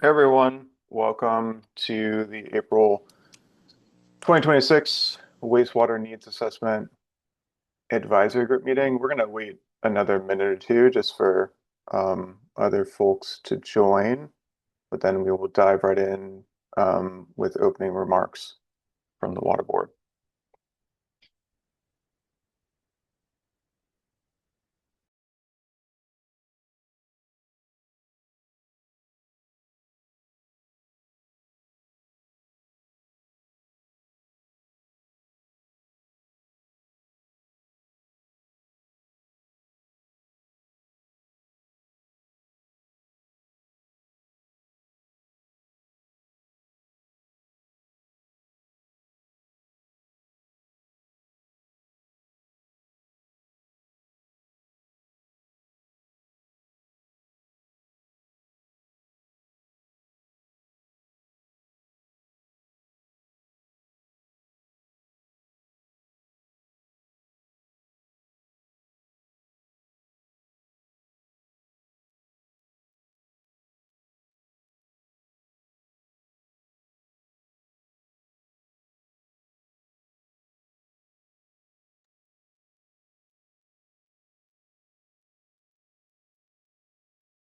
Everyone, welcome to the April 2026 Wastewater Needs Assessment Advisory Group meeting. We're going to wait another minute or two just for other folks to join, but then we will dive right in with opening remarks from the Water Board.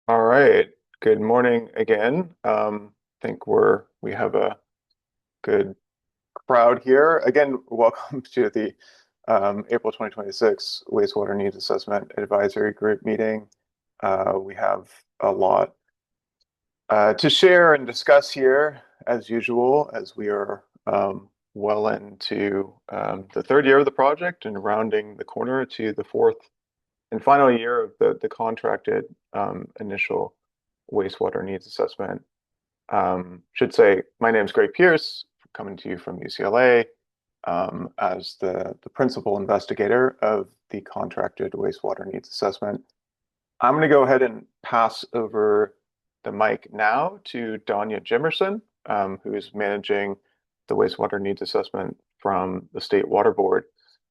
All right, good morning again. I think we have a good crowd here. Again, welcome to the April 2026 Wastewater Needs Assessment Advisory Group meeting. We have a lot to share and discuss here, as usual, as we are well into the third year of the project and rounding the corner to the fourth and final year of the contracted initial wastewater needs assessment. Should say, my name is Greg Pierce, coming to you from UCLA as the principal investigator of the contracted wastewater needs assessment. I'm going to go ahead and pass over the mic now to Danya Jimerson, who is managing the wastewater needs assessment from the State Water Board,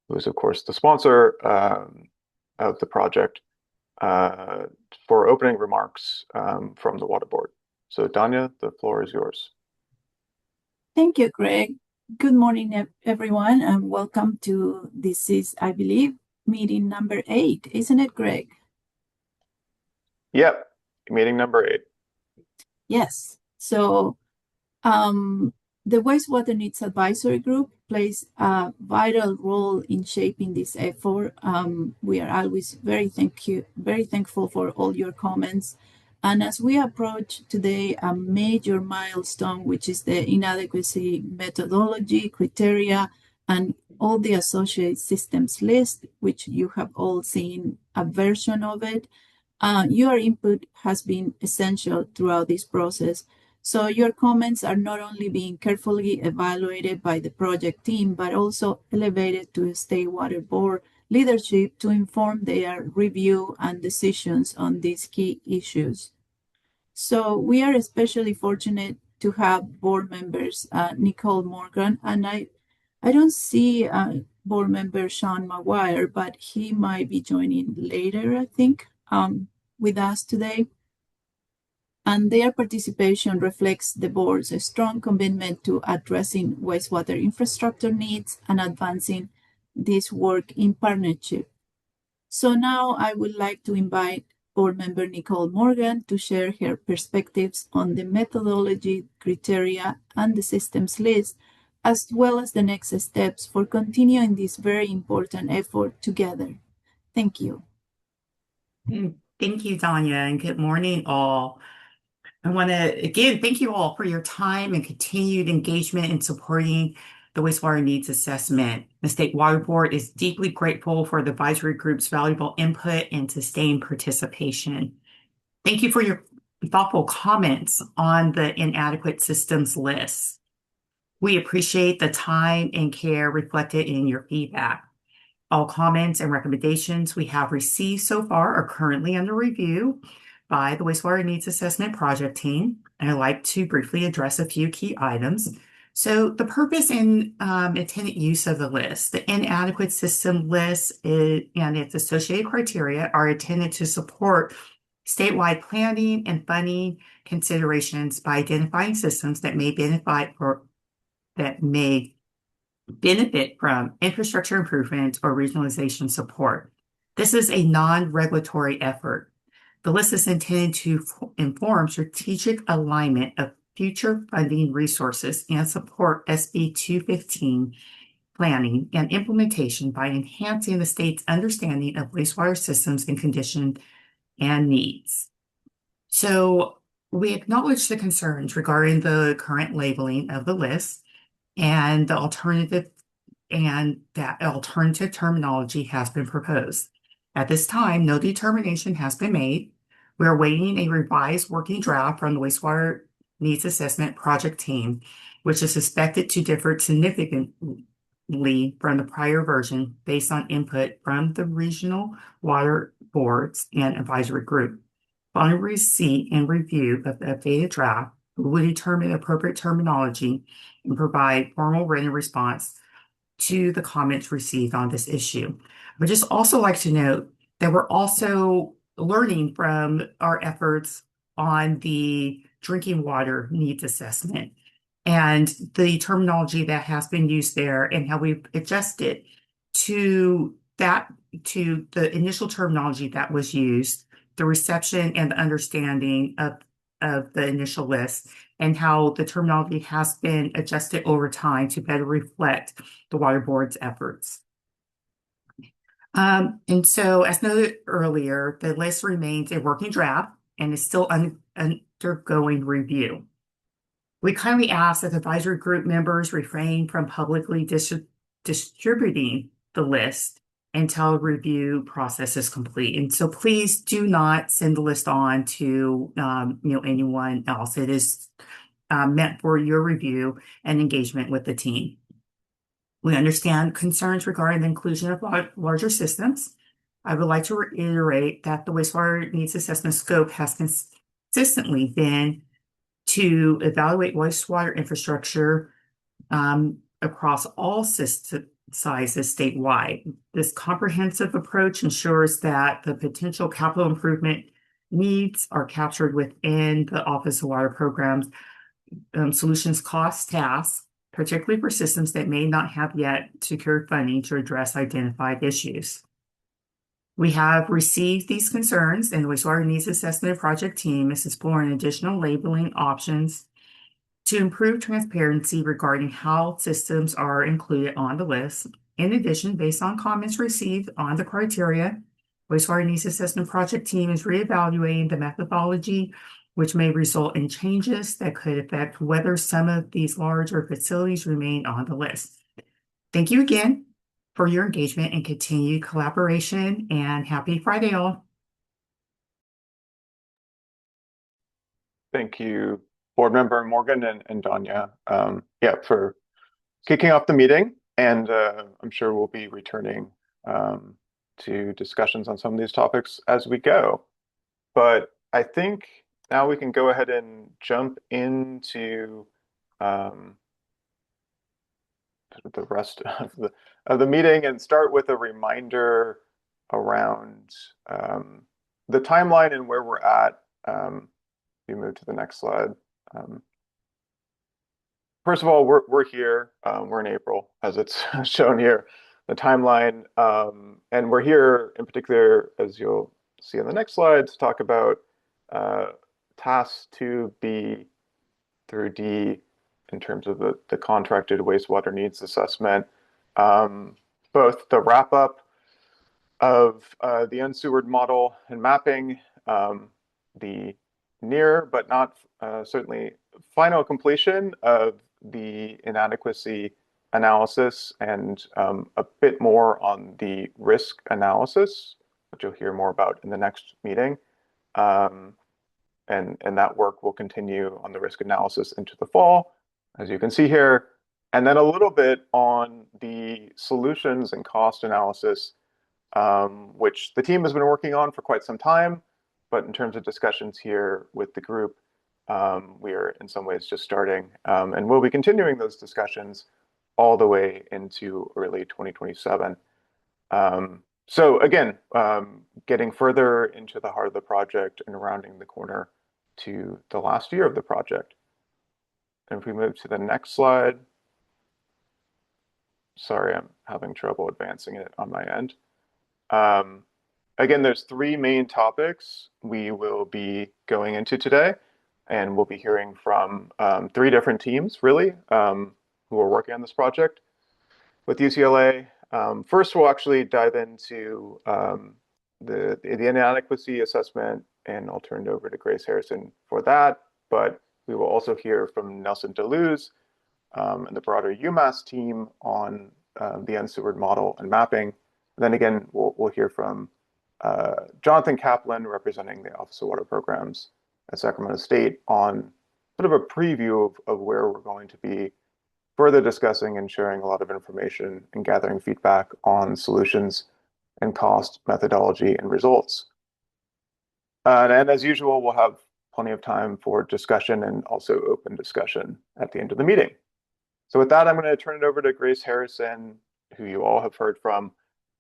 who is, of course, the sponsor of the project, for opening remarks from the Water Board. So, Danya, the floor is yours. Thank you, Greg. Good morning, everyone, and welcome to this is, I believe, meeting number 8, isn't it, Greg? Yep, meeting number 8. Yes. So the Wastewater Needs Advisory Group plays a vital role in shaping this effort. We are always very thankful for all your comments. And as we approach today a major milestone, which is the inadequacy methodology, criteria, and all the associated systems list, which you have all seen a version of it, your input has been essential throughout this process. So your comments are not only being carefully evaluated by the project team, but also elevated to State Water Board leadership to inform their review and decisions on these key issues. So we are especially fortunate to have board members, Nicole Morgan, and I don't see board member Sean Maguire, but he might be joining later, I think, with us today. And their participation reflects the board's strong commitment to addressing wastewater infrastructure needs and advancing this work in partnership. So now I would like to invite board member Nicole Morgan to share her perspectives on the methodology, criteria, and the systems list, as well as the next steps for continuing this very important effort together. Thank you. Thank you, Danya, and good morning, all. I want to, again, thank you all for your time and continued engagement in supporting the wastewater needs assessment. The State Water Board is deeply grateful for the advisory group's valuable input and sustained participation. Thank you for your thoughtful comments on the inadequate systems list. We appreciate the time and care reflected in your feedback. All comments and recommendations we have received so far are currently under review by the Wastewater Needs Assessment Project Team, and I'd like to briefly address a few key items. So the purpose and intended use of the list, the inadequate system list and its associated criteria are intended to support statewide planning and funding considerations by identifying systems that may benefit from infrastructure improvement or regionalization support. This is a non-regulatory effort. The list is intended to inform strategic alignment of future funding resources and support SB 215 planning and implementation by enhancing the state's understanding of wastewater systems and condition and needs. So we acknowledge the concerns regarding the current labeling of the list and that alternative terminology has been proposed. At this time, no determination has been made. We are awaiting a revised working draft from the Wastewater Needs Assessment Project team, which is expected to differ significantly from the prior version based on input from the regional water boards and advisory group. Following receipt and review of the updated draft, we will determine appropriate terminology and provide formal written response to the comments received on this issue. I would just also like to note that we're also learning from our efforts on the drinking water needs assessment and the terminology that has been used there and how we've adjusted to the initial terminology that was used, the reception and the understanding of the initial list, and how the terminology has been adjusted over time to better reflect the Water Board's efforts. And so, as noted earlier, the list remains a working draft and is still undergoing review. We kindly ask that advisory group members refrain from publicly distributing the list until review process is complete. And so please do not send the list on to anyone else. It is meant for your review and engagement with the team. We understand concerns regarding the inclusion of larger systems. I would like to reiterate that the wastewater needs assessment scope has consistently been to evaluate wastewater infrastructure across all system sizes statewide. This comprehensive approach ensures that the potential capital improvement needs are captured within the Office of Water Programs Solutions Cost tasks, particularly for systems that may not have yet secured funding to address identified issues. We have received these concerns, and the Wastewater Needs Assessment Project team is exploring additional labeling options to improve transparency regarding how systems are included on the list. In addition, based on comments received on the criteria, Wastewater Needs Assessment Project team is reevaluating the methodology, which may result in changes that could affect whether some of these larger facilities remain on the list. Thank you again for your engagement and continued collaboration, and happy Friday, all. Thank you, Board Member Morgan and Danya, for kicking off the meeting. And I'm sure we'll be returning to discussions on some of these topics as we go. But I think now we can go ahead and jump into the rest of the meeting and start with a reminder around the timeline and where we're at. We move to the next slide. First of all, we're here. We're in April, as it's shown here, the timeline, and we're here in particular, as you'll see on the next slide, to talk about tasks 2B through D in terms of the contracted wastewater needs assessment, both the wrap up of the unsewered model and mapping, the near but not certainly final completion of the inadequacy analysis, and a bit more on the risk analysis, which you'll hear more about in the next meeting. And that work will continue on the risk analysis into the fall, as you can see here. And then a little bit on the solutions and cost analysis, which the team has been working on for quite some time. But in terms of discussions here with the group, we are in some ways just starting, and we'll be continuing those discussions all the way into early 2027. So again, getting further into the heart of the project and rounding the corner to the last year of the project. And if we move to the next slide, sorry, I'm having trouble advancing it on my end. Again, there's three main topics we will be going into today, and we'll be hearing from three different teams, really, who are working on this project with UCLA. First, we'll actually dive into the inadequacy assessment, and I'll turn it over to Grace Harrison for that. But we will also hear from Nelson Deleuze and the broader UMass team on the unsewered model and mapping. Then again, we'll hear from Jonathan Kaplan, representing the Office of Water Programs at Sacramento State, on sort of a preview of where we're going to be further discussing and sharing a lot of information and gathering feedback on solutions and cost, methodology, and results. And as usual, we'll have plenty of time for discussion and also open discussion at the end of the meeting. So with that, I'm going to turn it over to Grace Harrison, who you all have heard from,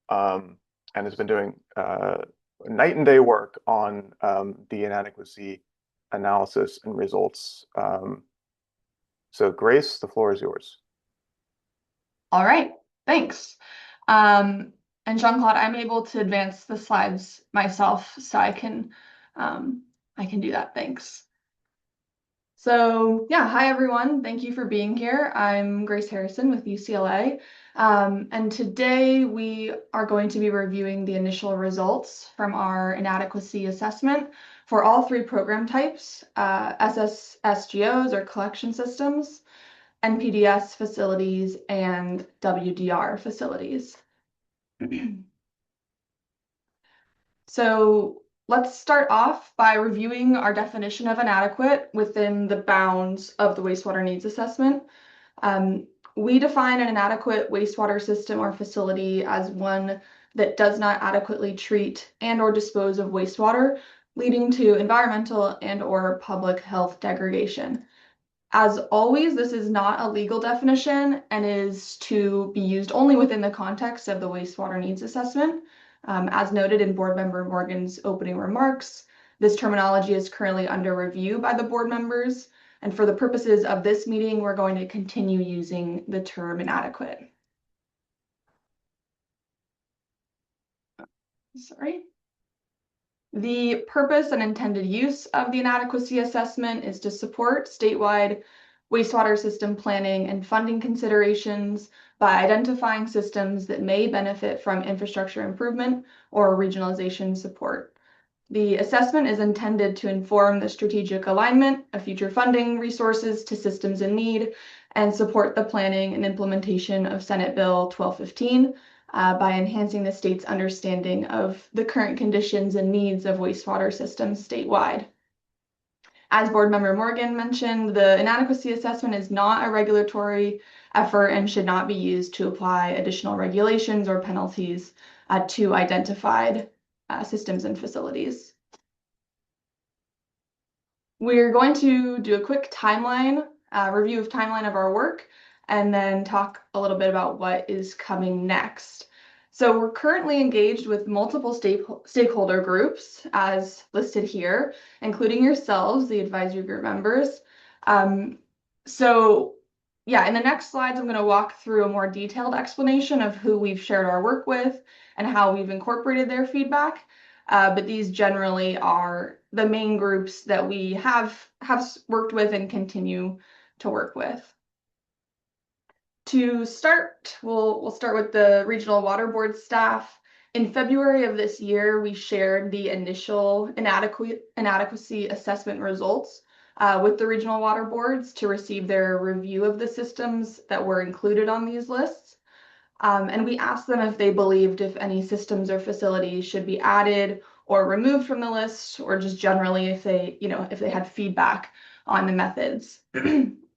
and has been doing night and day work on the inadequacy analysis and results. So Grace, the floor is yours. All right, thanks. And Jean-Claude, I'm able to advance the slides myself, so I can do that. Thanks. So yeah, hi everyone. Thank you for being here. I'm Grace Harrison with UCLA. And today we are going to be reviewing the initial results from our inadequacy assessment for all three program types, SSGOs or collection systems, NPDS facilities, and WDR facilities. So let's start off by reviewing our definition of inadequate within the bounds of the wastewater needs assessment. We define an inadequate wastewater system or facility as one that does not adequately treat and or dispose of wastewater, leading to environmental and or public health degradation. As always, this is not a legal definition and is to be used only within the context of the wastewater needs assessment. As noted in Board Member Morgan's opening remarks, this terminology is currently under review by the board members, and for the purposes of this meeting, we're going to continue using the term inadequate. Sorry. The purpose and intended use of the inadequacy assessment is to support statewide wastewater system planning and funding considerations by identifying systems that may benefit from infrastructure improvement or regionalization support. The assessment is intended to inform the strategic alignment of future funding resources to systems in need and support the planning and implementation of Senate Bill 1215 by enhancing the state's understanding of the current conditions and needs of wastewater systems statewide. As Board Member Morgan mentioned, the inadequacy assessment is not a regulatory effort and should not be used to apply additional regulations or penalties to identified systems and facilities. We're going to do a quick timeline, review of timeline of our work, and then talk a little bit about what is coming next. So we're currently engaged with multiple stakeholder groups as listed here, including yourselves, the advisory group members. So yeah, in the next slides, I'm going to walk through a more detailed explanation of who we've shared our work with and how we've incorporated their feedback. But these generally are the main groups that we have worked with and continue to work with. To start, we'll start with the Regional Water Board staff. In February of this year, we shared the initial inadequacy assessment results with the regional water boards to receive their review of the systems that were included on these lists. And we asked them if they believed if any systems or facilities should be added or removed from the list, or just generally if they had feedback on the methods.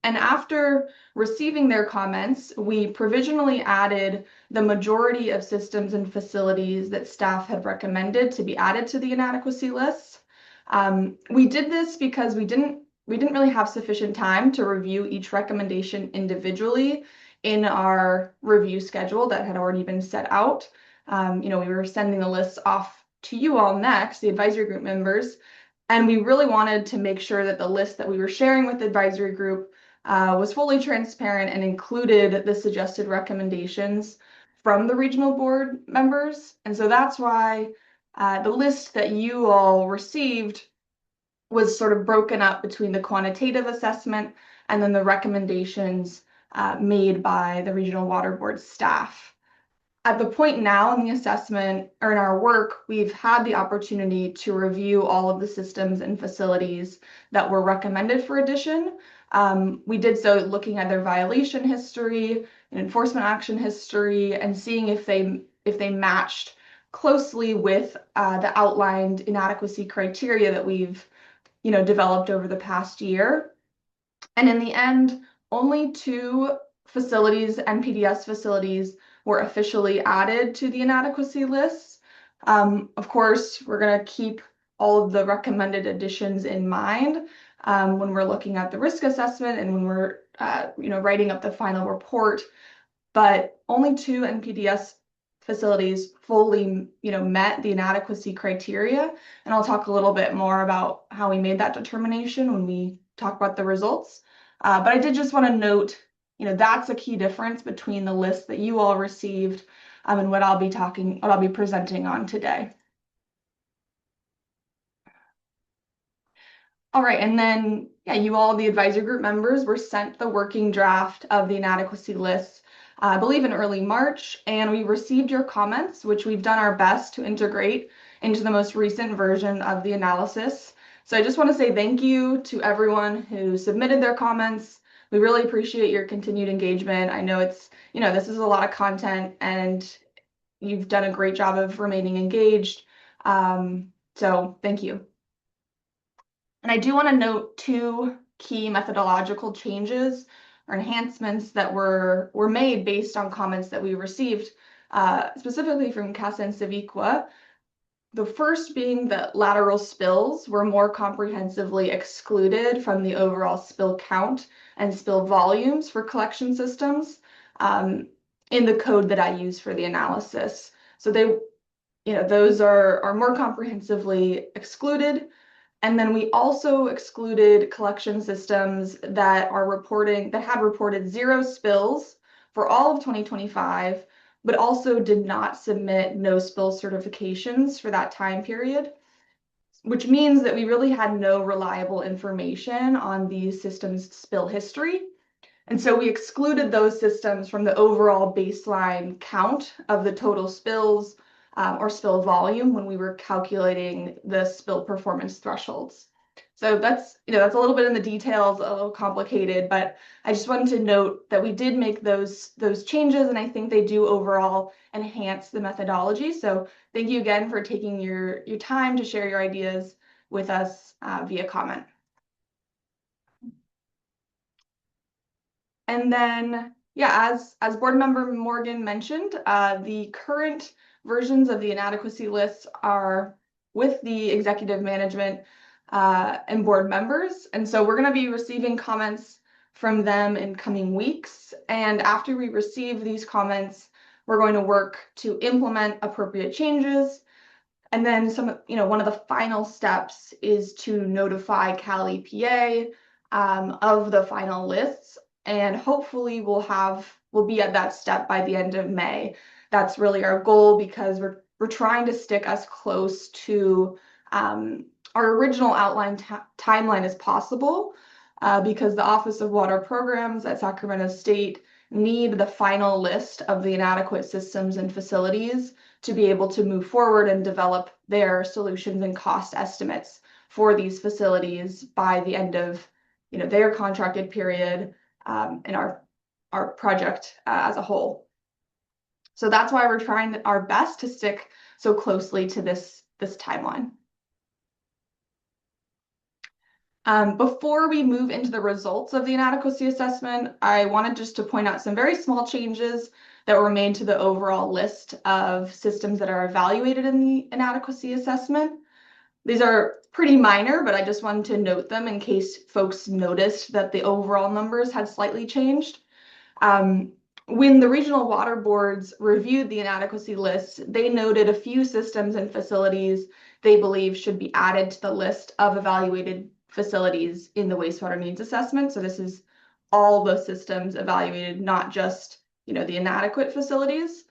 And after receiving their comments, we provisionally added the majority of systems and facilities that staff had recommended to be added to the inadequacy list. We did this because we didn't really have sufficient time to review each recommendation individually in our review schedule that had already been set out. We were sending the lists off to you all next, the advisory group members, and we really wanted to make sure that the list that we were sharing with the advisory group was fully transparent and included the suggested recommendations from the regional board members. And so that's why the list that you all received was sort of broken up between the quantitative assessment and then the recommendations made by the regional water board staff. At the point now in the assessment or in our work, we've had the opportunity to review all of the systems and facilities that were recommended for addition. We did so looking at their violation history and enforcement action history and seeing if they matched closely with the outlined inadequacy criteria that we've developed over the past year. And in the end, only 2 facilities, NPDES facilities, were officially added to the inadequacy lists. Of course, we're going to keep all of the recommended additions in mind when we're looking at the risk assessment and when we're writing up the final report. But only 2 NPDES facilities fully met the inadequacy criteria, and I'll talk a little bit more about how we made that determination when we talk about the results. But I did just want to note, that's a key difference between the list that you all received and what I'll be presenting on today. All right, and then you all, the advisory group members, were sent the working draft of the inadequacy list, I believe in early March, and we received your comments, which we've done our best to integrate into the most recent version of the analysis. So I just want to say thank you to everyone who submitted their comments. We really appreciate your continued engagement. I know it's, this is a lot of content and you've done a great job of remaining engaged. So thank you. And I do want to note 2 key methodological changes or enhancements that were made based on comments that we received, specifically from CASA and Civiqua. The first being that lateral spills were more comprehensively excluded from the overall spill count and spill volumes for collection systems in the code that I use for the analysis. So those are more comprehensively excluded. And then we also excluded collection systems that had reported 0 spills for all of 2025, but also did not submit no spill certifications for that time period, which means that we really had no reliable information on these systems' spill history. And so we excluded those systems from the overall baseline count of the total spills or spill volume when we were calculating the spill performance thresholds. So that's a little bit in the details, a little complicated, but I just wanted to note that we did make those changes, and I think they do overall enhance the methodology. So thank you again for taking your time to share your ideas with us via comment. And then, as board member Morgan mentioned, the current versions of the inadequacy lists are with the executive management and board members. And so we're going to be receiving comments from them in coming weeks. And after we receive these comments, we're going to work to implement appropriate changes. And then one of the final steps is to notify Cal EPA of the final lists. And hopefully we'll be at that step by the end of May. That's really our goal because we're trying to stick as close to our original outline timeline as possible because the Office of Water Programs at Sacramento State need the final list of the inadequate systems and facilities to be able to move forward and develop their solutions and cost estimates for these facilities by the end of their contracted period in our project as a whole. So that's why we're trying our best to stick so closely to this timeline. Before we move into the results of the inadequacy assessment, I wanted just to point out some very small changes that were made to the overall list of systems that are evaluated in the inadequacy assessment. These are pretty minor, but I just wanted to note them in case folks noticed that the overall numbers had slightly changed. When the regional water boards reviewed the inadequacy list, they noted a few systems and facilities they believe should be added to the list of evaluated facilities in the wastewater needs assessment. So this is all the systems evaluated, not just, the inadequate facilities.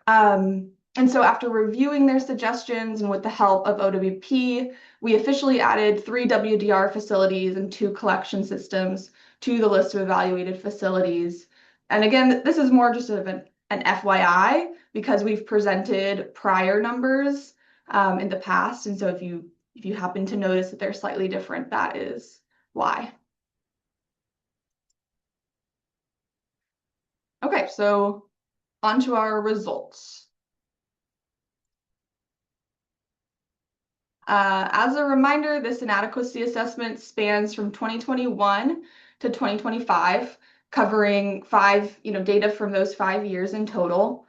And so after reviewing their suggestions and with the help of OWP, we officially added 3 WDR facilities and 2 collection systems to the list of evaluated facilities. And again, this is more just of an FYI because we've presented prior numbers in the past. And so if you happen to notice that they're slightly different, that is why. Okay, so on to our results. As a reminder, this inadequacy assessment spans from 2021 to 2025, covering data from those 5 years in total.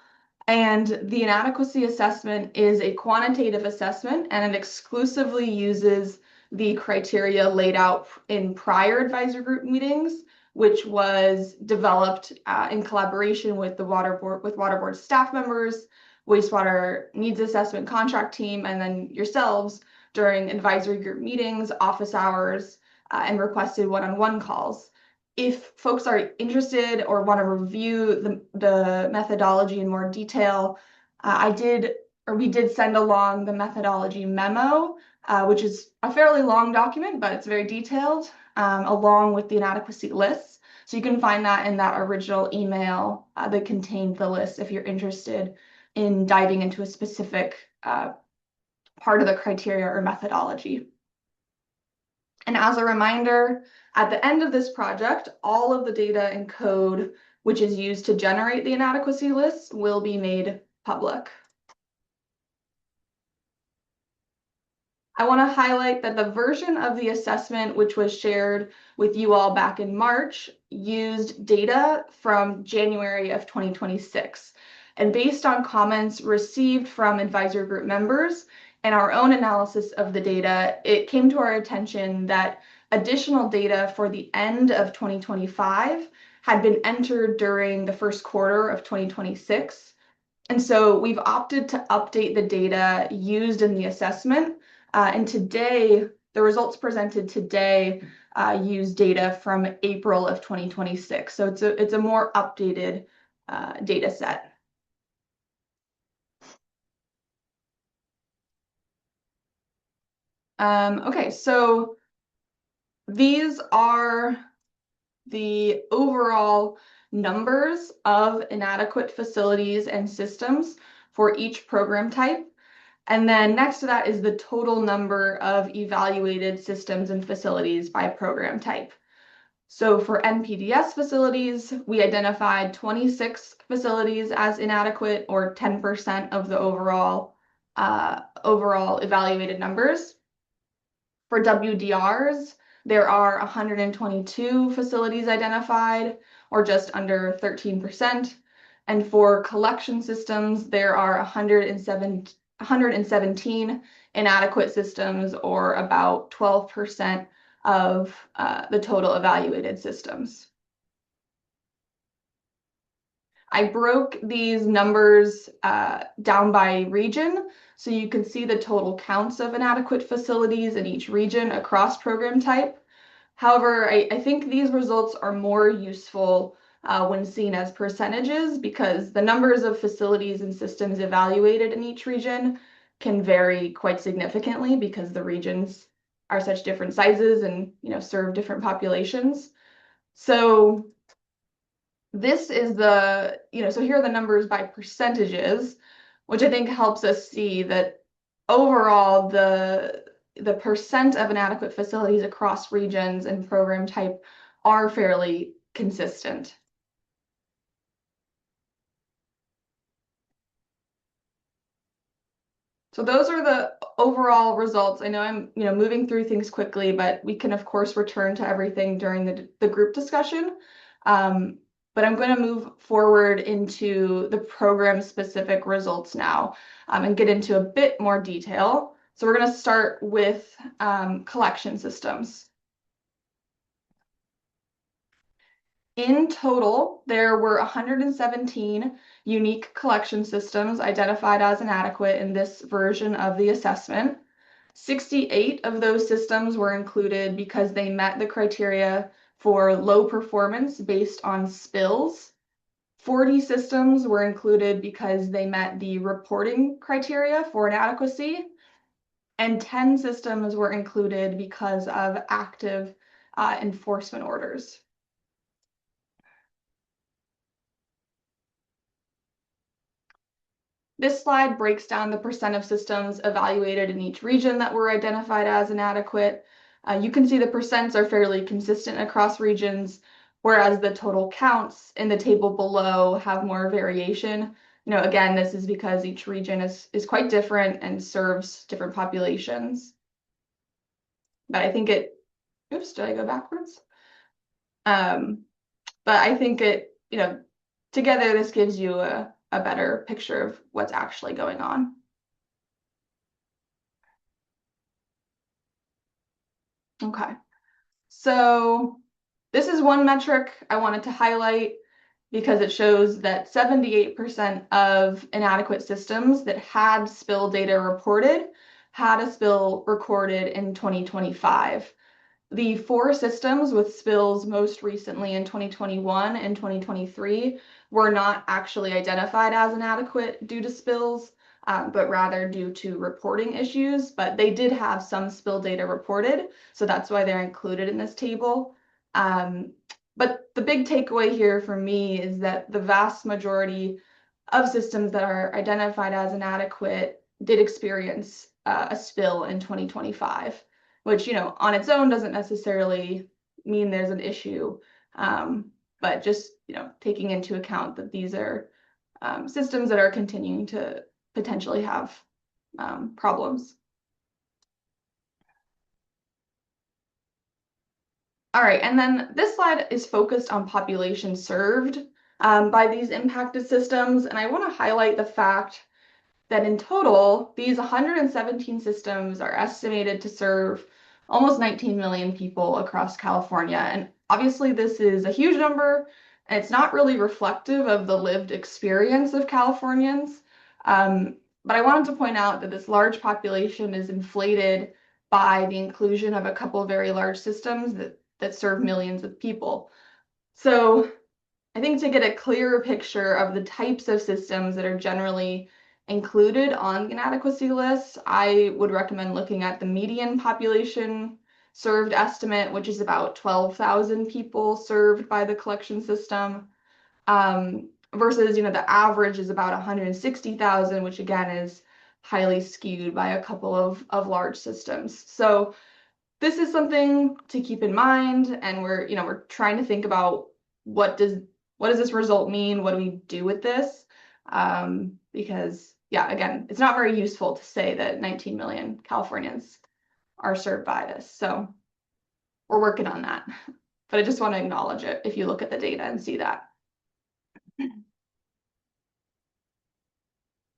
And the inadequacy assessment is a quantitative assessment, and it exclusively uses the criteria laid out in prior advisory group meetings, which was developed in collaboration with the water board staff members, wastewater needs assessment contract team, and then yourselves during advisory group meetings, office hours, and requested one-on-one calls. If folks are interested or want to review the methodology in more detail, we did send along the methodology memo, which is a fairly long document, but it's very detailed, along with the inadequacy lists. So you can find that in that original email that contained the list if you're interested in diving into a specific part of the criteria or methodology. And as a reminder, at the end of this project, all of the data and code which is used to generate the inadequacy lists will be made public. I want to highlight that the version of the assessment which was shared with you all back in March used data from January of 2026. And based on comments received from advisory group members and our own analysis of the data, it came to our attention that additional data for the end of 2025 had been entered during the first quarter of 2026. And so we've opted to update the data used in the assessment. And today, the results presented today use data from April of 2026. So it's a more updated data set. Okay, so these are the overall numbers of inadequate facilities and systems for each program type. And then next to that is the total number of evaluated systems and facilities by program type. So for NPDES facilities, we identified 26 facilities as inadequate, or 10% of the overall evaluated numbers. For WDRs, there are 122 facilities identified, or just under 13%. And for collection systems, there are 117 inadequate systems, or about 12% of the total evaluated systems. I broke these numbers down by region, so you can see the total counts of inadequate facilities in each region across program type. However, I think these results are more useful when seen as percentages, because the numbers of facilities and systems evaluated in each region can vary quite significantly because the regions are such different sizes and serve different populations. So this is so here are the numbers by percentages, which I think helps us see that overall the percent of inadequate facilities across regions and program type are fairly consistent. So those are the overall results. I know I'm moving through things quickly, but we can of course return to everything during the group discussion. But I'm going to move forward into the program specific results now and get into a bit more detail. So we're going to start with collection systems. In total, there were 117 unique collection systems identified as inadequate in this version of the assessment. 68 of those systems were included because they met the criteria for low performance based on spills. 40 systems were included because they met the reporting criteria for inadequacy, and 10 systems were included because of active enforcement orders. This slide breaks down the percent of systems evaluated in each region that were identified as inadequate. You can see the percents are fairly consistent across regions, whereas the total counts in the table below have more variation. Again, this is because each region is quite different and serves different populations. But I think oops, did I go backwards? But I think together this gives you a better picture of what's actually going on. Okay, so this is one metric I wanted to highlight because it shows that 78% of inadequate systems that had spill data reported had a spill recorded in 2025. The 4 systems with spills most recently in 2021 and 2023 were not actually identified as inadequate due to spills, but rather due to reporting issues. But they did have some spill data reported, so that's why they're included in this table. But the big takeaway here for me is that the vast majority of systems that are identified as inadequate did experience a spill in 2025. Which, on its own doesn't necessarily mean there's an issue, but just, taking into account that these are systems that are continuing to potentially have problems. All right, and then this slide is focused on population served by these impacted systems, and I want to highlight the fact that in total, these 117 systems are estimated to serve almost 19 million people across California. And obviously this is a huge number, and it's not really reflective of the lived experience of Californians. But I wanted to point out that this large population is inflated by the inclusion of a couple of very large systems that serve millions of people. So I think to get a clearer picture of the types of systems that are generally included on the inadequacy list, I would recommend looking at the median population served estimate, which is about 12,000 people served by the collection system, versus the average is about 160,000, which again is highly skewed by a couple of large systems. So this is something to keep in mind, and we're trying to think about what does this result mean? What do we do with this? Because yeah, again, it's not very useful to say that 19 million Californians are served by this. So we're working on that. But I just want to acknowledge it if you look at the data and see that.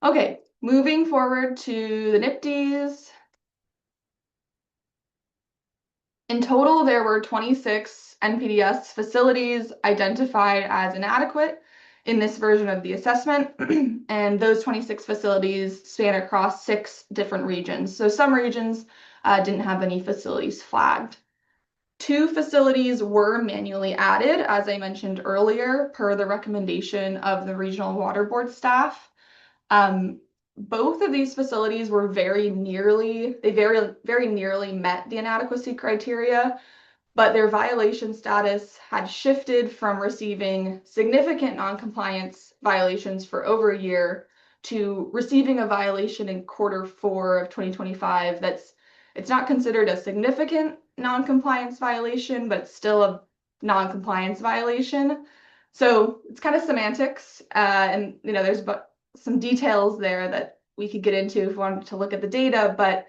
Okay, moving forward to the NIPDs. In total, there were 26 NPDES facilities identified as inadequate in this version of the assessment, and those 26 facilities span across 6 different regions. So some regions didn't have any facilities flagged. 2 facilities were manually added, as I mentioned earlier, per the recommendation of the Regional Water Board staff. Both of these facilities were very nearly met the inadequacy criteria, but their violation status had shifted from receiving significant noncompliance violations for over a year to receiving a violation in Q4 of 2025 it's not considered a significant noncompliance violation, but it's still a noncompliance violation. So it's kind of semantics, and there's some details there that we could get into if we wanted to look at the data, but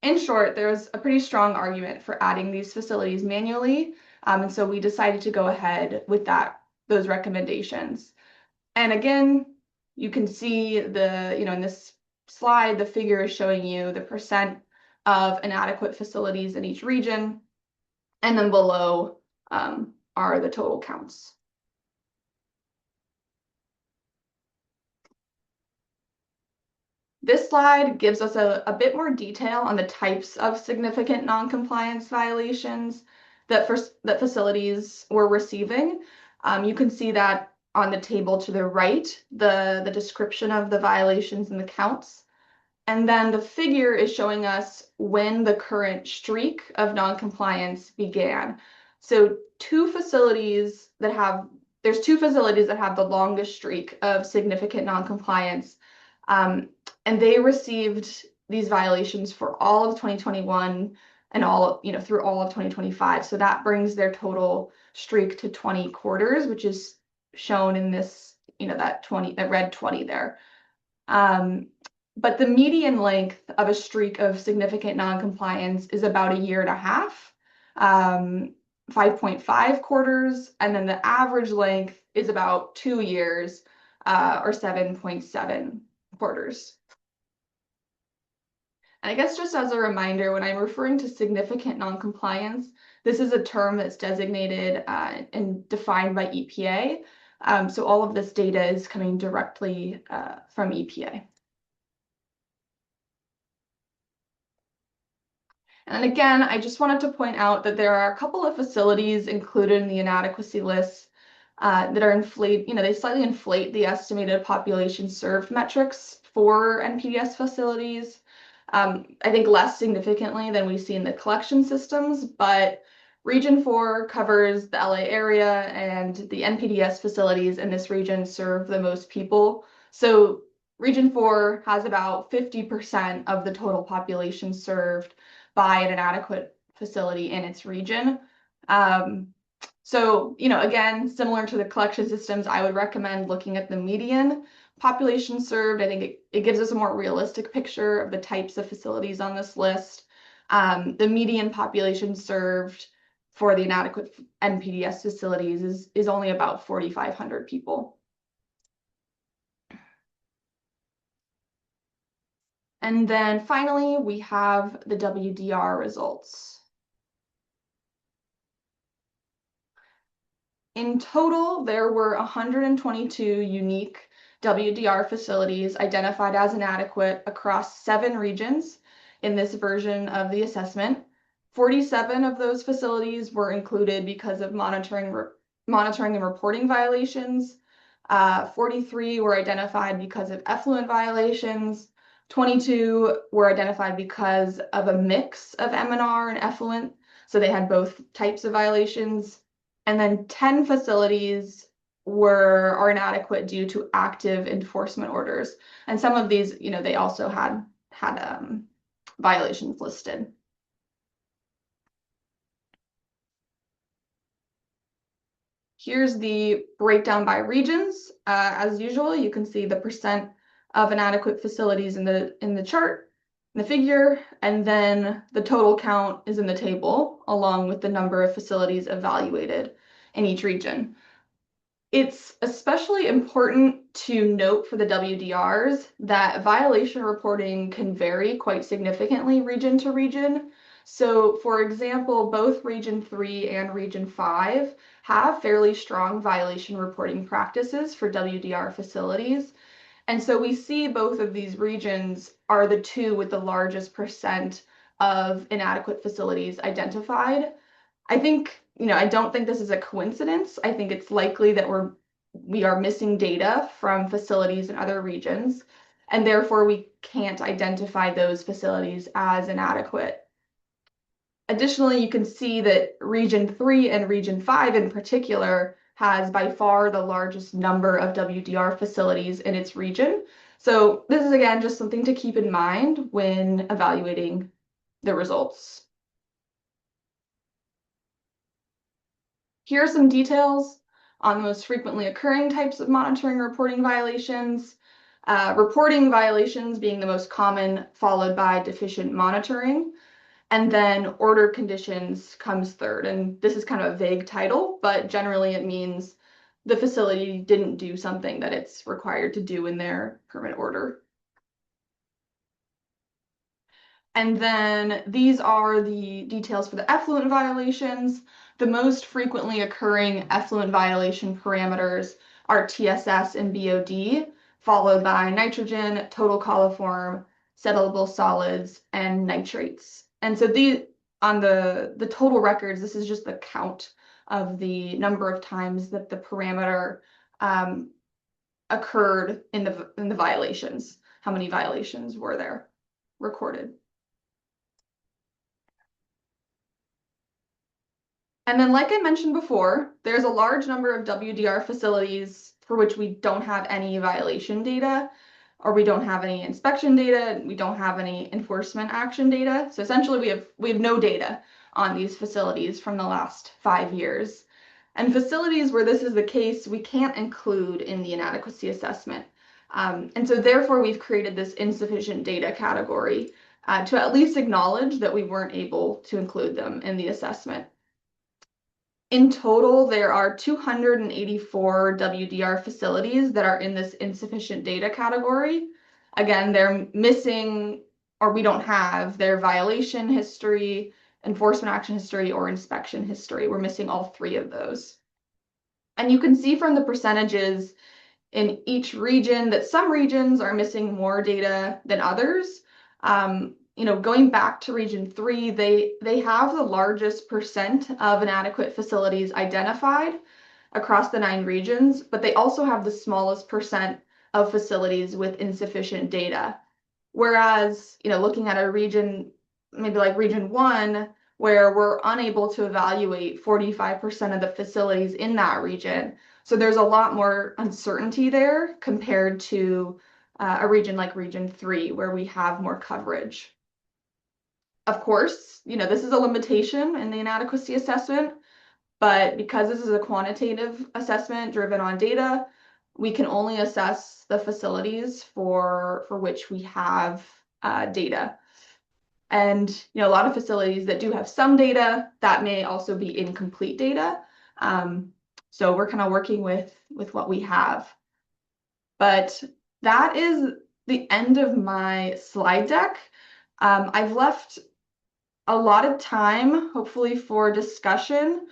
in short, there's a pretty strong argument for adding these facilities manually, and so we decided to go ahead with those recommendations. And again, you can see in this slide, the figure is showing you the percent of inadequate facilities in each region, and then below are the total counts This slide gives us a bit more detail on the types of significant noncompliance violations that facilities were receiving. You can see that on the table to the right, the description of the violations and the counts. And then the figure is showing us when the current streak of noncompliance began. So there's two facilities that have the longest streak of significant noncompliance. And they received these violations for all of 2021 and through all of 2025. So that brings their total streak to 20 quarters, which is shown in this, that red 20 there. But the median length of a streak of significant noncompliance is about a year and a half, 5.5 quarters, and then the average length is about 2 years, or 7.7 quarters. And I guess just as a reminder, when I'm referring to significant noncompliance, this is a term that's designated and defined by EPA. So all of this data is coming directly from EPA. And again, I just wanted to point out that there are a couple of facilities included in the inadequacy list that are they slightly inflate the estimated population served metrics for NPDES facilities. I think less significantly than we see in the collection systems, but Region 4 covers the LA area, and the NPDES facilities in this region serve the most people. So Region 4 has about 50% of the total population served by an inadequate facility in its region. So, again, similar to the collection systems, I would recommend looking at the median population served. I think it gives us a more realistic picture of the types of facilities on this list. The median population served for the inadequate NPDES facilities is only about 4,500 people. And then finally, we have the WDR results. In total, there were 122 unique WDR facilities identified as inadequate across 7 regions in this version of the assessment. 47 of those facilities were included because of monitoring and reporting violations. 43 were identified because of effluent violations. 22 were identified because of a mix of M&R and effluent, so they had both types of violations. And then 10 facilities are inadequate due to active enforcement orders. And some of these, they also had violations listed. Here's the breakdown by regions. As usual, you can see the percent of inadequate facilities in the chart, in the figure, and then the total count is in the table, along with the number of facilities evaluated in each region. It's especially important to note for the WDRs that violation reporting can vary quite significantly region to region. So, for example, both Region 3 and Region 5 have fairly strong violation reporting practices for WDR facilities. And so we see both of these regions are the two with the largest percent of inadequate facilities identified. I don't think this is a coincidence. I think it's likely that we are missing data from facilities in other regions, and therefore we can't identify those facilities as inadequate. Additionally, you can see that Region 3 and Region 5 in particular has by far the largest number of WDR facilities in its region. So this is, again, just something to keep in mind when evaluating the results. Here are some details on the most frequently occurring types of monitoring and reporting violations. Reporting violations being the most common, followed by deficient monitoring. And then order conditions comes third. And this is kind of a vague title, but generally it means the facility didn't do something that it's required to do in their permit order. And then these are the details for the effluent violations. The most frequently occurring effluent violation parameters are TSS and BOD. followed by nitrogen, total coliform, settlable solids, and nitrates. And so these on the total records, this is just the count of the number of times that the parameter occurred in the violations. How many violations were there recorded? And then, like I mentioned before, there's a large number of WDR facilities for which we don't have any violation data, or we don't have any inspection data, and we don't have any enforcement action data. So essentially, we have no data on these facilities from the last 5 years. And facilities where this is the case, we can't include in the inadequacy assessment. And so therefore, we've created this insufficient data category to at least acknowledge that we weren't able to include them in the assessment. In total, there are 284 WDR facilities that are in this insufficient data category. Again, they're missing, or we don't have their violation history, enforcement action history, or inspection history. We're missing all 3 of those. And you can see from the percentages in each region that some regions are missing more data than others. Going back to Region 3, they have the largest percent of inadequate facilities identified across the 9 regions, but they also have the smallest percent of facilities with insufficient data. Whereas, looking at a region, maybe like Region 1, where we're unable to evaluate 45% of the facilities in that region. So there's a lot more uncertainty there compared to a region like Region 3, where we have more coverage. Of course, this is a limitation in the inadequacy assessment, but because this is a quantitative assessment driven on data, we can only assess the facilities for which we have data. And a lot of facilities that do have some data, that may also be incomplete data. So we're kind of working with what we have. But that is the end of my slide deck. I've left a lot of time, hopefully, for discussion.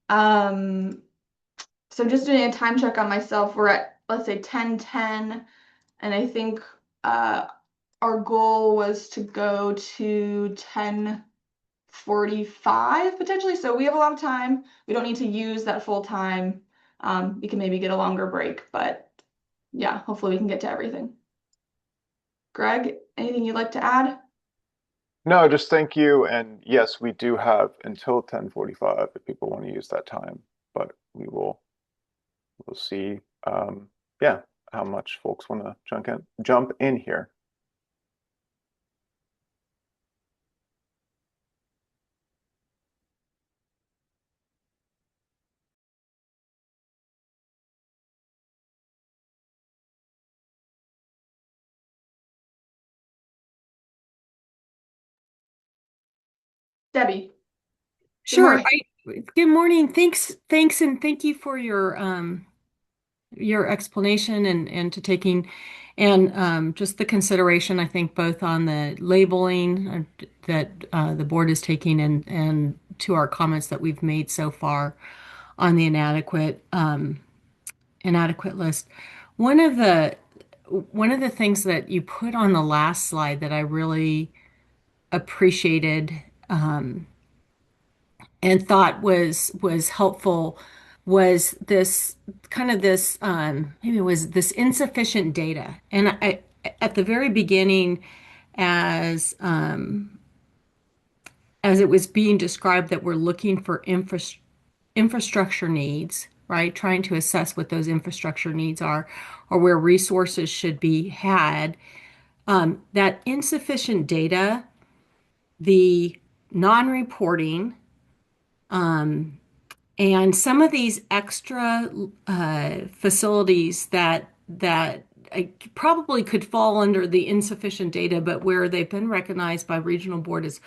So I'm just doing a time check on myself. We're at, let's say, 10:10, and I think our goal was to go to 10:45 potentially. So we have a lot of time. We don't need to use that full time. We can maybe get a longer break, but yeah, hopefully we can get to everything. Greg, anything you'd like to add? No, just thank you. And yes, we do have until 10:45 if people want to use that time, but we'll see yeah, how much folks want to jump in here. Debbie. Sure. morning. Good morning. Thanks, and thank you for your explanation and to taking and just the consideration, I think, both on the labeling that the board is taking and to our comments that we've made so far on the inadequate list. One of the things that you put on the last slide that I really appreciated and thought was helpful was this kind of this maybe it was this insufficient data. And I at the very beginning, as it was being described, that we're looking for infrastructure needs, right? Trying to assess what those infrastructure needs are, or where resources should be had. That insufficient data, the non-reporting, and some of these extra facilities that probably could fall under the insufficient data, but where they've been recognized by regional board as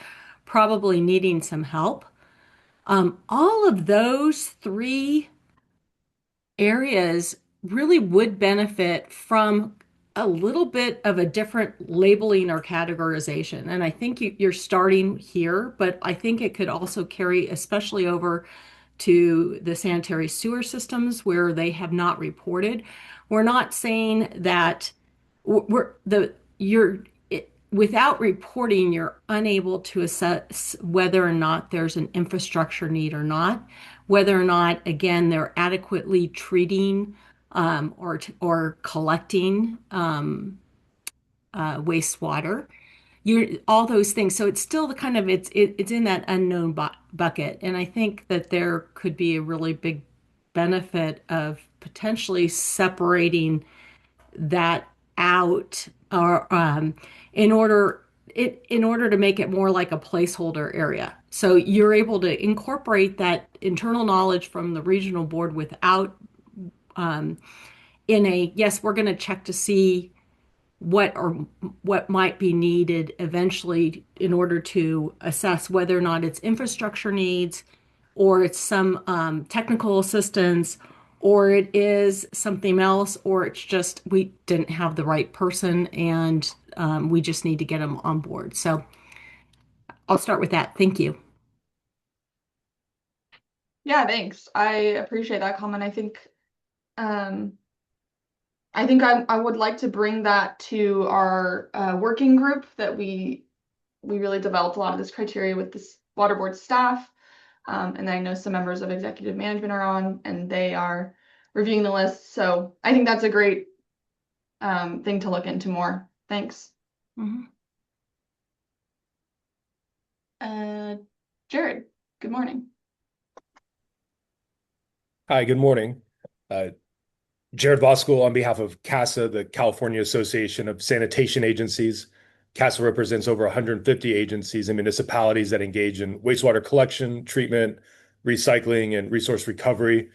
probably needing some help. All of those 3 areas really would benefit from a little bit of a different labeling or categorization. And I think you're starting here, but I think it could also carry especially over to the sanitary sewer systems where they have not reported. We're not saying that without reporting, you're unable to assess whether or not there's an infrastructure need or not, whether or not, again, they're adequately treating or collecting wastewater. All those things. So it's still the kind of it's in that unknown bucket. And I think that there could be a really big benefit of potentially separating that out, or in order to make it more like a placeholder area. So you're able to incorporate that internal knowledge from the regional board without yes, we're going to check to see what might be needed eventually in order to assess whether or not it's infrastructure needs, or it's some technical assistance, or it is something else, or it's just we didn't have the right person and we just need to get them on board. So I'll start with that. Thank you. Yeah, thanks. I appreciate that comment. I would like to bring that to our working group that we really developed a lot of this criteria with this water board staff. And I know some members of executive management are on, and they are reviewing the list. So I think that's a great thing to look into more. Thanks. Jared, good morning. Hi, good morning. Jared Voskuil on behalf of CASA, the California Association of Sanitation Agencies. CASA represents over 150 agencies and municipalities that engage in wastewater collection, treatment, recycling, and resource recovery.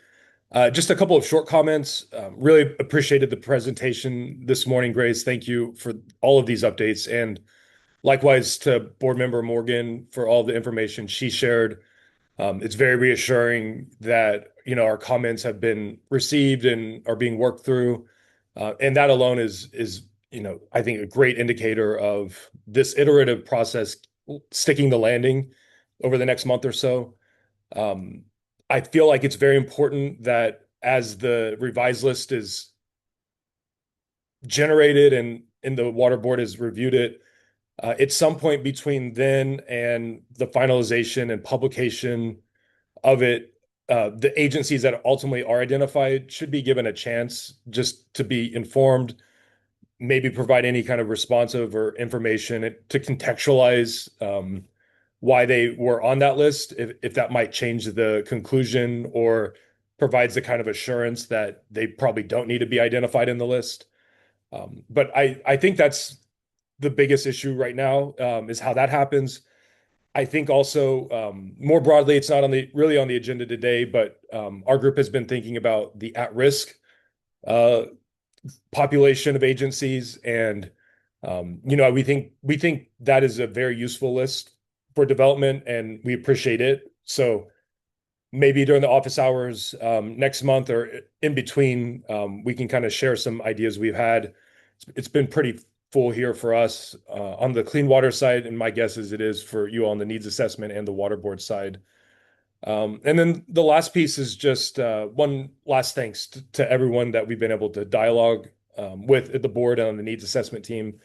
Just a couple of short comments. Really appreciated the presentation this morning, Grace. Thank you for all of these updates. And likewise to Board Member Morgan for all the information she shared. It's very reassuring that our comments have been received and are being worked through, and that alone is I think a great indicator of this iterative process sticking the landing over the next month or so. I feel like it's very important that as the revised list is generated and the water board has reviewed it, at some point between then and the finalization and publication of it, the agencies that ultimately are identified should be given a chance just to be informed, maybe provide any kind of responsive or information to contextualize why they were on that list, if that might change the conclusion or provides the kind of assurance that they probably don't need to be identified in the list. But I think that's the biggest issue right now, is how that happens. I think also more broadly, it's not really on the agenda today, but our group has been thinking about the at-risk population of agencies, and we think that is a very useful list for development, and we appreciate it. So maybe during the office hours next month or in between, we can kind of share some ideas we've had. It's been pretty full here for us on the clean water side, and my guess is it is for you on the needs assessment and the water board side. And then the last piece is just one last thanks to everyone that we've been able to dialogue with at the board and on the needs assessment team.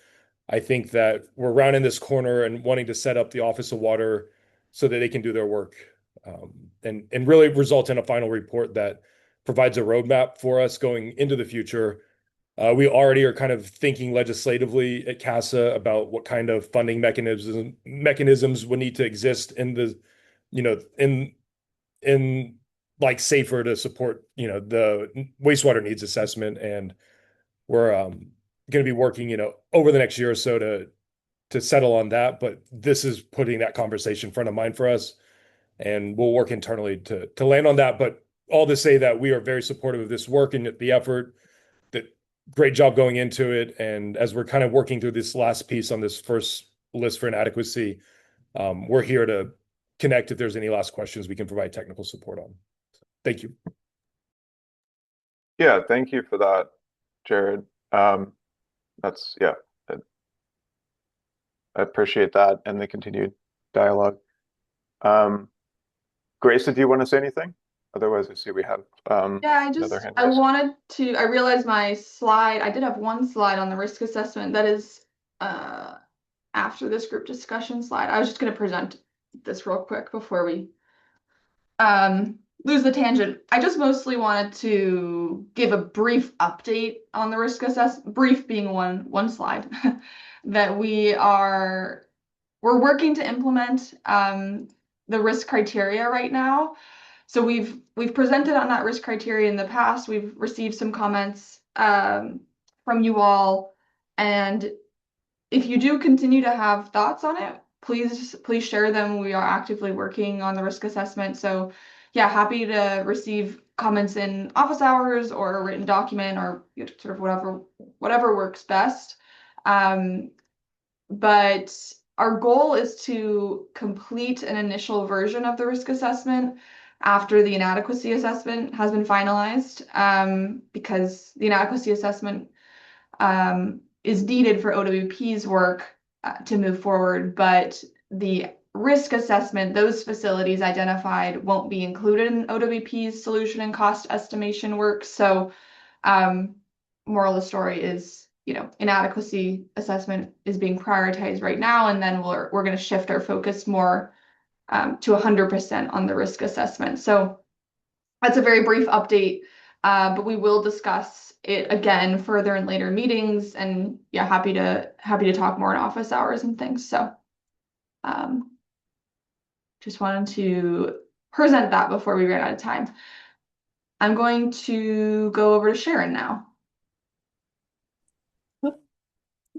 I think that we're rounding this corner and wanting to set up the Office of Water so that they can do their work and really result in a final report that provides a roadmap for us going into the future. We already are kind of thinking legislatively at CASA about what kind of funding mechanisms would need to exist in the, in like SAFER to support, the wastewater needs assessment. And we're going to be working, over the next year or so to settle on that. But this is putting that conversation front of mind for us, and we'll work internally to land on that. But all to say that we are very supportive of this work and the effort. Great job going into it. And as we're kind of working through this last piece on this first list for inadequacy, we're here to connect if there's any last questions we can provide technical support on. Thank you. Yeah, thank you for that, Jared. I appreciate that and the continued dialogue. Grace, did you want to say anything? Otherwise, I see we have Yeah, another hand I raised. wanted to, I realized my slide, I did have one slide on the risk assessment that is after this group discussion slide. I was just going to present this real quick before we lose the tangent. I just mostly wanted to give a brief update on the risk assessment, brief being one slide, that we're working to implement the risk criteria right now. So we've presented on that risk criteria in the past. We've received some comments from you all, and if you do continue to have thoughts on it, please share them. We are actively working on the risk assessment. So yeah, happy to receive comments in office hours or a written document or sort of whatever works best. But our goal is to complete an initial version of the risk assessment after the inadequacy assessment has been finalized, because the inadequacy assessment is needed for OWP's work to move forward, but the risk assessment, those facilities identified won't be included in OWP's solution and cost estimation work. So moral of the story is, inadequacy assessment is being prioritized right now, and then we're going to shift our focus more to 100% on the risk assessment. So that's a very brief update, but we will discuss it again further in later meetings, and yeah, happy to talk more in office hours and things. So just wanted to present that before we ran out of time. I'm going to go over to Sharon now.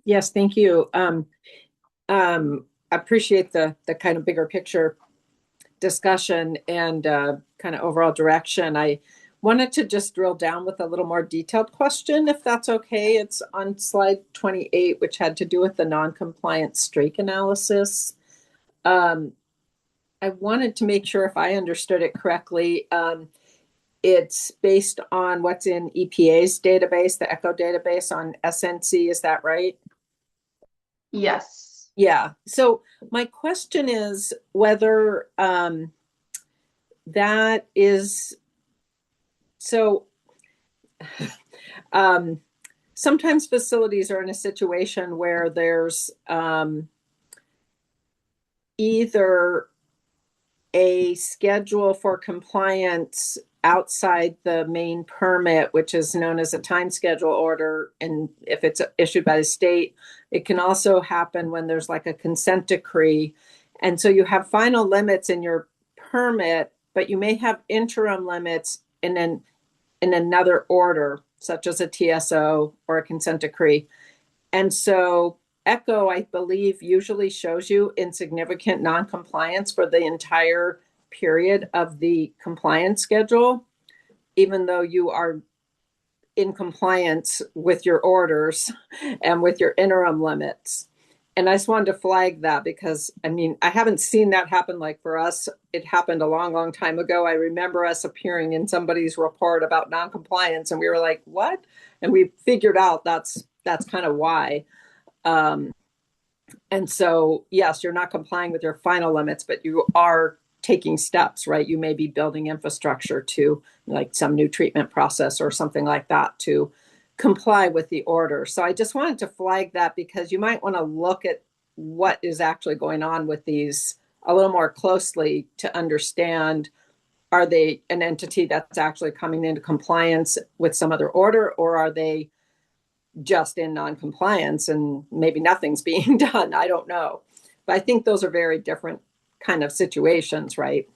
Yes, thank you. I appreciate the kind of bigger picture discussion and kind of overall direction. I wanted to just drill down with a little more detailed question, if that's okay. It's on slide 28, which had to do with the non-compliant streak analysis. I wanted to make sure if I understood it correctly. It's based on what's in EPA's database, the ECHO database on SNC, is that right? Yes. Yeah. So my question is whether that is so. Sometimes facilities are in a situation where there's either a schedule for compliance outside the main permit, which is known as a time schedule order. And if it's issued by the state, it can also happen when there's like a consent decree. And so you have final limits in your permit, but you may have interim limits in another order, such as a TSO or a consent decree. And so ECHO, I believe, usually shows you insignificant noncompliance for the entire period of the compliance schedule, even though you are in compliance with your orders and with your interim limits. And I just wanted to flag that because, I mean, I haven't seen that happen like for us. It happened a long, long time ago. I remember us appearing in somebody's report about noncompliance and we were like, what? And we figured out that's kind of why. And so, yes, you're not complying with your final limits, but you are taking steps, right? You may be building infrastructure to like some new treatment process or something like that to comply with the order. So I just wanted to flag that because you might want to look at what is actually going on with these a little more closely to understand, are they an entity that's actually coming into compliance with some other order, or are they just in non-compliance and maybe nothing's being done? I don't know. But I think those are very different kind of situations, right?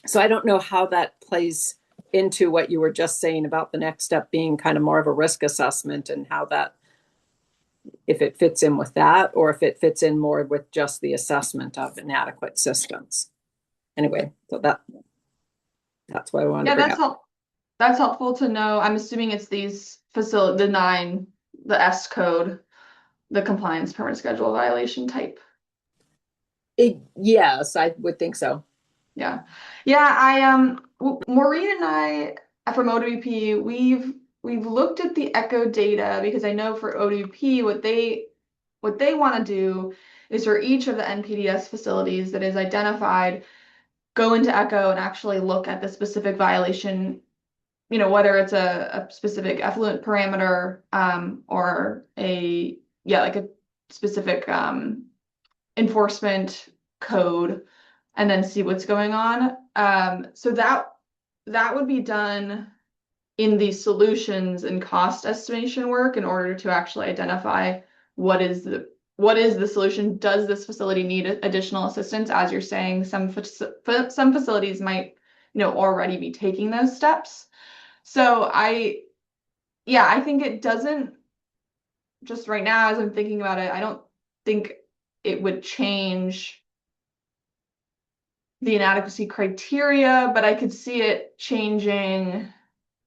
So I don't know how that plays into what you were just saying about the next step being kind of more of a risk assessment, and how that, if it fits in with that, or if it fits in more with just the assessment of inadequate systems. Anyway, so that's what I wanted to bring up. That's helpful to know. I'm assuming it's these the S code, the compliance permit schedule violation type. Yes, I would think so. Yeah. I Maureen and I from OWP, we've looked at the ECHO data because I know for OWP what they want to do is for each of the NPDES facilities that is identified, go into Echo and actually look at the specific violation, whether it's a specific effluent parameter, or like a specific enforcement code, and then see what's going on. So that would be done in the solutions and cost estimation work in order to actually identify what is the solution. Does this facility need additional assistance? As you're saying, some facilities might, already be taking those steps. So I think it doesn't, just right now as I'm thinking about it, I don't think it would change the inadequacy criteria, but I could see it changing,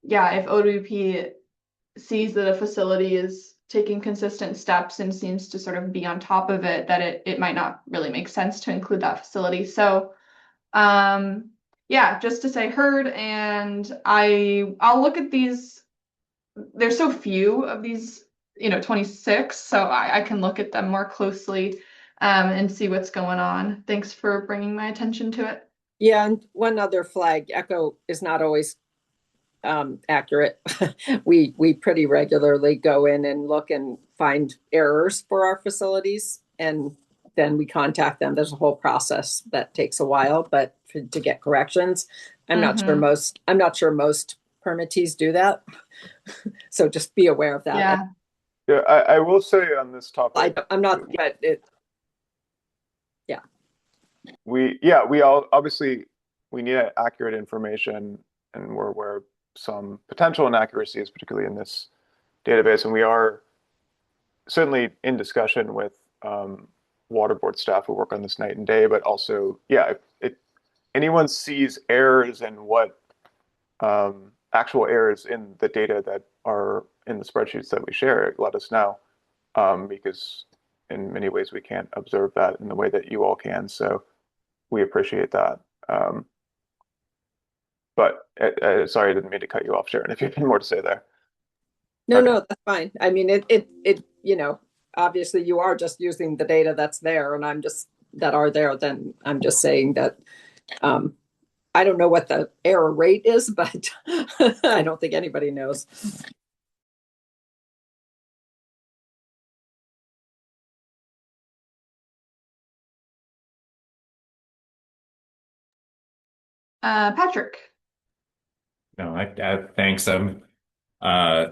if OWP sees that a facility is taking consistent steps and seems to sort of be on top of it, that it might not really make sense to include that facility. So just to say heard, and I'll look at these. There's so few of these, 26, so I can look at them more closely and see what's going on. Thanks for bringing my attention to it. Yeah, and one other flag, Echo is not always accurate. We pretty regularly go in and look and find errors for our facilities, and then we contact them. There's a whole process that takes a while, but to get corrections, I'm not sure most permittees do that. So just be aware of that. Yeah, I will say on this topic, I'm not, but it. We all obviously we need accurate information, and we're aware of some potential inaccuracies, particularly in this database, and we are certainly in discussion with water board staff who work on this night and day. But also, if anyone sees errors and what actual errors in the data that are in the spreadsheets that we share, let us know, because in many ways we can't observe that in the way that you all can. So we appreciate that. But sorry, I didn't mean to cut you off, Sharon, if you have more to say there. No, that's fine. I mean, it obviously you are just using the data that's there, and then I'm just saying that I don't know what the error rate is, but I don't think anybody knows. Patrick. No, thanks. I'm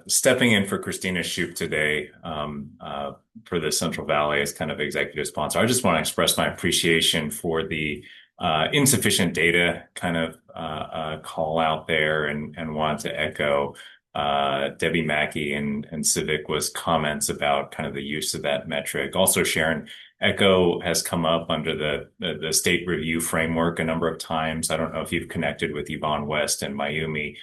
stepping in for Christina Shoup today for the Central Valley as kind of executive sponsor. I just want to express my appreciation for the insufficient data kind of call out there, and want to echo Debbie Mackey and Civic was comments about kind of the use of that metric. Also, Sharon, Echo has come up under the state review framework a number of times. I don't know if you've connected with Yvonne West and Mayumi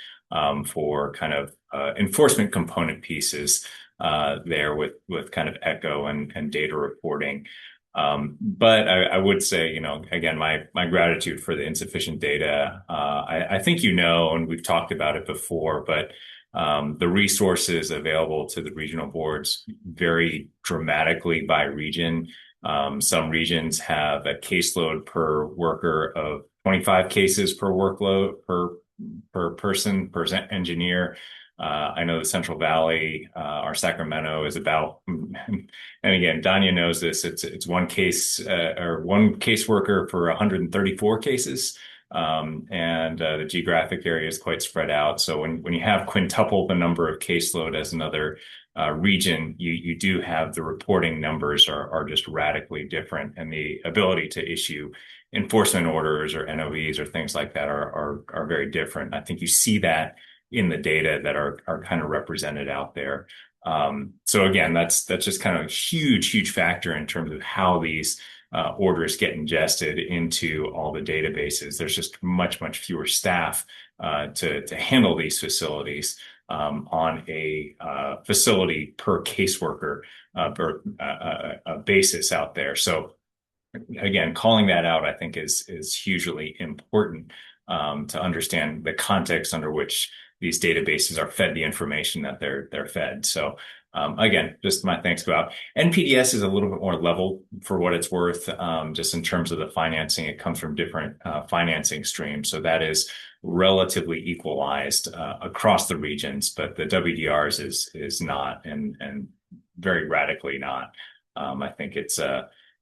for kind of enforcement component pieces there with kind of Echo and data reporting. But I would say, again, my gratitude for the insufficient data. I think and we've talked about it before, but the resources available to the regional boards vary dramatically by region. Some regions have a caseload per worker of 25 cases per workload per person, per engineer. I know the Central Valley, our Sacramento is about, and again, Danya knows this, it's one case or one caseworker for 134 cases. And the geographic area is quite spread out. So when you have quintuple the number of caseload as another region, you do have the reporting numbers are just radically different, and the ability to issue enforcement orders or NOVs or things like that are very different. I think you see that in the data that are kind of represented out there. So again, that's just kind of a huge factor in terms of how these orders get ingested into all the databases. There's just much fewer staff to handle these facilities on a facility per caseworker basis out there. So again, calling that out, I think is hugely important to understand the context under which these databases are fed the information that they're fed. So again, just my thanks go out. NPDS is a little bit more level for what it's worth, just in terms of the financing. It comes from different financing streams. So that is relatively equalized across the regions, but the WDRs is not, and very radically not. I think it's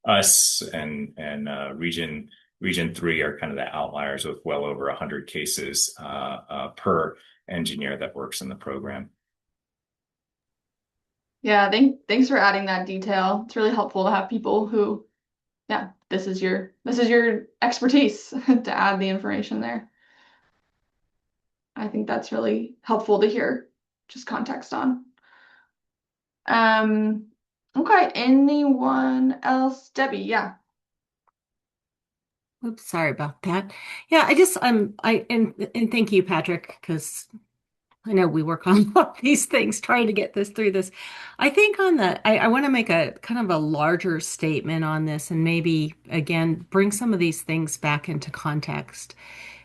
us and Region 3 are kind of the outliers with well over 100 cases per engineer that works in the program. Yeah, thanks for adding that detail. It's really helpful to have people who, yeah, this is your expertise to add the information there. I think that's really helpful to hear just context on. Okay, anyone else? Debbie, yeah. Oops, sorry about that. Yeah, and thank you, Patrick, because I know we work on all these things trying to get this through this. I think I want to make a kind of a larger statement on this and maybe again bring some of these things back into context,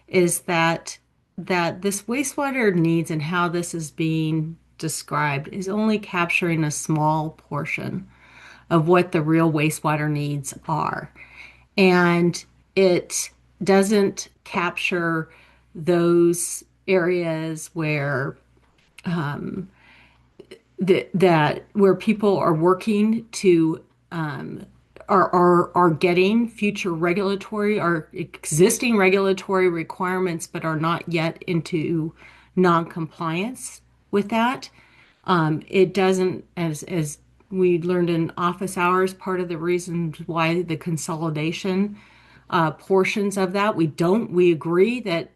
is that this wastewater needs and how this is being described is only capturing a small portion of what the real wastewater needs are. And it doesn't capture those areas where that where people are working to are getting future regulatory or existing regulatory requirements, but are not yet into non-compliance with that. It doesn't, as we learned in office hours, part of the reason why the consolidation portions of that, we agree that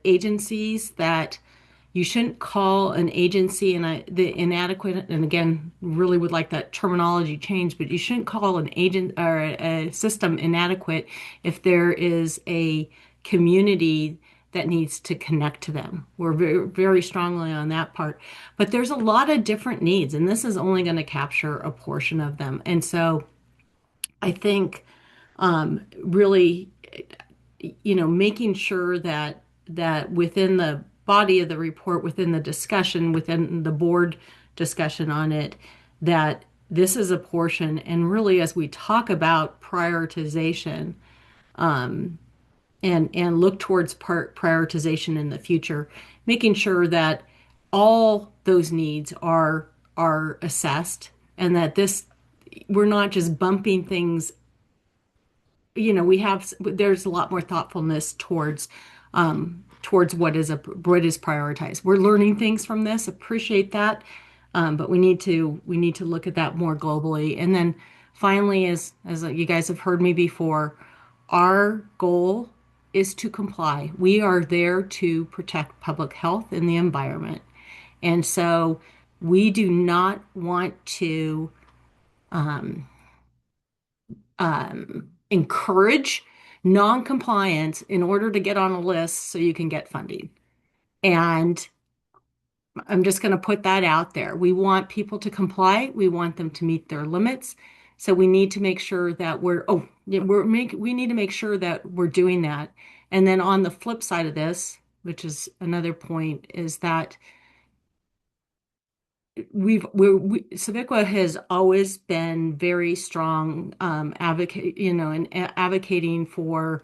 agencies that you shouldn't call an agency the inadequate, and again, really would like that terminology changed, but you shouldn't call an agent or a system inadequate if there is a community that needs to connect to them. We're very, very strongly on that part. But there's a lot of different needs, and this is only going to capture a portion of them. And so I think really, making sure that within the body of the report, within the discussion, within the board discussion on it, that this is a portion, and really as we talk about prioritization, and look towards prioritization in the future, making sure that all those needs are assessed, and that we're not just bumping things. There's a lot more thoughtfulness towards what is prioritized. We're learning things from this, appreciate that, but we need to look at that more globally. And then finally, as you guys have heard me before, our goal is to comply. We are there to protect public health and the environment, and so we do not want to encourage non-compliance in order to get on a list so you can get funding. And I'm just going to put that out there. We want people to comply. We want them to meet their limits. So we need to make sure that we need to make sure that we're doing that. And then on the flip side of this, which is another point, is that SWRCB has always been very strong advocating for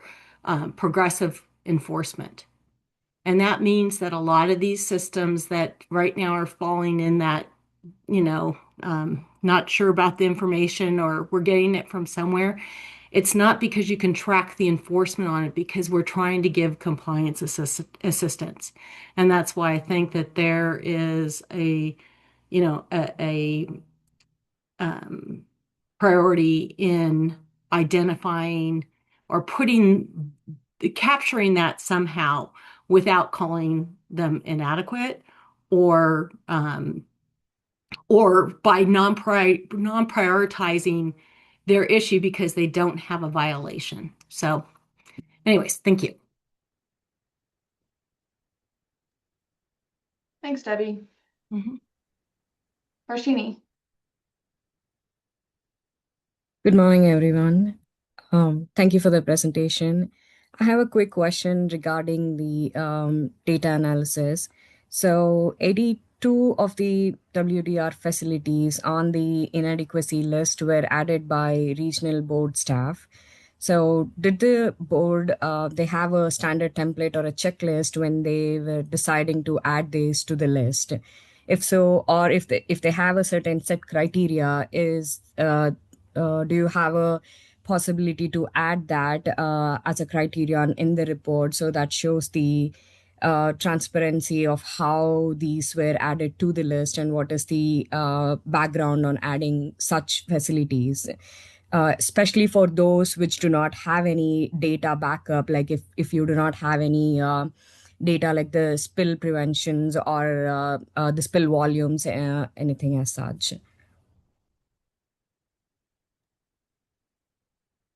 progressive enforcement. And that means that a lot of these systems that right now are falling in that, not sure about the information or we're getting it from somewhere, it's not because you can track the enforcement on it, because we're trying to give compliance assistance. And that's why I think that there is a priority in identifying or capturing that somehow without calling them inadequate or by non-prioritizing their issue because they don't have a violation. So anyways, thank you. Thanks, Debbie. Harshini. Good morning, everyone. Thank you for the presentation. I have a quick question regarding the data analysis. So 82% two of the WDR facilities on the inadequacy list were added by regional board staff. So did the board, they have a standard template or a checklist when they were deciding to add these to the list? If so, or if they have a certain set criteria, do you have a possibility to add that as a criterion in the report so that shows the transparency of how these were added to the list and what is the background on adding such facilities, especially for those which do not have any data backup, like if you do not have any data like the spill preventions or the spill volumes, anything as such.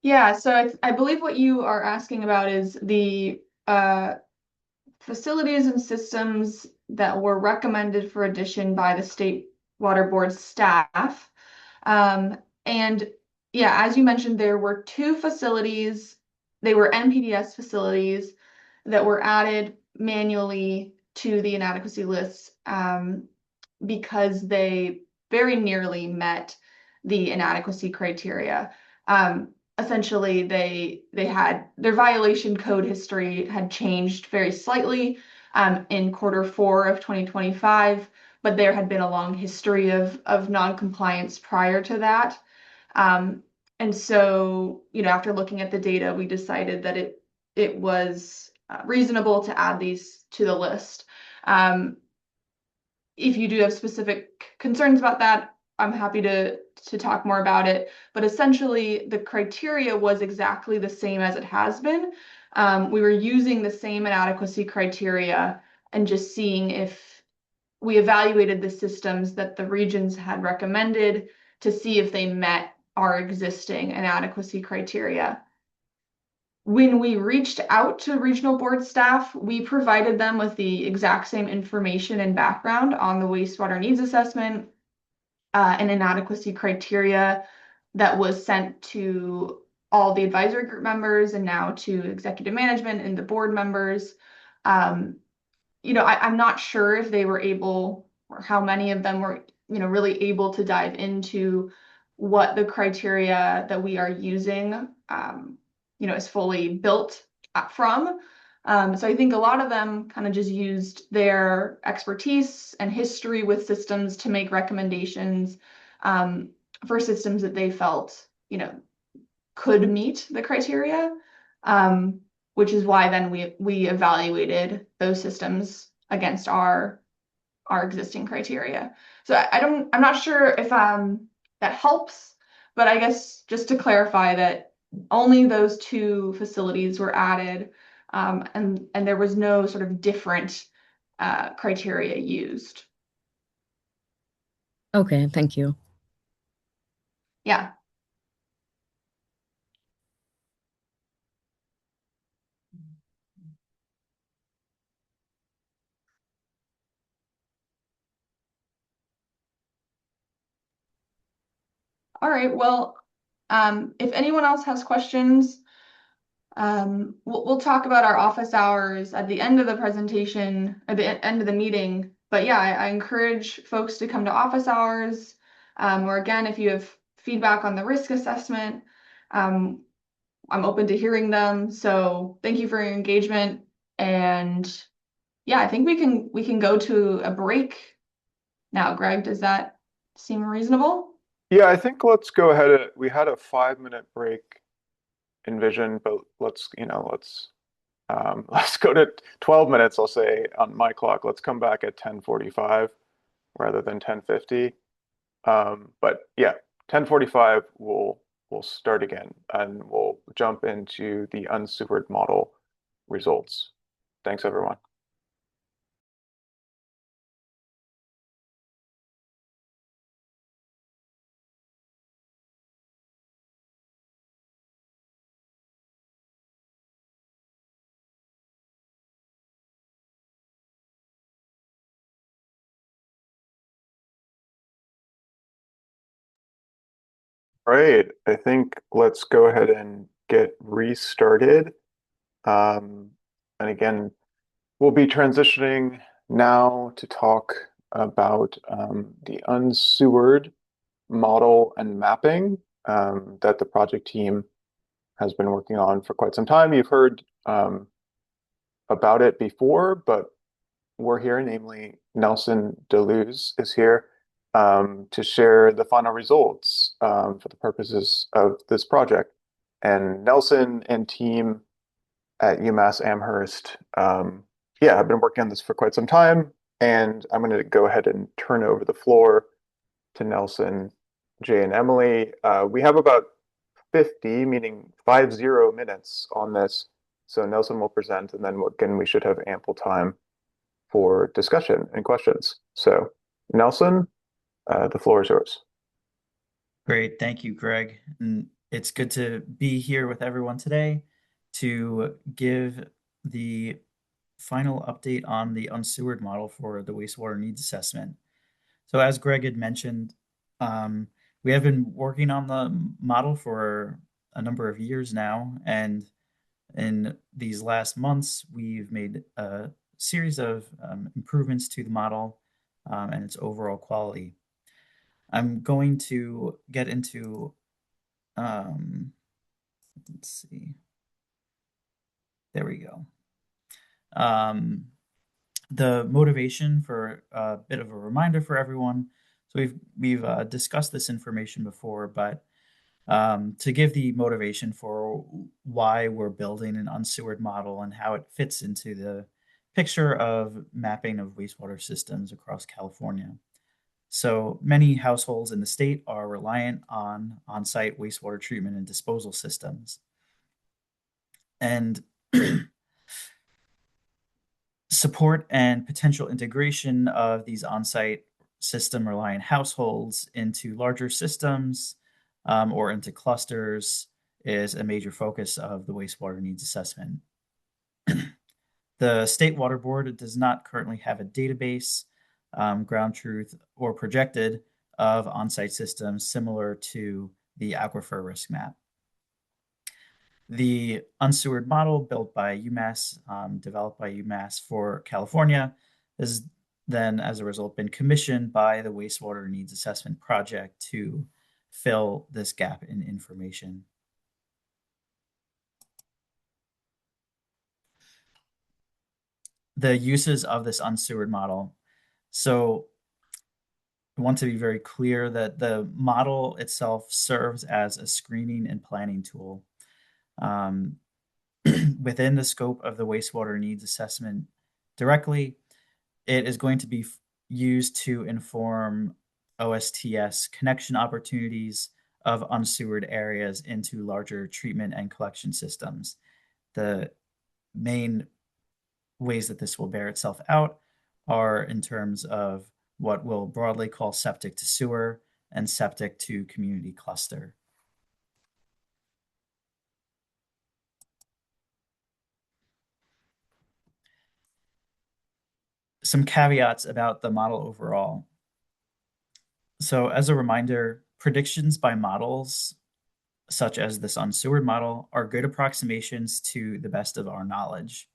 Yeah, so I believe what you are asking about is the facilities and systems that were recommended for addition by the State Water Board staff. And yeah, as you mentioned, there were two facilities, they were NPDES facilities that were added manually to the inadequacy list because they very nearly met the inadequacy criteria. Essentially, they had their violation code history had changed very slightly in Q4 of 2025, but there had been a long history of non-compliance prior to that. And so, after looking at the data, we decided that it was reasonable to add these to the list. If you do have specific concerns about that, I'm happy to talk more about it. But essentially, the criteria was exactly the same as it has been. We were using the same inadequacy criteria and just seeing if we evaluated the systems that the regions had recommended to see if they met our existing inadequacy criteria. When we reached out to regional board staff, we provided them with the exact same information and background on the wastewater needs assessment and inadequacy criteria that was sent to all the advisory group members and now to executive management and the board members. I'm not sure if they were able, or how many of them were, really able to dive into what the criteria that we are using, is fully built from. So I think a lot of them kind of just used their expertise and history with systems to make recommendations for systems that they felt, could meet the criteria, which is why then we evaluated those systems against our existing criteria. So I'm not sure if that helps, but I guess just to clarify that only those two facilities were added, and there was no sort of different criteria used. Okay, thank you. Yeah. All right, well, if anyone else has questions, we'll talk about our office hours at the end of the presentation, at the end of the meeting. But yeah, I encourage folks to come to office hours, or again, if you have feedback on the risk assessment, I'm open to hearing them. So thank you for your engagement. And yeah, I think we can go to a break now. Greg, does that seem reasonable? Yeah, I think let's go ahead. We had a 5-minute break envisioned, but let's let's go to 12 minutes, I'll say, on my clock. Let's come back at 10:45 rather than 10:50. But yeah, 10:45 we'll start again and we'll jump into the unsewered model results. Thanks, everyone. Right, I think let's go ahead and get restarted. And again, we'll be transitioning now to talk about the unsewered model and mapping that the project team has been working on for quite some time. You've heard about it before, but we're here, namely Nelson Deleuze is here to share the final results for the purposes of this project. And Nelson and team at UMass Amherst, yeah, I've been working on this for quite some time, and I'm going to go ahead and turn over the floor to Nelson, Jay, and Emily. We have about 50, meaning 50 minutes on this. So Nelson will present, and then again, we should have ample time for discussion and questions. So Nelson, the floor is yours. Great. Thank you, Greg. And it's good to be here with everyone today to give the final update on the unsewered model for the wastewater needs assessment. So as Greg had mentioned, we have been working on the model for a number of years now, and in these last months, we've made a series of improvements to the model and its overall quality. I'm going to get into, let's see, there we go. The motivation for a bit of a reminder for everyone. So we've discussed this information before, but to give the motivation for why we're building an unsewered model and how it fits into the picture of mapping of wastewater systems across California. So many households in the state are reliant on on-site wastewater treatment and disposal systems. And support and potential integration of these on-site system-reliant households into larger systems or into clusters is a major focus of the wastewater needs assessment. The State Water Board does not currently have a database, ground truth, or projected of on-site systems similar to the aquifer risk map. The unsewered model built by UMass, developed by UMass for California, has then, as a result, been commissioned by the Wastewater Needs Assessment Project to fill this gap in information. The uses of this unsewered model. So I want to be very clear that the model itself serves as a screening and planning tool. Within the scope of the wastewater needs assessment directly, it is going to be used to inform OSTS connection opportunities of unsewered areas into larger treatment and collection systems. The main ways that this will bear itself out are in terms of what we'll broadly call septic to sewer and septic to community cluster. Some caveats about the model overall. So as a reminder, predictions by models, such as this unsewered model, are good approximations to the best of our knowledge.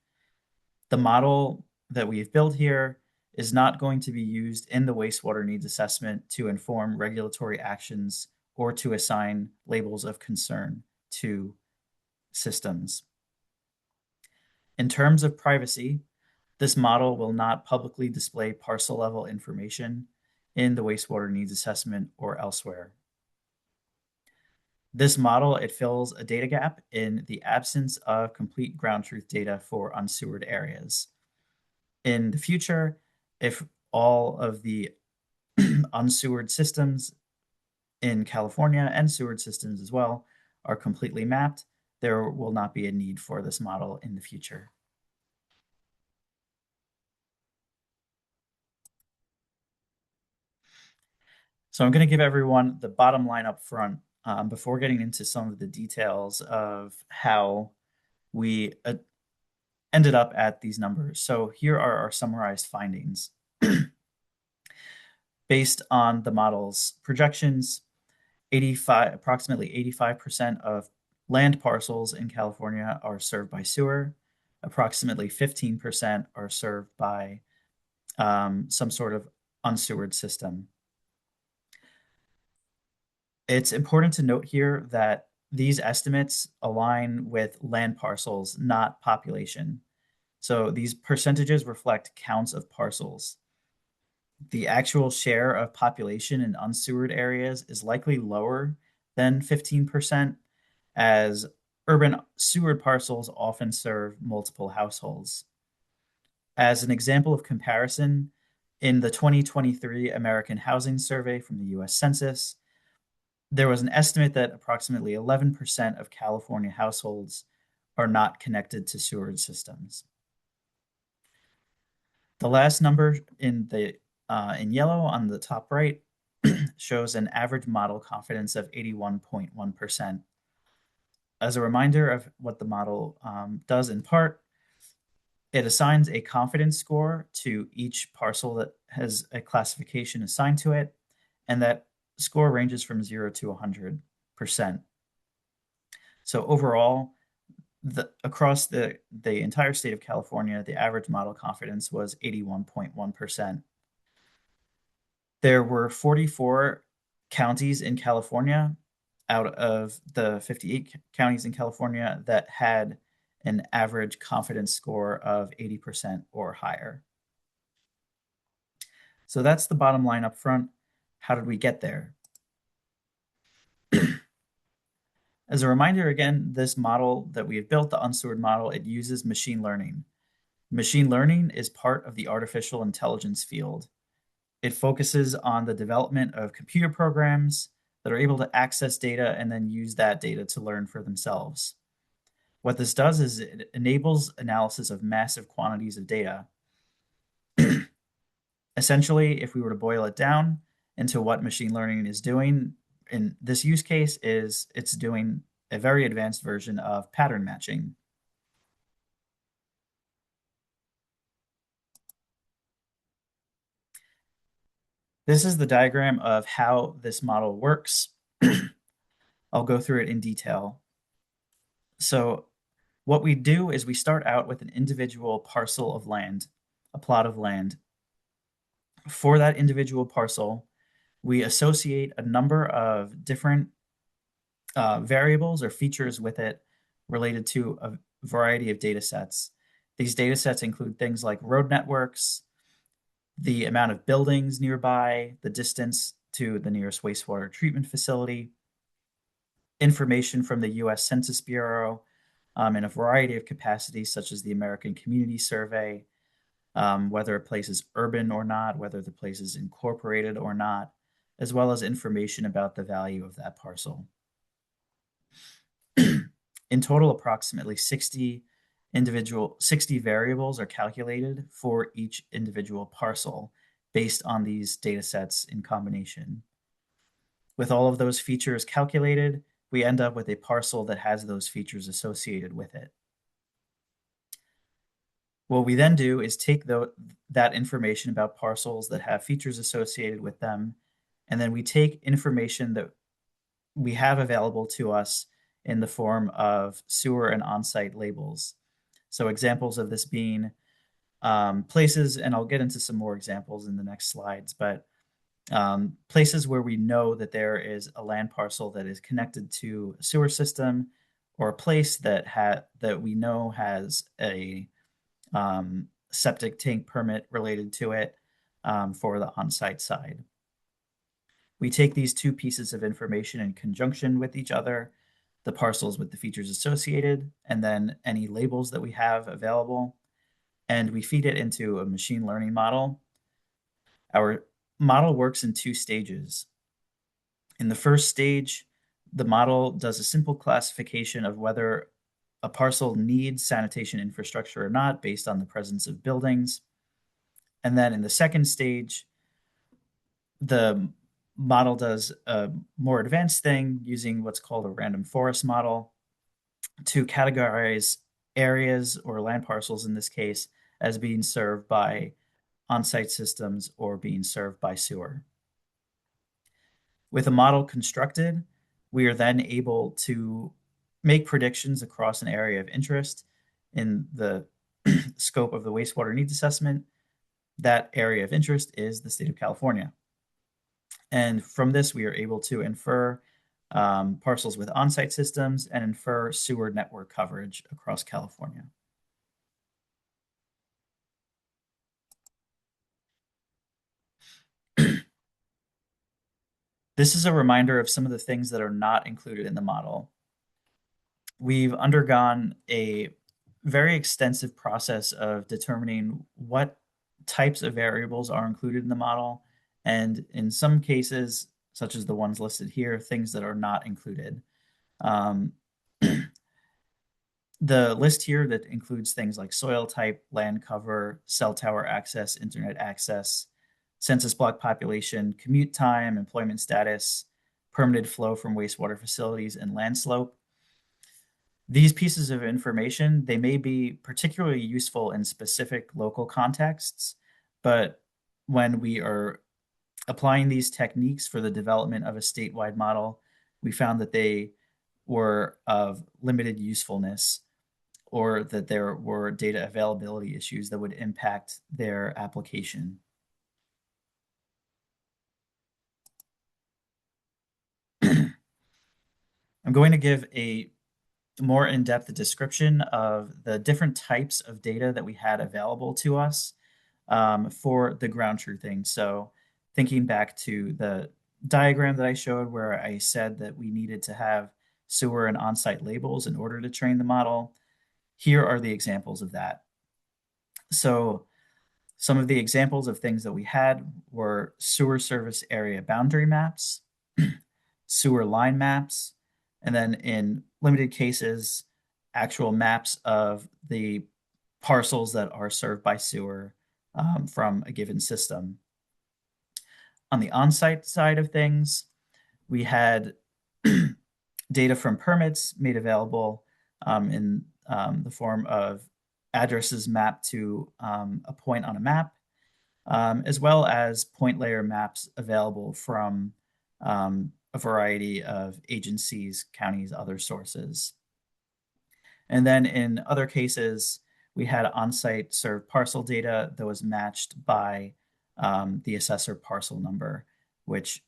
The model that we've built here is not going to be used in the wastewater needs assessment to inform regulatory actions or to assign labels of concern to systems. In terms of privacy, this model will not publicly display parcel level information in the wastewater needs assessment or elsewhere. This model, it fills a data gap in the absence of complete ground truth data for unsewered areas. In the future, if all of the unsewered systems in California and sewered systems as well are completely mapped, there will not be a need for this model in the future. So I'm going to give everyone the bottom line up front before getting into some of the details of how we ended up at these numbers. So here are our summarized findings. Based on the model's projections, approximately 85% of land parcels in California are served by sewer. Approximately 15% are served by some sort of unsewered system. It's important to note here that these estimates align with land parcels, not population. So these percentages reflect counts of parcels. The actual share of population in unsewered areas is likely lower than 15%, as urban sewered parcels often serve multiple households. As an example of comparison, in the 2023 American Housing Survey from the US Census, there was an estimate that approximately 11% of California households are not connected to sewerage systems. The last number in yellow on the top right shows an average model confidence of 81.1%. As a reminder of what the model does in part, it assigns a confidence score to each parcel that has a classification assigned to it, and that score ranges from 0 to 100%. So overall, across the entire state of California, the average model confidence was 81.1%. There were 44 counties in California out of the 58 counties in California that had an average confidence score of 80% or higher. So that's the bottom line up front. How did we get there? As a reminder, again, this model that we have built, the unsewered model, it uses machine learning. Machine learning is part of the artificial intelligence field. It focuses on the development of computer programs that are able to access data and then use that data to learn for themselves. What this does is it enables analysis of massive quantities of data. Essentially, if we were to boil it down into what machine learning is doing, in this use case it's doing a very advanced version of pattern matching. This is the diagram of how this model works. I'll go through it in detail. So what we do is we start out with an individual parcel of land, a plot of land. For that individual parcel, we associate a number of different variables or features with it related to a variety of data sets. These data sets include things like road networks, the amount of buildings nearby, the distance to the nearest wastewater treatment facility, information from the US Census Bureau in a variety of capacities, such as the American Community Survey, whether a place is urban or not, whether the place is incorporated or not, as well as information about the value of that parcel. In total, approximately 60 variables are calculated for each individual parcel based on these data sets in combination. With all of those features calculated, we end up with a parcel that has those features associated with it. What we then do is take that information about parcels that have features associated with them, and then we take information that we have available to us in the form of sewer and on-site labels. So examples of this being places, and I'll get into some more examples in the next slides, but places where we know that there is a land parcel that is connected to a sewer system, or a place that we know has a septic tank permit related to it for the on-site side. We take these two pieces of information in conjunction with each other, the parcels with the features associated, and then any labels that we have available, and we feed it into a machine learning model. Our model works in two stages. In the first stage, the model does a simple classification of whether a parcel needs sanitation infrastructure or not based on the presence of buildings. And then in the second stage, the model does a more advanced thing using what's called a random forest model to categorize areas or land parcels in this case as being served by on-site systems or being served by sewer. With a model constructed, we are then able to make predictions across an area of interest in the scope of the wastewater needs assessment that area of interest is the state of California. And from this, we are able to infer parcels with on-site systems and infer sewer network coverage across California. This is a reminder of some of the things that are not included in the model. We've undergone a very extensive process of determining what types of variables are included in the model, and in some cases, such as the ones listed here, things that are not included. The list here that includes things like soil type, land cover, cell tower access, internet access, census block population, commute time, employment status, permitted flow from wastewater facilities, and land slope. These pieces of information, they may be particularly useful in specific local contexts, but when we are applying these techniques for the development of a statewide model, we found that they were of limited usefulness, or that there were data availability issues that would impact their application. I'm going to give a more in-depth description of the different types of data that we had available to us for the ground truthing. So thinking back to the diagram that I showed where I said that we needed to have sewer and on-site labels in order to train the model, here are the examples of that. So some of the examples of things that we had were sewer service area boundary maps, sewer line maps, and then in limited cases, actual maps of the parcels that are served by sewer from a given system. On the on-site side of things, we had data from permits made available in the form of addresses mapped to a point on a map, as well as point layer maps available from a variety of agencies, counties, other sources. And then in other cases, we had on-site served parcel data that was matched by the assessor parcel number, which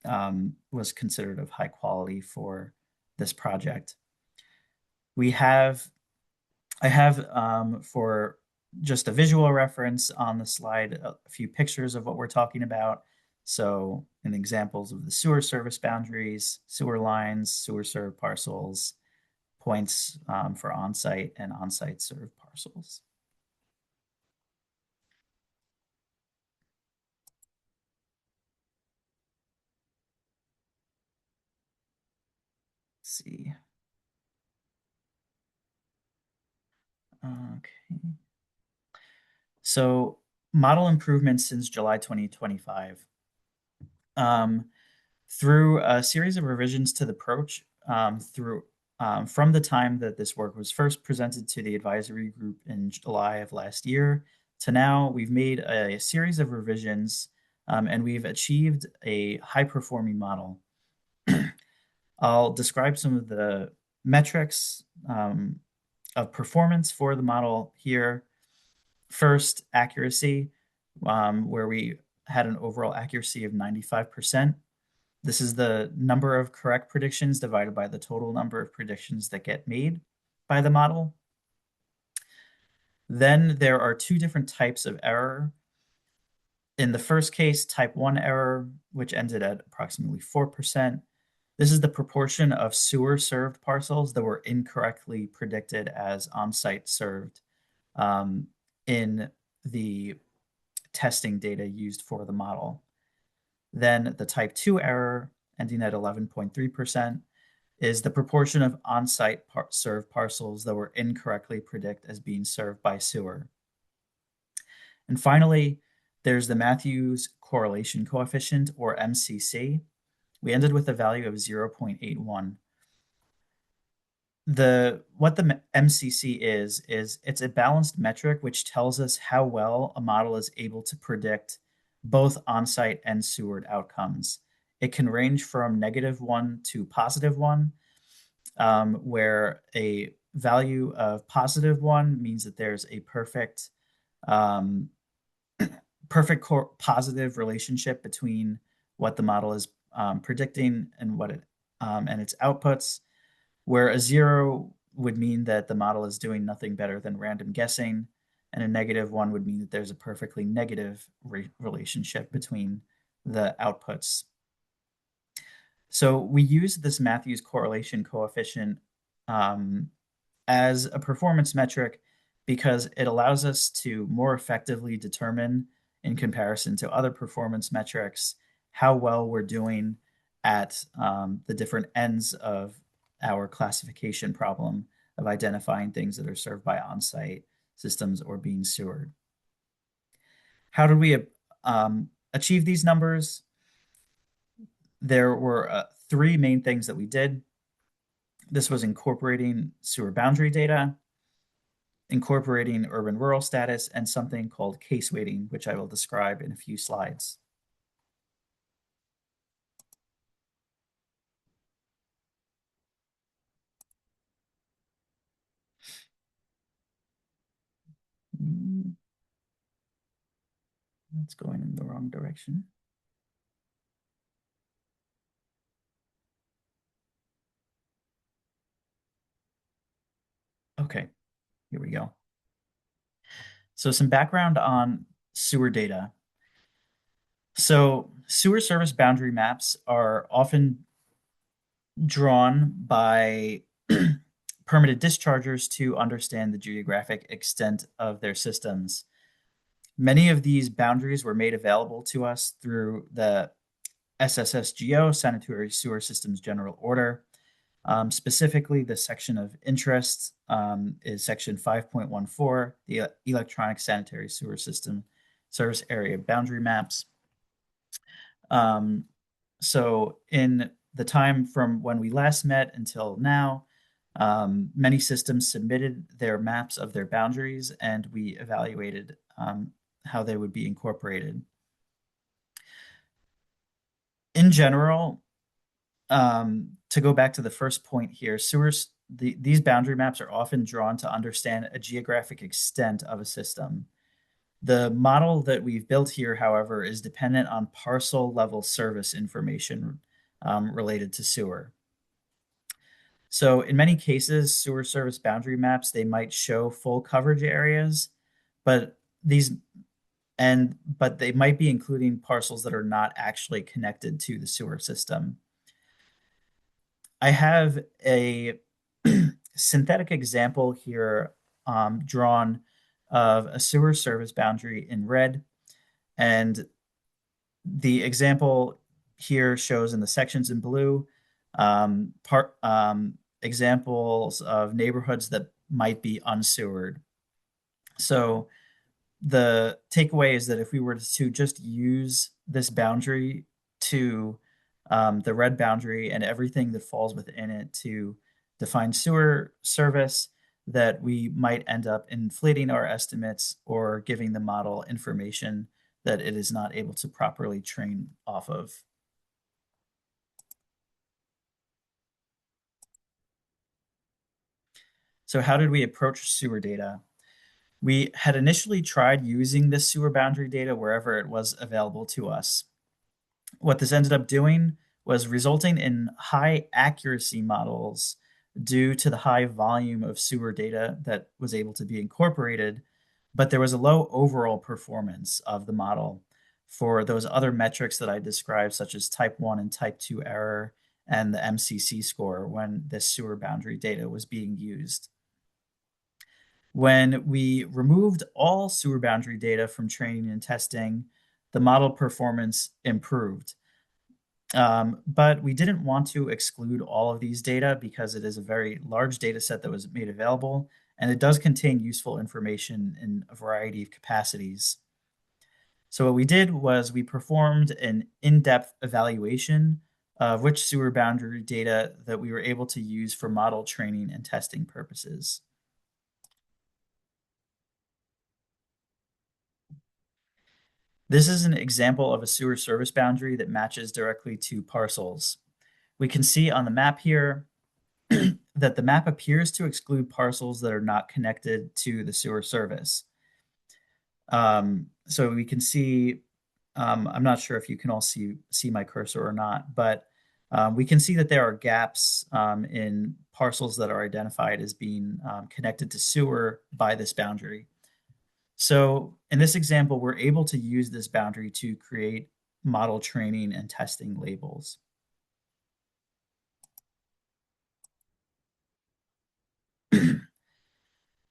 was considered of high quality for this project. I have for just a visual reference on the slide, a few pictures of what we're talking about. So in examples of the sewer service boundaries, sewer lines, sewer served parcels, points for on-site and on-site served parcels. Let's see. Okay. So model improvements since July 2025. Through a series of revisions to the approach from the time that this work was first presented to the advisory group in July of last year to now, we've made a series of revisions and we've achieved a high-performing model. I'll describe some of the metrics of performance for the model here. First, accuracy, where we had an overall accuracy of 95%. This is the number of correct predictions divided by the total number of predictions that get made by the model. Then there are two different types of error. In the first case, type 1 error, which ended at approximately 4%. This is the proportion of sewer served parcels that were incorrectly predicted as on-site served in the testing data used for the model. Then the type 2 error, ending at 11.3%, is the proportion of on-site served parcels that were incorrectly predicted as being served by sewer. And finally, there's the Matthews correlation coefficient, or MCC. We ended with a value of 0.81. What the MCC is it's a balanced metric which tells us how well a model is able to predict both on-site and sewered outcomes. It can range from -1 to +1, where a value of +1 means that there's a perfect perfect positive relationship between what the model is predicting and what it and its outputs, where a 0 would mean that the model is doing nothing better than random guessing, and a -1 would mean that there's a perfectly negative relationship between the outputs. So we use this Matthews correlation coefficient as a performance metric because it allows us to more effectively determine, in comparison to other performance metrics, how well we're doing at the different ends of our classification problem of identifying things that are served by on-site systems or being sewered. How did we achieve these numbers? There were 3 main things that we did. This was incorporating sewer boundary data, incorporating urban-rural status, and something called case weighting, which I will describe in a few slides. That's going in the wrong direction. Okay, here we go. So some background on sewer data. So sewer service boundary maps are often drawn by permitted dischargers to understand the geographic extent of their systems. Many of these boundaries were made available to us through the SSSGO, Sanitary Sewer Systems General Order. Specifically, the section of interest is section 5.14, the Electronic Sanitary Sewer System Service Area Boundary Maps. So in the time from when we last met until now, many systems submitted their maps of their boundaries, and we evaluated how they would be incorporated. In general, to go back to the first point here, these boundary maps are often drawn to understand a geographic extent of a system. The model that we've built here, however, is dependent on parcel level service information related to sewer. So in many cases, sewer service boundary maps, they might show full coverage areas, but they might be including parcels that are not actually connected to the sewer system. I have a synthetic example here drawn of a sewer service boundary in red. And the example here shows in the sections in blue examples of neighborhoods that might be unsewered. So the takeaway is that if we were to just use this boundary to the red boundary and everything that falls within it to define sewer service, that we might end up inflating our estimates or giving the model information that it is not able to properly train off of. So how did we approach sewer data? We had initially tried using this sewer boundary data wherever it was available to us. What this ended up doing was resulting in high accuracy models due to the high volume of sewer data that was able to be incorporated, but there was a low overall performance of the model for those other metrics that I described, such as type 1 and type 2 error and the MCC score when this sewer boundary data was being used. When we removed all sewer boundary data from training and testing, the model performance improved. But we didn't want to exclude all of these data because it is a very large data set that was made available, and it does contain useful information in a variety of capacities. So what we did was we performed an in-depth evaluation of which sewer boundary data that we were able to use for model training and testing purposes. This is an example of a sewer service boundary that matches directly to parcels. We can see on the map here that the map appears to exclude parcels that are not connected to the sewer service. So we can see, I'm not sure if you can all see my cursor or not, but we can see that there are gaps in parcels that are identified as being connected to sewer by this boundary. So in this example, we're able to use this boundary to create model training and testing labels.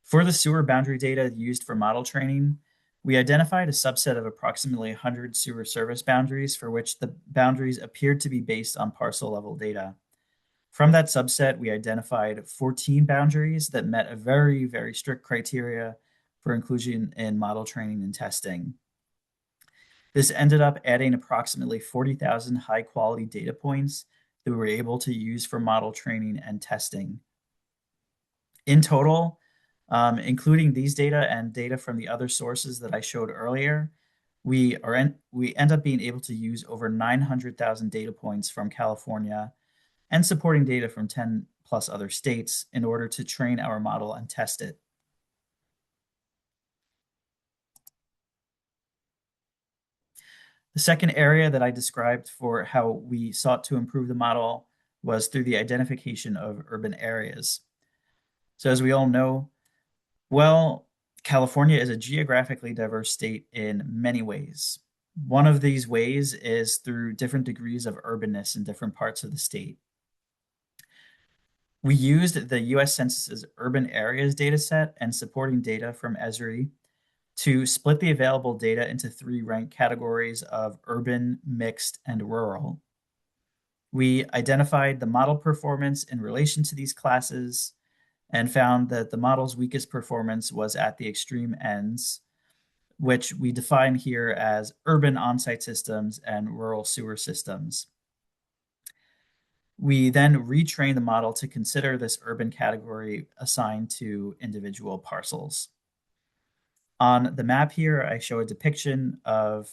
For the sewer boundary data used for model training, we identified a subset of approximately 100 sewer service boundaries for which the boundaries appeared to be based on parcel level data. From that subset, we identified 14 boundaries that met a very, very strict criteria for inclusion in model training and testing. This ended up adding approximately 40,000 high quality data points that we were able to use for model training and testing. In total, including these data and data from the other sources that I showed earlier, we end up being able to use over 900,000 data points from California and supporting data from 10 plus other states in order to train our model and test it. The second area that I described for how we sought to improve the model was through the identification of urban areas. So as we all know, well, California is a geographically diverse state in many ways. One of these ways is through different degrees of urbanness in different parts of the state. We used the US Census's urban areas dataset and supporting data from Esri to split the available data into 3 ranked categories of urban, mixed, and rural. We identified the model performance in relation to these classes and found that the model's weakest performance was at the extreme ends, which we define here as urban on-site systems and rural sewer systems. We then retrain the model to consider this urban category assigned to individual parcels. On the map here, I show a depiction of,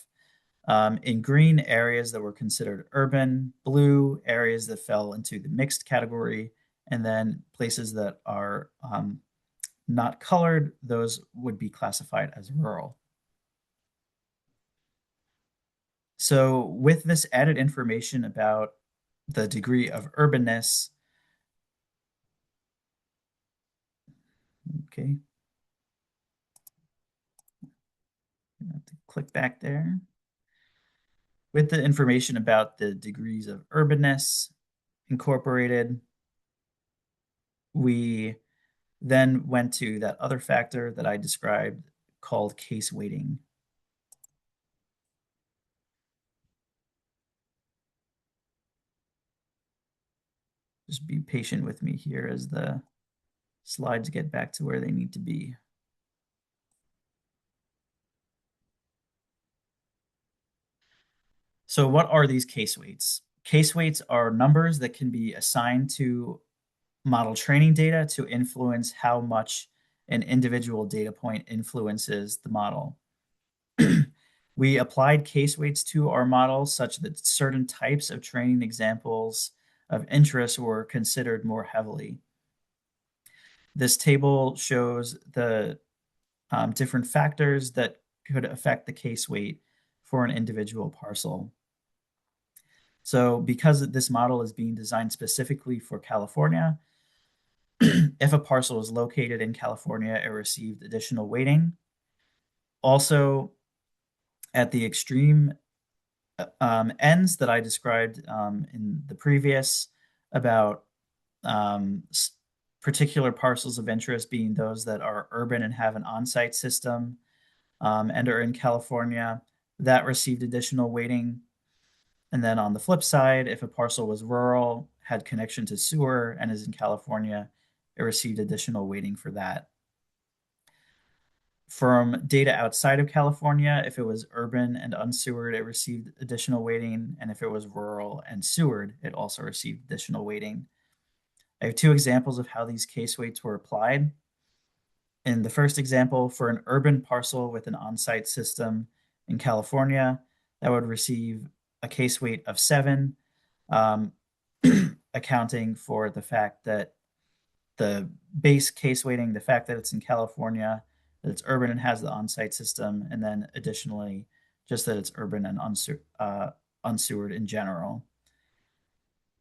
in green, areas that were considered urban, blue, areas that fell into the mixed category, and then places that are not colored, those would be classified as rural. So with this added information about the degree of urbanness, okay, I have to click back there. With the information about the degrees of urbanness incorporated, we then went to that other factor that I described called case weighting. Just be patient with me here as the slides get back to where they need to be. So what are these case weights? Case weights are numbers that can be assigned to model training data to influence how much an individual data point influences the model. We applied case weights to our model such that certain types of training examples of interest were considered more heavily. This table shows the different factors that could affect the case weight for an individual parcel. So because this model is being designed specifically for California, if a parcel is located in California, it received additional weighting. Also, at the extreme ends that I described in the previous about particular parcels of interest being those that are urban and have an on-site system and are in California, that received additional weighting. And then on the flip side, if a parcel was rural, had connection to sewer, and is in California, it received additional weighting for that. From data outside of California, if it was urban and unsewered, it received additional weighting. And if it was rural and sewered, it also received additional weighting. I have 2 examples of how these case weights were applied. In the first example, for an urban parcel with an on-site system in California, that would receive a case weight of 7, accounting for the fact that the base case weighting, the fact that it's in California, that it's urban and has the on-site system, and then additionally, just that it's urban and unsewered in general.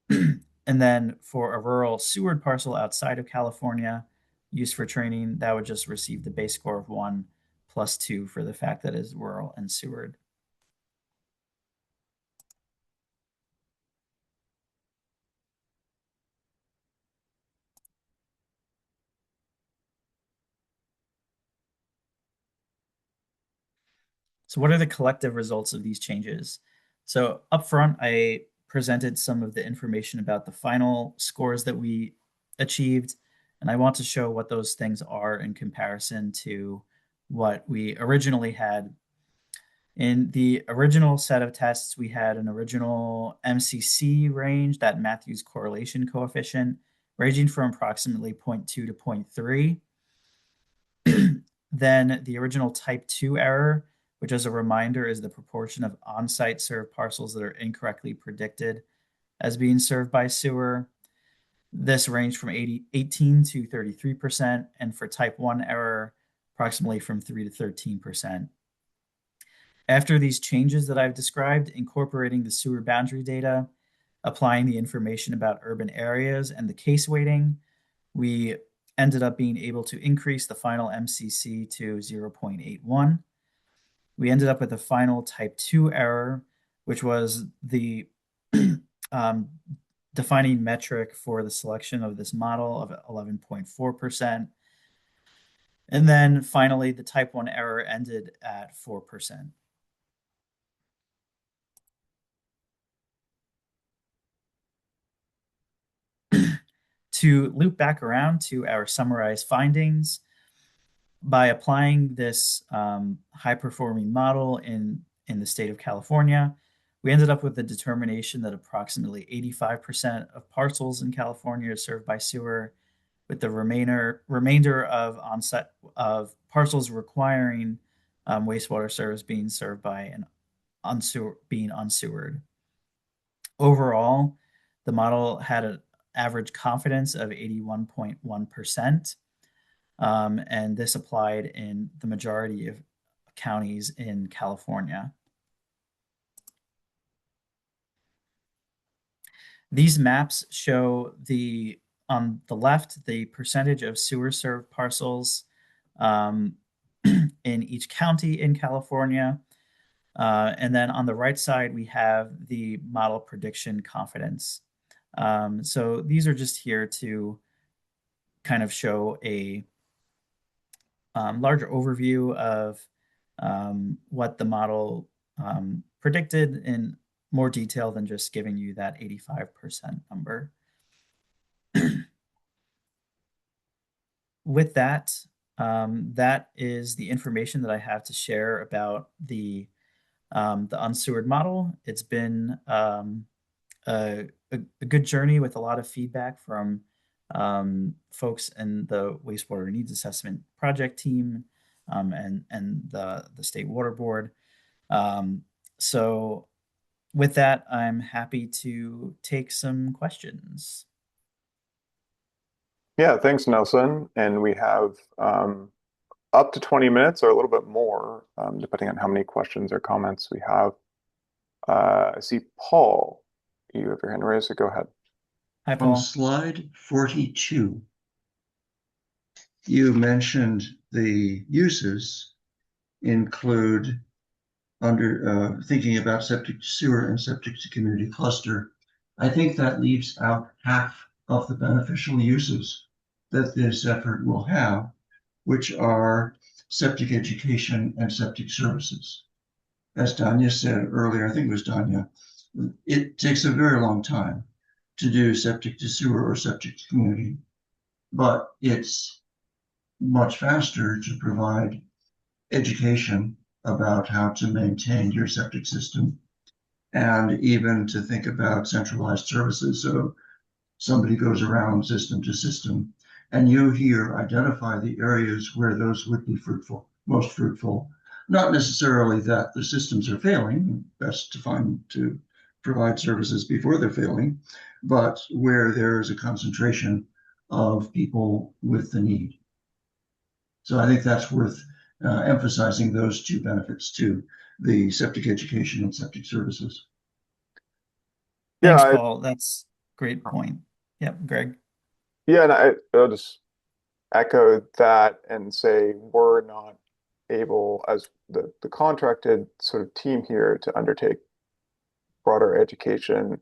And then for a rural sewered parcel outside of California, used for training, that would just receive the base score of 1 plus 2 for the fact that it is rural and sewered. So what are the collective results of these changes? So up front, I presented some of the information about the final scores that we achieved, and I want to show what those things are in comparison to what we originally had. In the original set of tests, we had an original MCC range, that Matthews correlation coefficient, ranging from approximately 0.2 to 0.3. Then the original type 2 error, which as a reminder is the proportion of on-site served parcels that are incorrectly predicted as being served by sewer. This ranged from 18 to 33%, and for type 1 error, approximately from 3 to 13%. After these changes that I've described, incorporating the sewer boundary data, applying the information about urban areas and the case weighting, we ended up being able to increase the final MCC to 0.81. We ended up with a final type 2 error, which was the defining metric for the selection of this model of 11.4%. And then finally, the type 1 error ended at 4%. To loop back around to our summarized findings, by applying this high-performing model in the state of California, we ended up with the determination that approximately 85% of parcels in California are served by sewer, with the remainder of parcels requiring wastewater service being served by an being unsewered. Overall, the model had an average confidence of 81.1%. And this applied in the majority of counties in California. These maps show on the left, the percentage of sewer served parcels in each county in California. And then on the right side, we have the model prediction confidence. So these are just here to kind of show a larger overview of what the model predicted in more detail than just giving you that 85% number. With that, that is the information that I have to share about the unsewered model. It's been a good journey with a lot of feedback from folks in the wastewater needs assessment project team and the state water board. So with that, I'm happy to take some questions. Yeah, thanks, Nelson. And we have up to 20 minutes or a little bit more, depending on how many questions or comments we have. I see Paul, you have your hand raised, so go ahead. Hi, Paul. On slide 42, you mentioned the uses include under thinking about septic to sewer and septic to community cluster. I think that leaves out half of the beneficial uses that this effort will have, which are septic education and septic services. As Danya said earlier, I think it was Danya, it takes a very long time to do septic to sewer or septic to community, but it's much faster to provide education about how to maintain your septic system and even to think about centralized services. So somebody goes around system to system, and you here identify the areas where those would be fruitful, most fruitful. Not necessarily that the systems are failing, best to provide services before they're failing, but where there is a concentration of people with the need. So I think that's worth emphasizing those two benefits too, the septic education and septic services. Thanks, Yeah, Paul. That's a great point. Yep, Greg. yeah, and I'll just echo that and say we're not able, as the contracted sort of team here, to undertake broader education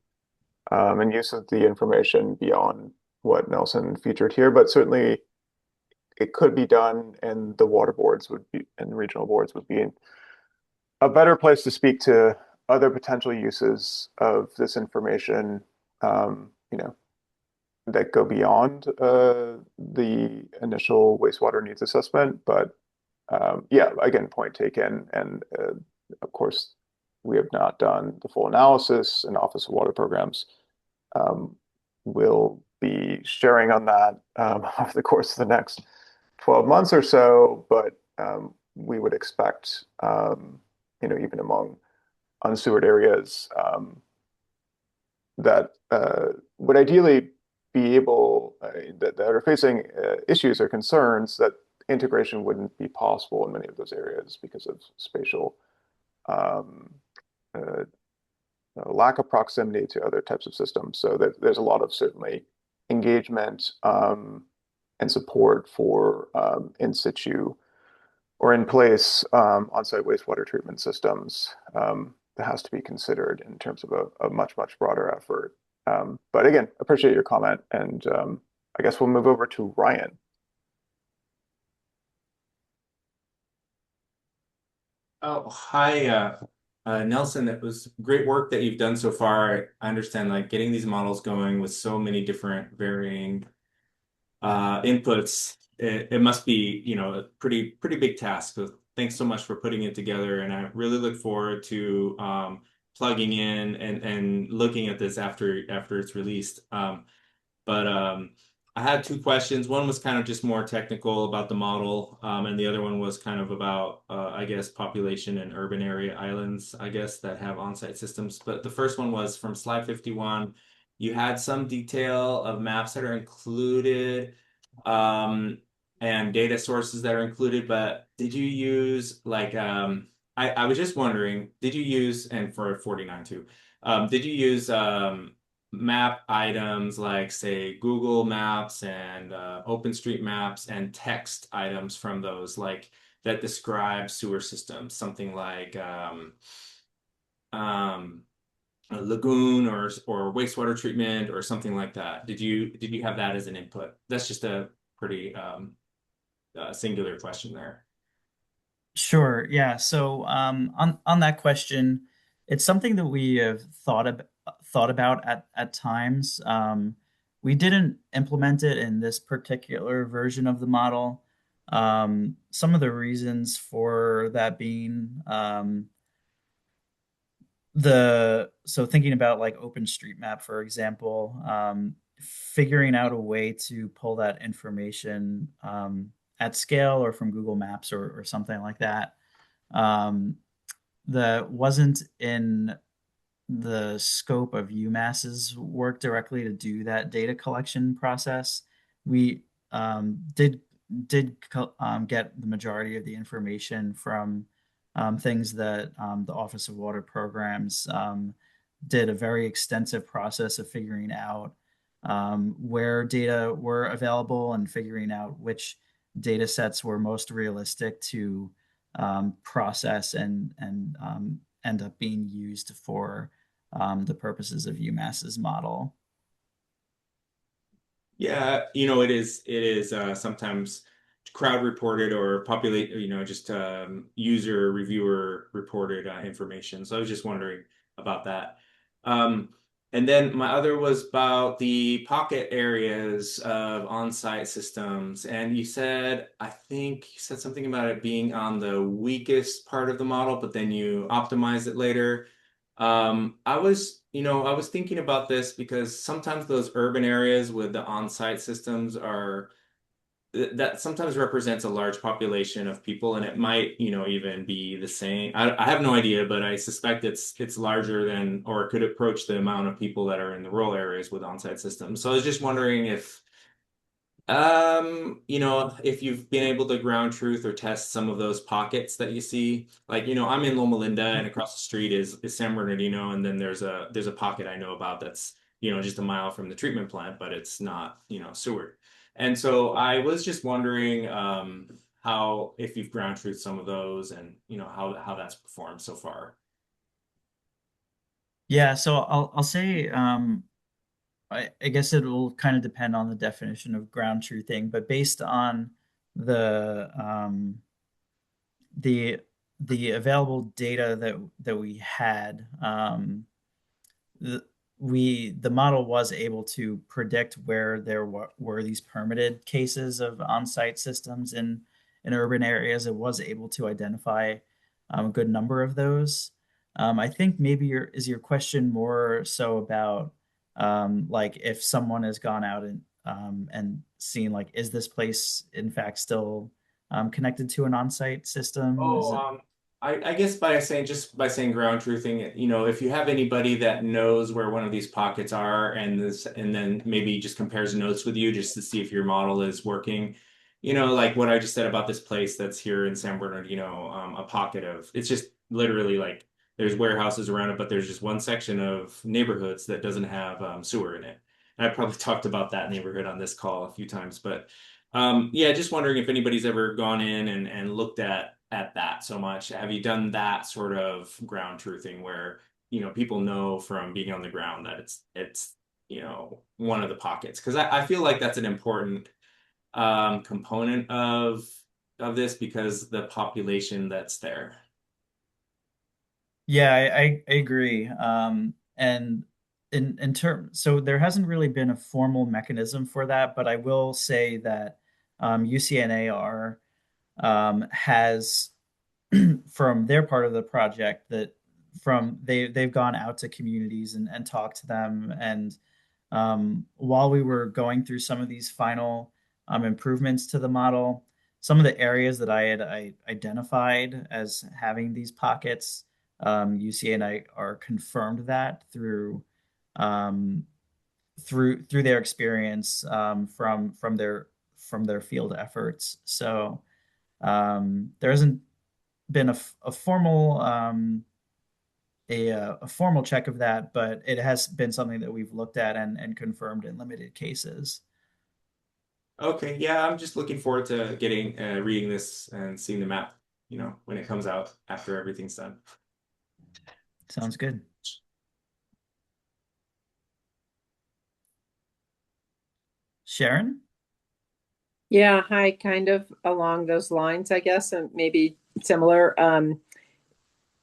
and use of the information beyond what Nelson featured here, but certainly it could be done, and the water boards would be, and the regional boards would be a better place to speak to other potential uses of this information, you know, that go beyond the initial wastewater needs assessment. But yeah, again, point taken. And of course, we have not done the full analysis, and Office of Water Programs will be sharing on that over the course of the next 12 months or so. But we would expect, you know, even among unsewered areas, that would ideally be able, that are facing issues or concerns, that integration wouldn't be possible in many of those areas because of spatial um, uh, lack of proximity to other types of systems. So that there's a lot of certainly engagement and support for in situ or in place on-site wastewater treatment systems that has to be considered in terms of a much, much broader effort. But again, appreciate your comment, and I guess we'll move over to Ryan. Oh, hi, Nelson. It was great work that you've done so far. I understand like getting these models going with so many different varying inputs. It must be, you know, a pretty big task. So thanks so much for putting it together. And I really look forward to plugging in and looking at this after it's released. But I had two questions. One was kind of just more technical about the model, and the other one was kind of about, I guess, population and urban area islands, I guess, that have on-site systems. But the first one was from slide 51. You had some detail of maps that are included, and data sources that are included, but did you use like, I was just wondering, did you use, and for 49 too, did you use map items like, say, Google Maps and OpenStreetMaps, and text items from those, like that describe sewer systems, something like um, a lagoon or wastewater treatment or something like that? Did you have that as an input? That's just a pretty singular question there. Sure. Yeah. So on that question, it's something that we have thought about at times. We didn't implement it in this particular version of the model. Some of the reasons for that being so thinking about like OpenStreetMap, for example, figuring out a way to pull that information at scale or from Google Maps or something like that, that wasn't in the scope of UMass's work directly to do that data collection process. We did get the majority of the information from things that the Office of Water Programs did a very extensive process of figuring out where data were available and figuring out which data sets were most realistic to process and end up being used for the purposes of UMass's model. Yeah, you know, it is sometimes crowd reported or populate, you know, just user reviewer reported information. So I was just wondering about that. Um, and then my other was about the pocket areas of on-site systems. And I think you said something about it being on the weakest part of the model, but then you optimize it later. I was thinking about this because sometimes those urban areas with the on-site systems that sometimes represents a large population of people, and it might, you know, even be the same. I have no idea, but I suspect it's larger than, or it could approach the amount of people that are in the rural areas with on-site systems. So I was just wondering if If you've been able to ground truth or test some of those pockets that you see, like, I'm in Loma Linda and across the street is San Bernardino, and then there's a pocket I know about that's, just a mile from the treatment plant, but it's not, sewer. And so I was just wondering how if you've ground truth some of those and how that's performed so far. Yeah, so I'll say I guess it will kind of depend on the definition of ground truthing, but based on the the the available data that we had, the, the model was able to predict where there were these permitted cases of on-site systems in urban areas. It was able to identify a good number of those. I think maybe your question more so about like if someone has gone out and seen like, is this place in fact still connected to an on-site system? Is it? I guess by saying ground truthing, if you have anybody that knows where one of these pockets are and then maybe just compares notes with you just to see if your model is working, like what I just said about this place that's here in San Bernardino, a pocket of it's just literally like there's warehouses around it, but there's just one section of neighborhoods that doesn't have sewer in it. And I probably talked about that neighborhood on this call a few times, but yeah, just wondering if anybody's ever gone in and looked at that so much. Have you done that sort of ground truthing where, people know from being on the ground that it's one of the pockets? Because I feel like that's an important component of this because the population that's there. Yeah, I agree. And in terms, so there hasn't really been a formal mechanism for that, but I will say that UCNAR has from their part of the project that from they've gone out to communities and talked to them. And while we were going through some of these final improvements to the model, some of the areas that I identified as having these pockets, UCNAR confirmed that through their experience from their field efforts. So there hasn't been a formal a formal check of that, but it has been something that we've looked at and confirmed in limited cases. Okay, yeah, I'm just looking forward to getting reading this and seeing the map, when it comes out after everything's done. Sounds good. Sharon? Yeah, hi, kind of along those lines, I guess, and maybe similar.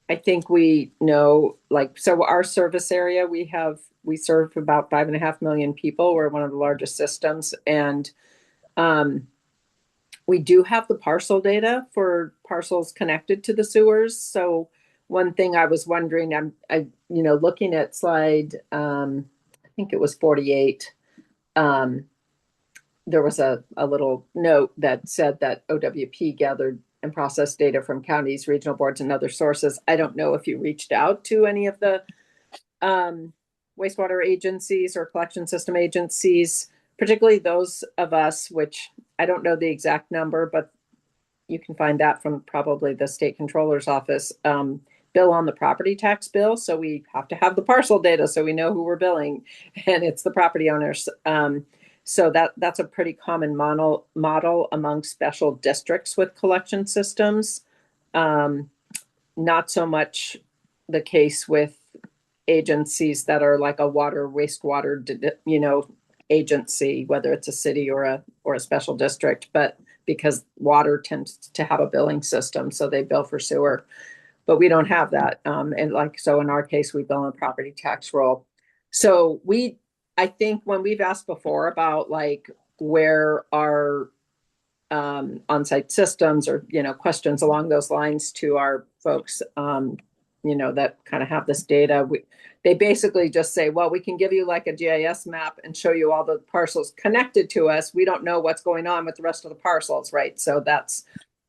I think we know, like, so our service area, we serve about 5.5 million people. We're one of the largest systems, and we do have the parcel data for parcels connected to the sewers. So one thing I was wondering, looking at slide, I think it was 48. There was a little note that said that OWP gathered and processed data from counties, regional boards, and other sources. I don't know if you reached out to any of the wastewater agencies or collection system agencies, particularly those of us, which I don't know the exact number, but you can find that from probably the state controller's office, bill on the property tax bill. So we have to have the parcel data so we know who we're billing, and it's the property owners. So that's a pretty common model among special districts with collection systems. Not so much the case with agencies that are like a wastewater, agency, whether it's a city or a special district, but because water tends to have a billing system, so they bill for sewer, but we don't have that. So in our case, we bill on property tax roll. So I think when we've asked before about like where our on-site systems or, questions along those lines to our folks, that kind of have this data, they basically just say, well, we can give you like a GIS map and show you all the parcels connected to us. We don't know what's going on with the rest of the parcels, right? So that's,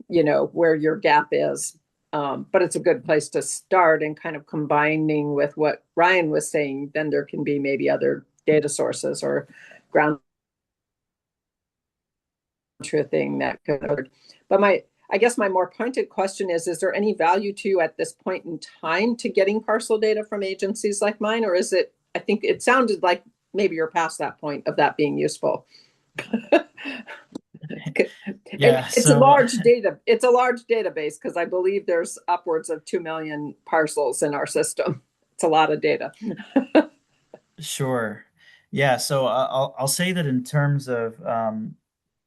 where your gap is. But it's a good place to start, and kind of combining with what Ryan was saying, then there can be maybe other data sources or ground thing that could occur. But I guess my more pointed question is there any value to at this point in time to getting parcel data from agencies like mine? Or is it, I think it sounded like maybe you're past that point of that being useful. Yeah, it's a large database because I believe there's upwards of 2 million parcels in our system. It's a lot of data. Sure. Yeah, so I'll say that in terms of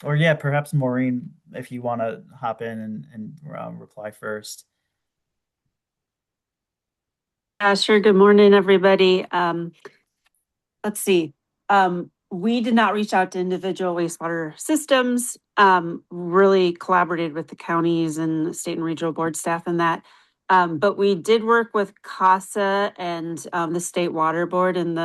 or yeah, perhaps Maureen, if you want to hop in and reply first. Sure. Good morning, everybody. Let's see. We did not reach out to individual wastewater systems, really collaborated with the counties and state and regional board staff in that. But we did work with CASA and the state water board in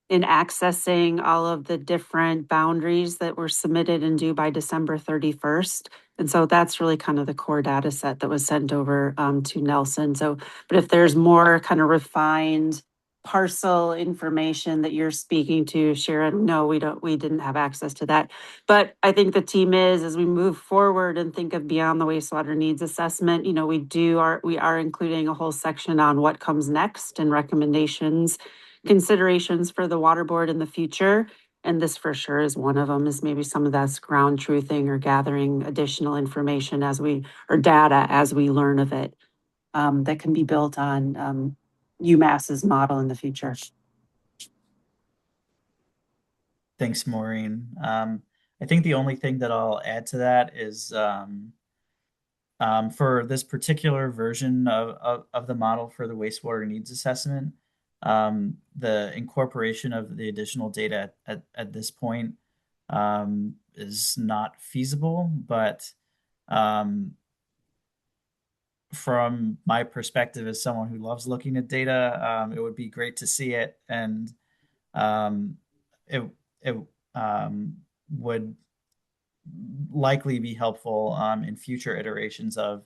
in accessing all of the different boundaries that were submitted and due by December 31st. And so that's really kind of the core data set that was sent over to Nelson. So, but if there's more kind of refined parcel information that you're speaking to, Sharon, no, we didn't have access to that. But I think the team as we move forward and think of beyond the wastewater needs assessment, you know, we are including a whole section on what comes next and recommendations, considerations for the water board in the future. And this for sure is one of them, is maybe some of that's ground truthing or gathering additional information or data as we learn of it, that can be built on UMass's model in the future. Thanks, Maureen. I think the only thing that I'll add to that is for this particular version of the model for the wastewater needs assessment, the incorporation of the additional data at this point is not feasible, but from my perspective as someone who loves looking at data, it would be great to see it, and it would likely be helpful in future iterations of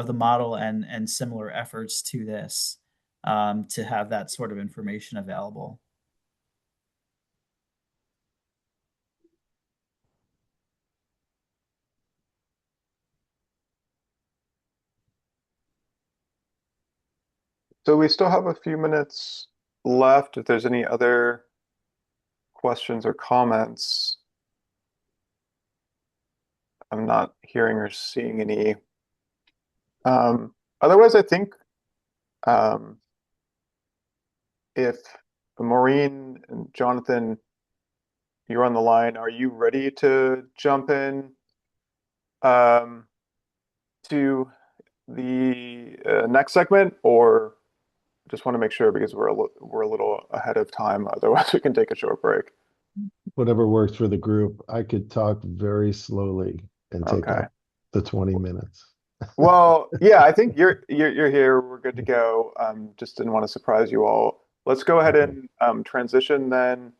the model and similar efforts to this, to have that sort of information available. So we still have a few minutes left. If there's any other questions or comments, I'm not hearing or seeing any. Otherwise, I think if Maureen and Jonathan, you're on the line, are you ready to jump in to the next segment, or just want to make sure because we're a little ahead of time. Otherwise, we can take a short break. Whatever works for the group. I could talk very slowly and take up the 20 minutes. Well, yeah, I think you're here. We're good to go. Just didn't want to surprise you all. Let's go ahead and transition then.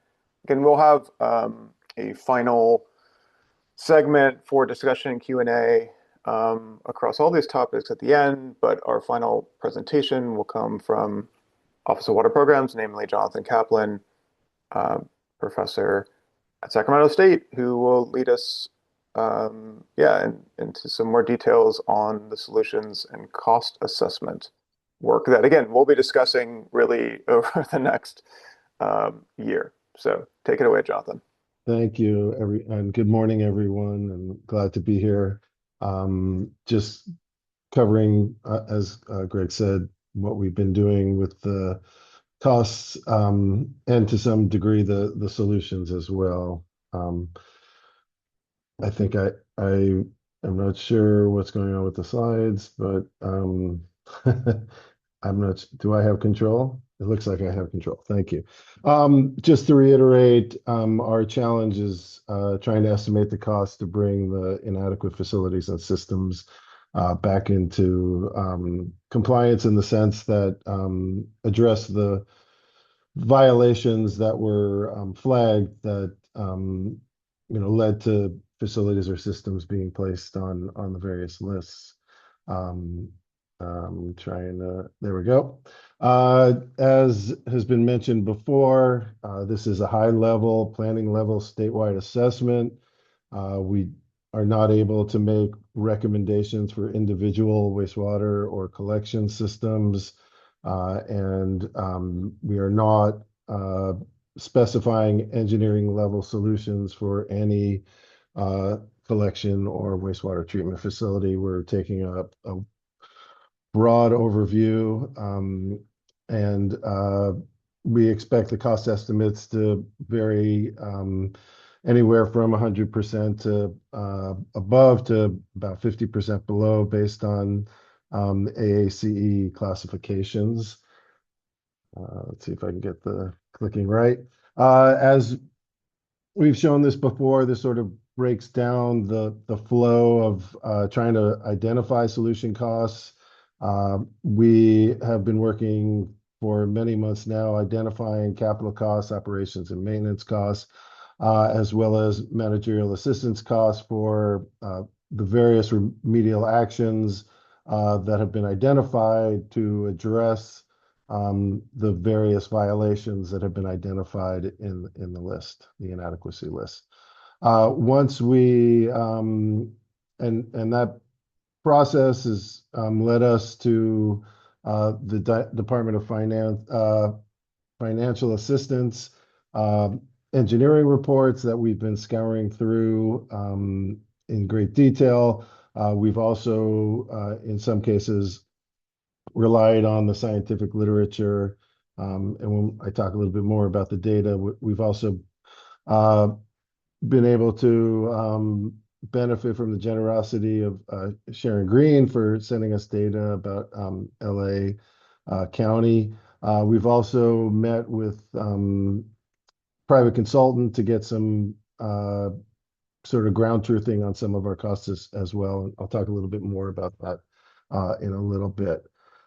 Again, we'll have a final segment for discussion and Q&A across all these topics at the end, but our final presentation will come from Office of Water Programs, namely Jonathan Kaplan, professor at Sacramento State, who will lead us into some more details on the solutions and cost assessment work that, again, we'll be discussing really over the next year. So take it away, Jonathan. Thank you, and good morning, everyone. I'm glad to be here. Just covering, as Greg said, what we've been doing with the costs, and to some degree the solutions as well. I think I'm not sure what's going on with the slides, but I'm not. Do I have control? It looks like I have control. Thank you. Just to reiterate, our challenge is trying to estimate the cost to bring the inadequate facilities and systems back into compliance, in the sense that address the violations that were flagged that led to facilities or systems being placed on the various lists. There we go. As has been mentioned before, this is a high level, planning level statewide assessment We are not able to make recommendations for individual wastewater or collection systems, and we are not specifying engineering level solutions for any collection or wastewater treatment facility. We're taking a broad overview, and we expect the cost estimates to vary anywhere from 100% to above to about 50% below based on AACE classifications. Let's see if I can get the clicking right. As we've shown this before, this sort of breaks down the flow of trying to identify solution costs. We have been working for many months now identifying capital costs, operations and maintenance costs, as well as managerial assistance costs for the various remedial actions that have been identified to address the various violations that have been identified in the list, the inadequacy list. Once we and that process has led us to the Department of Finance financial assistance engineering reports that we've been scouring through in great detail. We've also, in some cases, relied on the scientific literature. And when I talk a little bit more about the data, we've also been able to benefit from the generosity of Sharon Green for sending us data about LA County. We've also met with private consultant to get some sort of ground truthing on some of our costs as well. And I'll talk a little bit more about that in a little bit.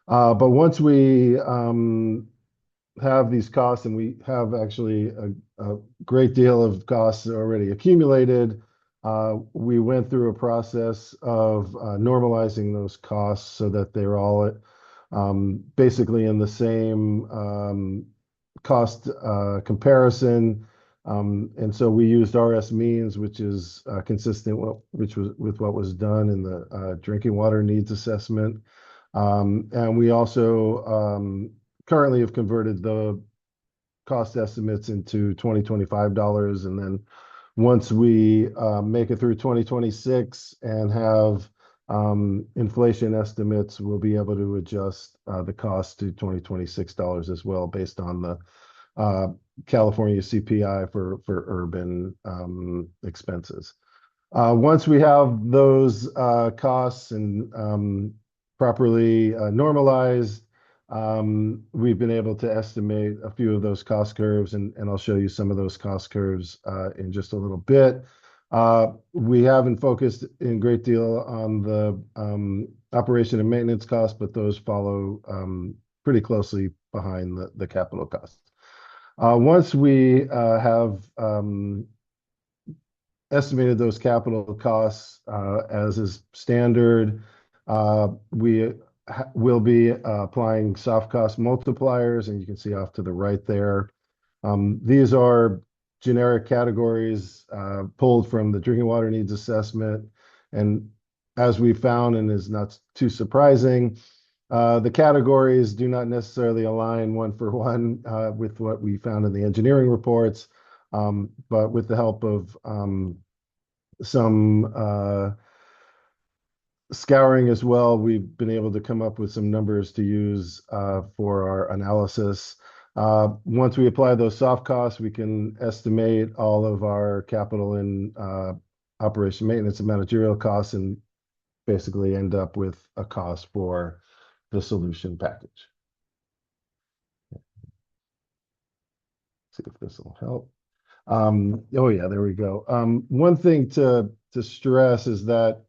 But once we have these costs, and we have actually a great deal of costs already accumulated, we went through a process of normalizing those costs so that they're all basically in the same cost comparison. And so we used RS means, which is consistent with what was done in the drinking water needs assessment. And we also currently have converted the cost estimates into 2025 dollars. And then once we make it through 2026 and have inflation estimates, we'll be able to adjust the cost to 2026 dollars as well, based on the California CPI for urban expenses. Once we have those costs and properly normalized, we've been able to estimate a few of those cost curves, and I'll show you some of those cost curves in just a little bit. We haven't focused in great deal on the operation and maintenance costs, but those follow pretty closely behind the capital costs. Once we have estimated those capital costs as is standard, we will be applying soft cost multipliers, and you can see off to the right there. These are generic categories pulled from the drinking water needs assessment. And as we found, and is not too surprising, the categories do not necessarily align one for one with what we found in the engineering reports. But with the help of some scouring as well, we've been able to come up with some numbers to use for our analysis. Once we apply those soft costs, we can estimate all of our capital and operation, maintenance, and managerial costs, and basically end up with a cost for the solution package. See if this will help. Oh yeah, there we go. One thing to stress is that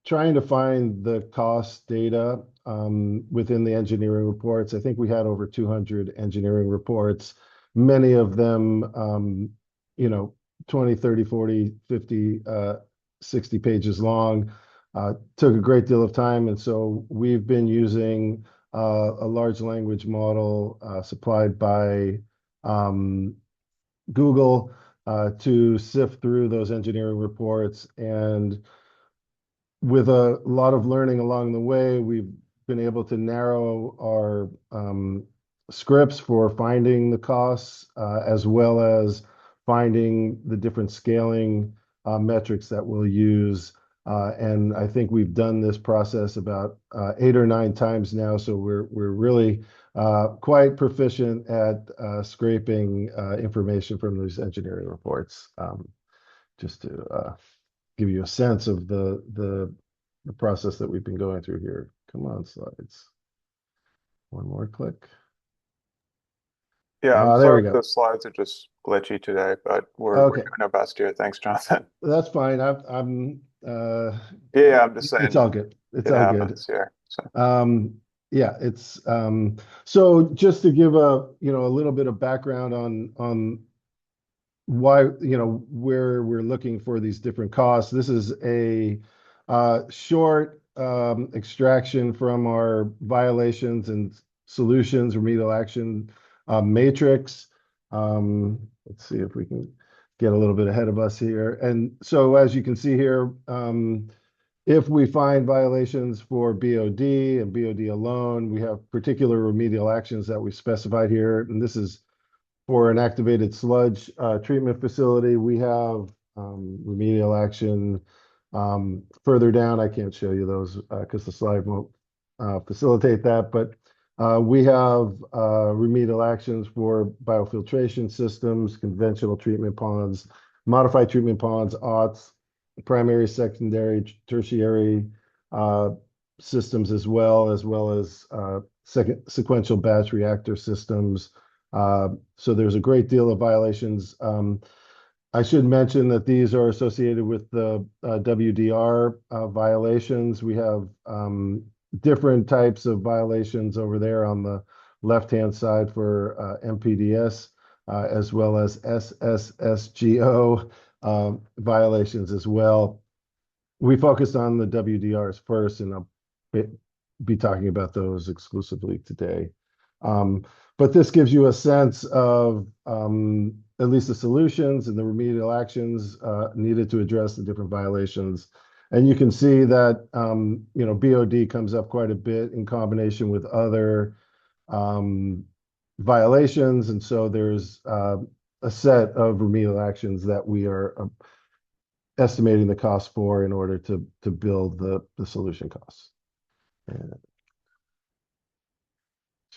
trying to find the cost data within the engineering reports. I think we had over 200 engineering reports, many of them, 20, 30, 40, 50, 60 pages long. Took a great deal of time. And so we've been using a large language model supplied by Google to sift through those engineering reports. And with a lot of learning along the way, we've been able to narrow our scripts for finding the costs, as well as finding the different scaling metrics that we'll use. And I think we've done this process about 8 or 9 times now, so we're really quite proficient at scraping information from these engineering reports. Just to give you a sense of the process that we've been going through here. Come on, slides. One more click. Yeah, I'm There sorry we if go. the slides are just glitchy today, but we're Okay. doing our best here. Thanks, Jonathan. That's fine. I'm Yeah, I'm just saying it's all good. It's it all good. happens here. So Yeah, it's so just to give a a little bit of background on why where we're looking for these different costs. This is a short extraction from our violations and solutions remedial action matrix. Let's see if we can get a little bit ahead of us here. And so as you can see here, if we find violations for BOD and BOD alone, we have particular remedial actions that we specified here. And this is for an activated sludge treatment facility. We have remedial action further down. I can't show you those because the slide won't facilitate that, but we have remedial actions for biofiltration systems, conventional treatment ponds, modified treatment ponds, aughts, primary, secondary, tertiary systems, as well as sequential batch reactor systems. So there's a great deal of violations. I should mention that these are associated with the WDR violations. We have different types of violations over there on the left-hand side for MPDS, as well as SSSGO violations as well. We focused on the WDRs first, and I'll be talking about those exclusively today. But this gives you a sense of at least the solutions and the remedial actions needed to address the different violations. And you can see that BOD comes up quite a bit in combination with other violations. And so there's a set of remedial actions that we are estimating the cost for in order to build the solution costs. And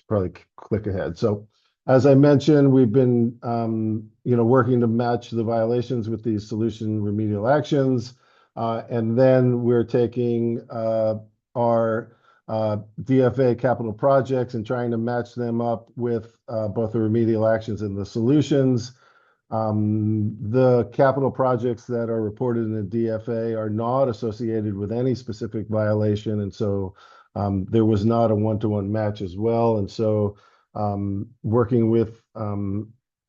probably click ahead. So as I mentioned, we've been working to match the violations with these solution remedial actions. And then we're taking our DFA capital projects and trying to match them up with both the remedial actions and the solutions. The capital projects that are reported in the DFA are not associated with any specific violation, and so there was not a one-to-one match as well. And so working with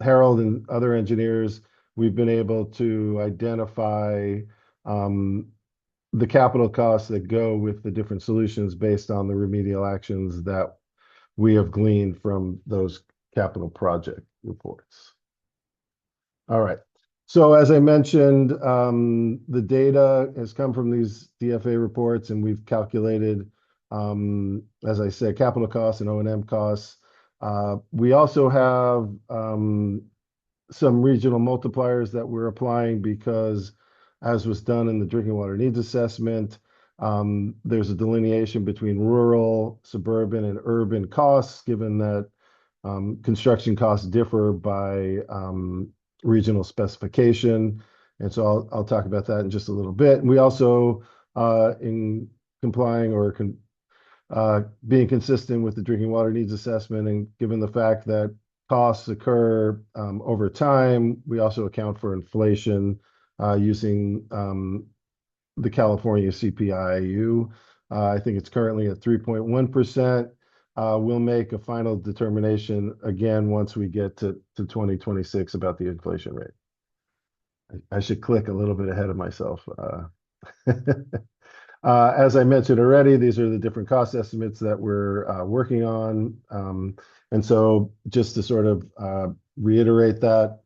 Harold and other engineers, we've been able to identify the capital costs that go with the different solutions based on the remedial actions that we have gleaned from those capital project reports. All right. So as I mentioned, the data has come from these DFA reports, and we've calculated, as I said, capital costs and O&M costs. We also have some regional multipliers that we're applying because, as was done in the drinking water needs assessment, there's a delineation between rural, suburban, and urban costs, given that construction costs differ by regional specification. And so I'll talk about that in just a little bit. And we also, in complying or being consistent with the drinking water needs assessment, and given the fact that costs occur over time, we also account for inflation using the California CPI-U. I think it's currently at 3.1%. We'll make a final determination again once we get to 2026 about the inflation rate. I should click a little bit ahead of myself. As I mentioned already, these are the different cost estimates that we're working on. And so just to sort of reiterate that,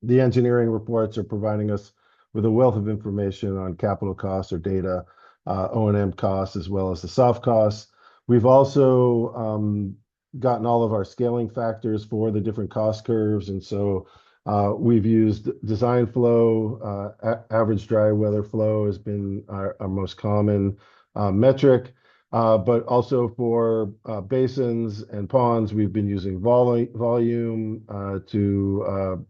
the engineering reports are providing us with a wealth of information on capital costs or data, O&M costs, as well as the soft costs. We've also gotten all of our scaling factors for the different cost curves. And so we've used design flow, average dry weather flow has been our most common metric. But also for basins and ponds, we've been using volume to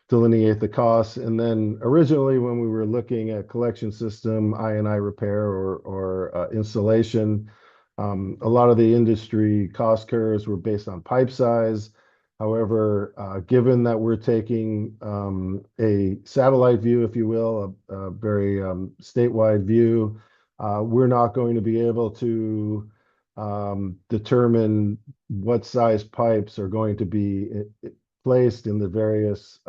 delineate the costs. And then originally, when we were looking at collection system, I&I repair or installation, a lot of the industry cost curves were based on pipe size. However, given that we're taking a satellite view, if you will, a very statewide view, we're not going to be able to determine what size pipes are going to be placed in the various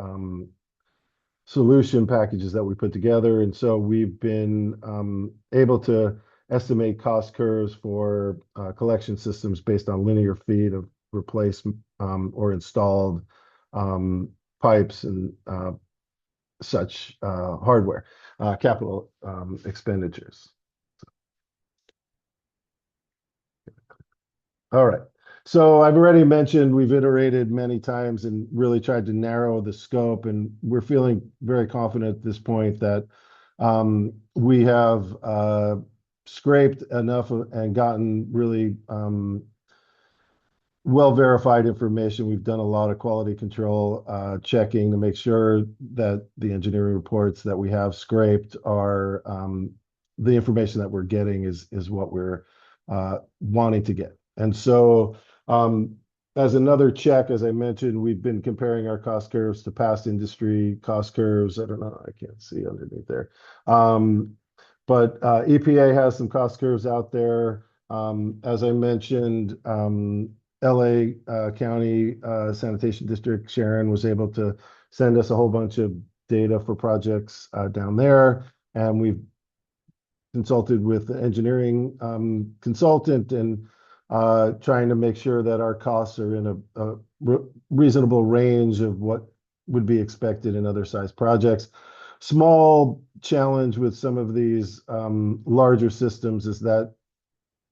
solution packages that we put together. And so we've been able to estimate cost curves for collection systems based on linear feet of replaced or installed pipes and such hardware, capital expenditures. All right. So I've already mentioned we've iterated many times and really tried to narrow the scope, and we're feeling very confident at this point that we have scraped enough and gotten really well-verified information. We've done a lot of quality control checking to make sure that the engineering reports that we have scraped are the information that we're getting is what we're wanting to get. And so as another check, as I mentioned, we've been comparing our cost curves to past industry cost curves. I don't know, I can't see underneath there. But EPA has some cost curves out there. As I mentioned, LA County Sanitation District, Sharon was able to send us a whole bunch of data for projects down there. And we've consulted with the engineering consultant and trying to make sure that our costs are in a reasonable range of what would be expected in other size projects. Small challenge with some of these larger systems is that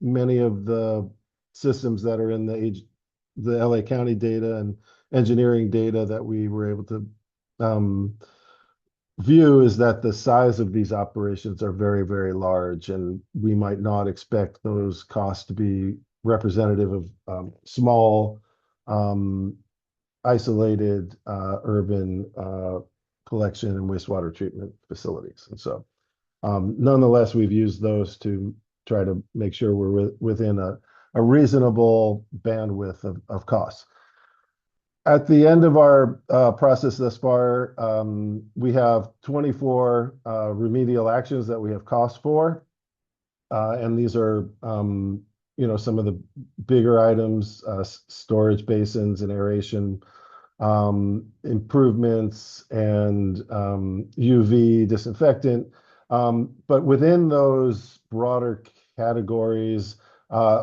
many of the systems that are in the LA County data and engineering data that we were able to view is that the size of these operations are very, very large, and we might not expect those costs to be representative of small, isolated urban collection and wastewater treatment facilities. And so nonetheless, we've used those to try to make sure we're within a reasonable bandwidth of costs. At the end of our process thus far, we have 24 remedial actions that we have costs for. And these are, some of the bigger items, storage basins and aeration improvements and UV disinfectant. But within those broader categories,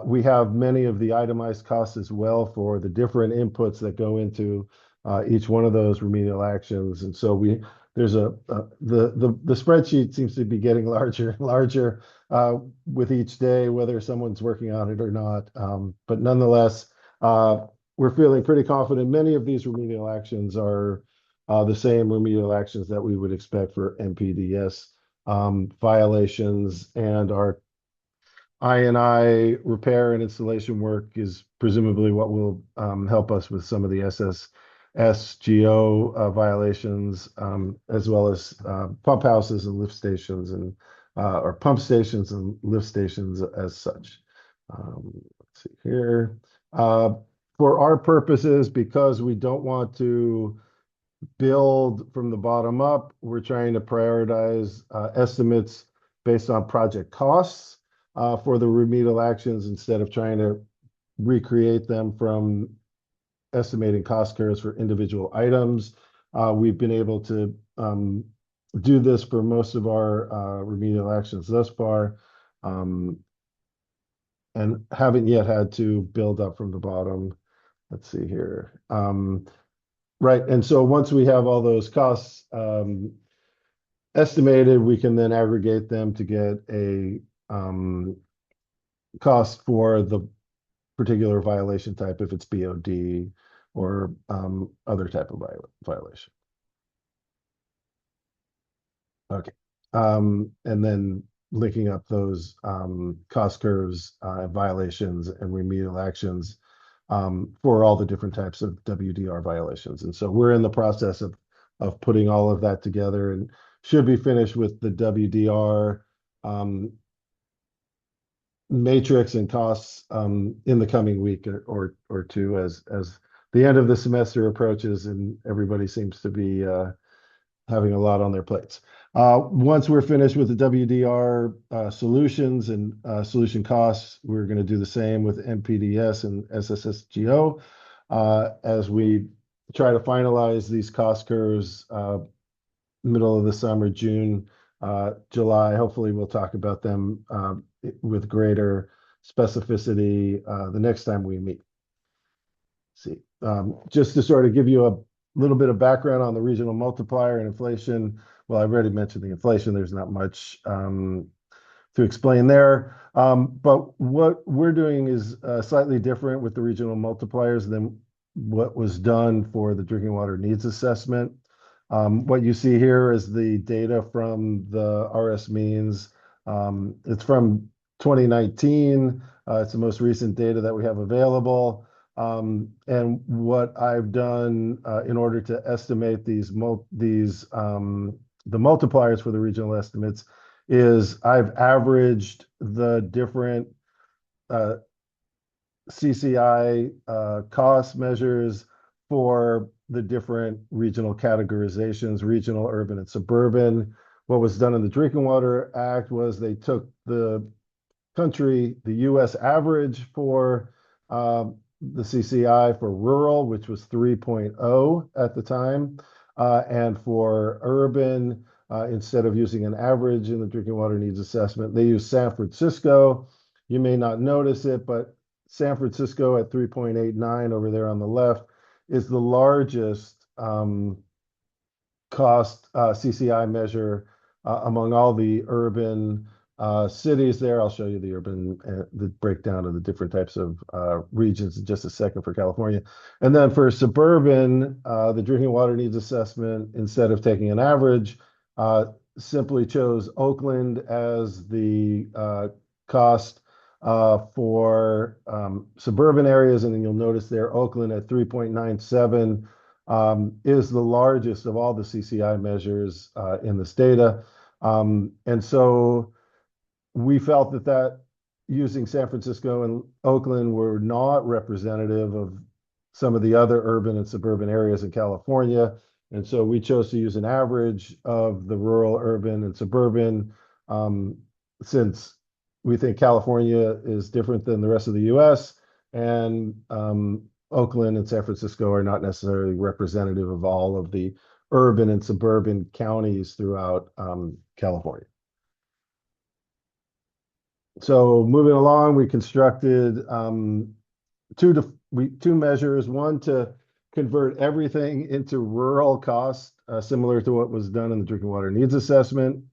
we have many of the itemized costs as well for the different inputs that go into each one of those remedial actions. And so there's the spreadsheet seems to be getting larger and larger with each day, whether someone's working on it or not. But nonetheless, we're feeling pretty confident. Many of these remedial actions are the same remedial actions that we would expect for NPDES violations, and our I&I repair and installation work is presumably what will help us with some of the SSGO violations, as well as pump houses and lift stations and or pump stations and lift stations as such. Let's see here. For our purposes, because we don't want to build from the bottom up, we're trying to prioritize estimates based on project costs for the remedial actions instead of trying to recreate them from estimating cost curves for individual items. We've been able to do this for most of our remedial actions thus far, and haven't yet had to build up from the bottom. Let's see here. Right. And so once we have all those costs estimated, we can then aggregate them to get a cost for the particular violation type, if it's BOD or other type of violation. Okay. And then linking up those cost curves, violations, and remedial actions for all the different types of WDR violations. And so we're in the process of putting all of that together and should be finished with the WDR matrix and costs in the coming week or two as the end of the semester approaches and everybody seems to be having a lot on their plates. Once we're finished with the WDR solutions and solution costs, we're going to do the same with MPDS and SSSGO as we try to finalize these cost curves middle of the summer, June, July. Hopefully we'll talk about them with greater specificity the next time we meet. See, just to sort of give you a little bit of background on the regional multiplier and inflation. Well, I've already mentioned the inflation. There's not much to explain there. But what we're doing is slightly different with the regional multipliers than what was done for the drinking water needs assessment. What you see here is the data from the RS means. It's from 2019. It's the most recent data that we have available. And what I've done in order to estimate the multipliers for the regional estimates is I've averaged the different CCI cost measures for the different regional categorizations, regional, urban, and suburban. What was done in the Drinking Water Act was they took the US average for the CCI for rural, which was 3.0 at the time, and for urban, instead of using an average in the drinking water needs assessment, they used San Francisco. You may not notice it, but San Francisco at 3.89 over there on the left is the largest cost CCI measure among all the urban cities there. I'll show you the urban, the breakdown of the different types of regions in just a second for California. And then for suburban, the drinking water needs assessment, instead of taking an average, simply chose Oakland as the cost for suburban areas. And then you'll notice there, Oakland at 3.97 is the largest of all the CCI measures in this data. And so we felt that using San Francisco and Oakland were not representative of some of the other urban and suburban areas in California. And so we chose to use an average of the rural, urban, and suburban, since we think California is different than the rest of the US, and Oakland and San Francisco are not necessarily representative of all of the urban and suburban counties throughout California. So moving along, we constructed two measures, one to convert everything into rural cost, similar to what was done in the drinking water needs assessment.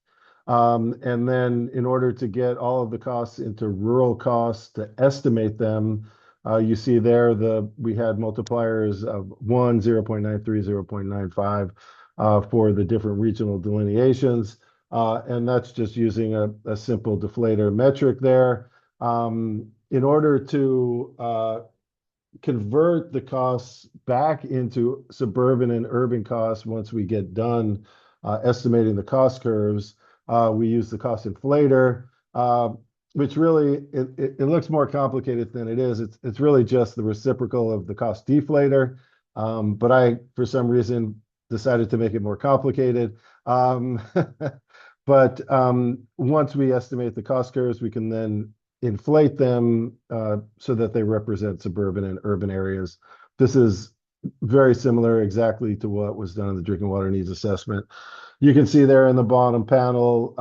And then in order to get all of the costs into rural costs to estimate them, you see there we had multipliers of 1, 0.93, 0.95 for the different regional delineations. And that's just using a simple deflator metric there. In order to convert the costs back into suburban and urban costs, once we get done estimating the cost curves, we use the cost inflator, which really, it looks more complicated than it is. It's really just the reciprocal of the cost deflator. But I, for some reason, decided to make it more complicated. But once we estimate the cost curves, we can then inflate them so that they represent suburban and urban areas. This is very similar exactly to what was done in the drinking water needs assessment. You can see there in the bottom panel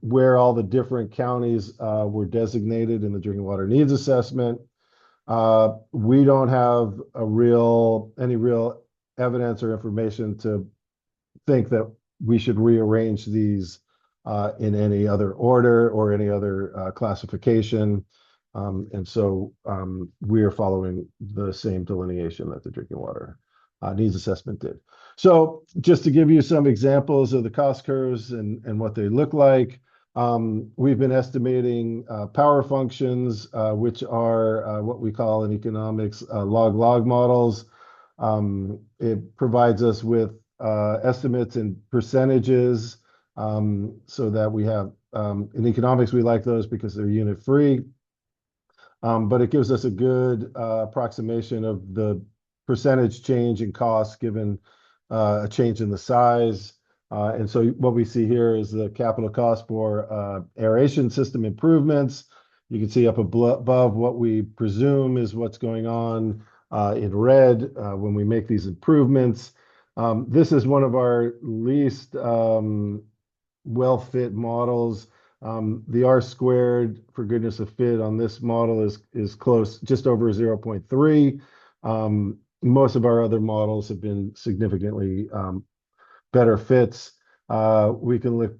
where all the different counties were designated in the drinking water needs assessment. We don't have any real evidence or information to think that we should rearrange these in any other order or any other classification. And so we are following the same delineation that the drinking water needs assessment did. So just to give you some examples of the cost curves and what they look like, we've been estimating power functions, which are what we call in economics log-log models. It provides us with estimates in percentages so that we have, in economics, we like those because they're unit free. But it gives us a good approximation of the percentage change in costs given a change in the size. And so what we see here is the capital cost for aeration system improvements. You can see up above what we presume is what's going on in red when we make these improvements. This is one of our least well-fit models. The R squared for goodness of fit on this model is close, just over 0.3. Most of our other models have been significantly better fits. We can look,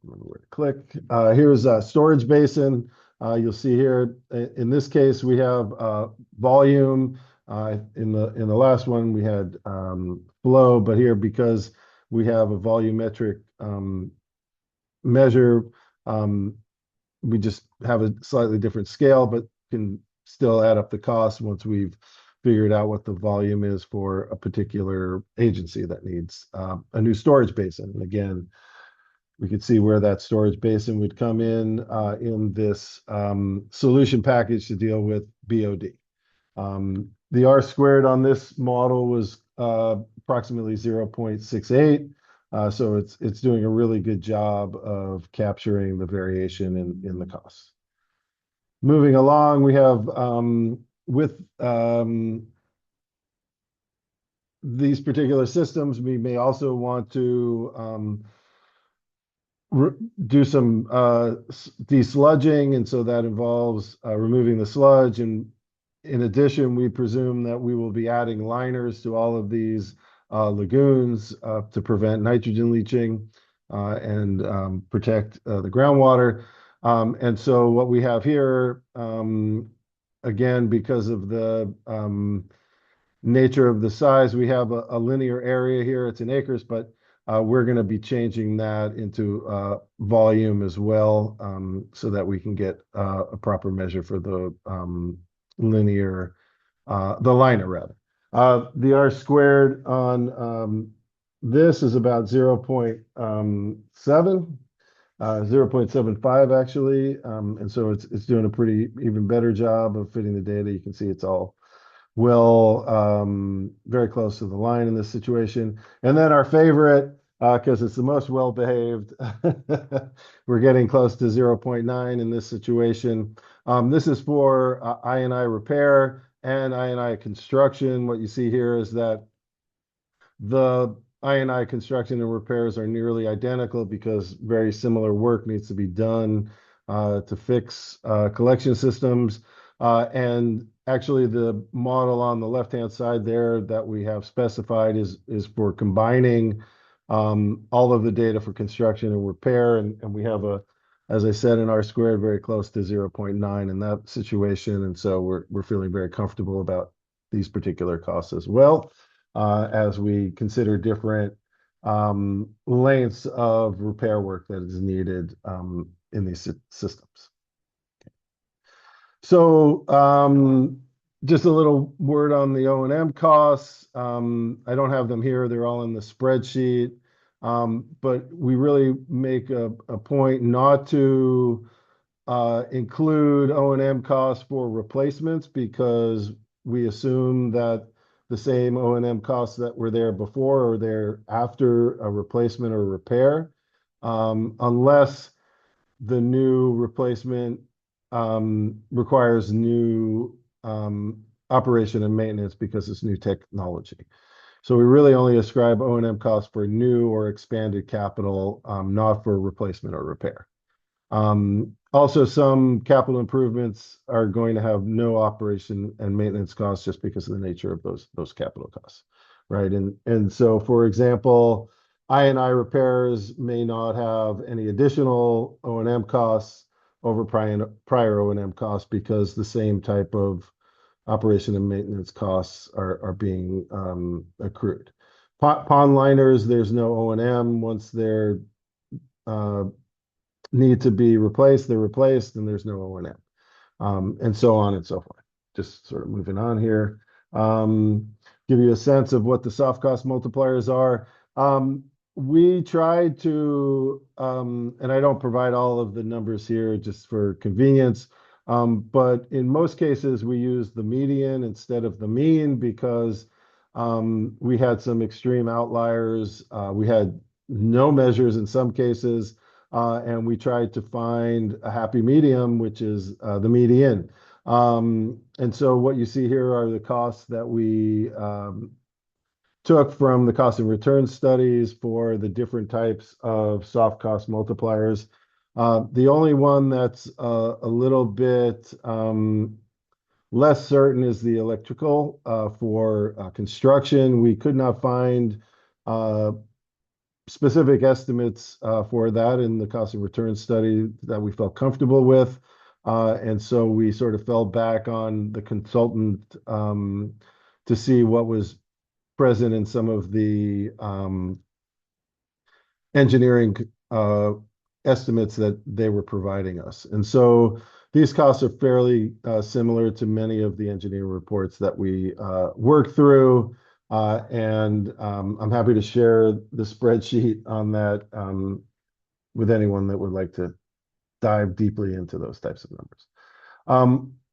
remember where to click. Here's a storage basin. You'll see here, in this case, we have volume. In the last one, we had flow, but here, because we have a volumetric measure, we just have a slightly different scale, but can still add up the cost once we've figured out what the volume is for a particular agency that needs a new storage basin. And again, we could see where that storage basin would come in this solution package to deal with BOD. The R squared on this model was approximately 0.68. So it's doing a really good job of capturing the variation in the costs. Moving along, we have with these particular systems, we may also want to do some desludging, and so that involves removing the sludge. And in addition, we presume that we will be adding liners to all of these lagoons to prevent nitrogen leaching and protect the groundwater. And so what we have here, again, because of the nature of the size, we have a linear area here. It's in acres, but we're going to be changing that into volume as well, so that we can get a proper measure for the liner rather. The R squared on this is about 0.7, 0.75 actually. And so it's doing a pretty even better job of fitting the data. You can see it's all very close to the line in this situation. And then our favorite, because it's the most well-behaved, we're getting close to 0.9 in this situation. This is for I&I repair and I&I construction. What you see here is that the I&I construction and repairs are nearly identical because very similar work needs to be done to fix collection systems. And actually, the model on the left-hand side there that we have specified is for combining all of the data for construction and repair. And we have as I said, in R squared, very close to 0.9 in that situation. And so we're feeling very comfortable about these particular costs as well, as we consider different lengths of repair work that is needed in these systems. So just a little word on the O&M costs. I don't have them here. They're all in the spreadsheet. But we really make a point not to include O&M costs for replacements because we assume that the same O&M costs that were there before are there after a replacement or repair, unless the new replacement requires new operation and maintenance because it's new technology. So we really only ascribe O&M costs for new or expanded capital, not for replacement or repair. Also, some capital improvements are going to have no operation and maintenance costs just because of the nature of those capital costs. right? And so, for example, I&I repairs may not have any additional O&M costs over prior O&M costs because the same type of operation and maintenance costs are being accrued. Pond liners, there's no O&M. Once they're need to be replaced, they're replaced, and there's no O&M. And so on and so forth. Just sort of moving on here. Give you a sense of what the soft cost multipliers are. We tried to, and I don't provide all of the numbers here just for convenience, but in most cases we use the median instead of the mean because we had some extreme outliers. We had no measures in some cases, and we tried to find a happy medium, which is the median. And so what you see here are the costs that we took from the cost and return studies for the different types of soft cost multipliers. The only one that's a little bit less certain is the electrical for construction. We could not find specific estimates for that in the cost and return study that we felt comfortable with. And so we sort of fell back on the consultant to see what was present in some of the engineering estimates that they were providing us. And so these costs are fairly similar to many of the engineering reports that we work through. And I'm happy to share the spreadsheet on that with anyone that would like to dive deeply into those types of numbers.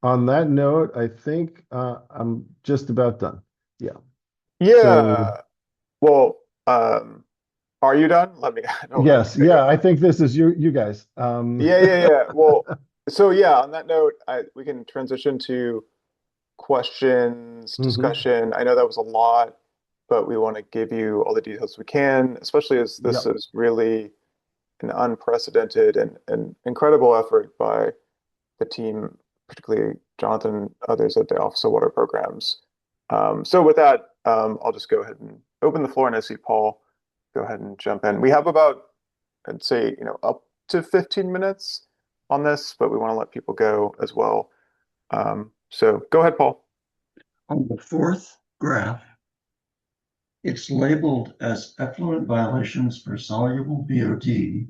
On that note, I think I'm just about done. Yeah. Yeah. So, well, are you done? Let me. Yes. Yeah. I think this is you guys. Yeah. Well, so yeah. On that note, we can transition to questions, discussion. I know that was a lot, but we want to give you all the details we can, especially as this is really an unprecedented and incredible effort by the team, particularly Jonathan and others at the Office of Water Programs. So with that, I'll just go ahead and open the floor, and I see Paul go ahead and jump in. We have about, I'd say, up to 15 minutes on this, but we want to let people go as well. So go ahead, Paul. On the fourth graph, it's labeled as effluent violations for soluble BOD.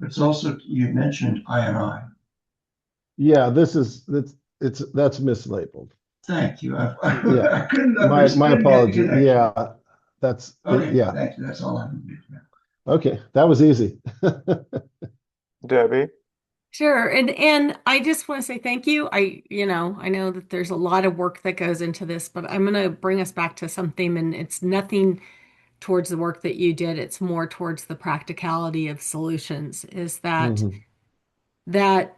It's also, you mentioned I&I. Yeah, that's mislabeled. Thank you. Yeah. I couldn't my apology. Yeah, that's okay. Yeah. Thank you. That's all I need. Okay, that was easy. Debbie. Sure. And I just want to say thank you. I know that there's a lot of work that goes into this, but I'm going to bring us back to something, and it's nothing towards the work that you did. It's more towards the practicality of solutions, is that that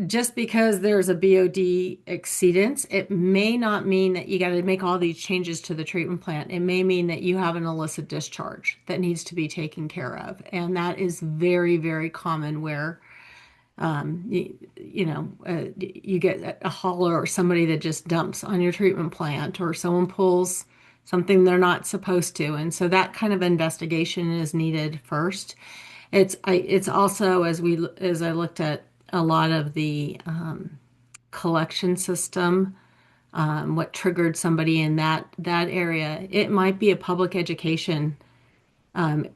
just because there's a BOD exceedance, it may not mean that you got to make all these changes to the treatment plant. It may mean that you have an illicit discharge that needs to be taken care of. And that is very, very common where you get a hauler or somebody that just dumps on your treatment plant, or someone pulls something they're not supposed to. And so that kind of investigation is needed first. It's also, as I looked at a lot of the collection system, what triggered somebody in that area, it might be a public education the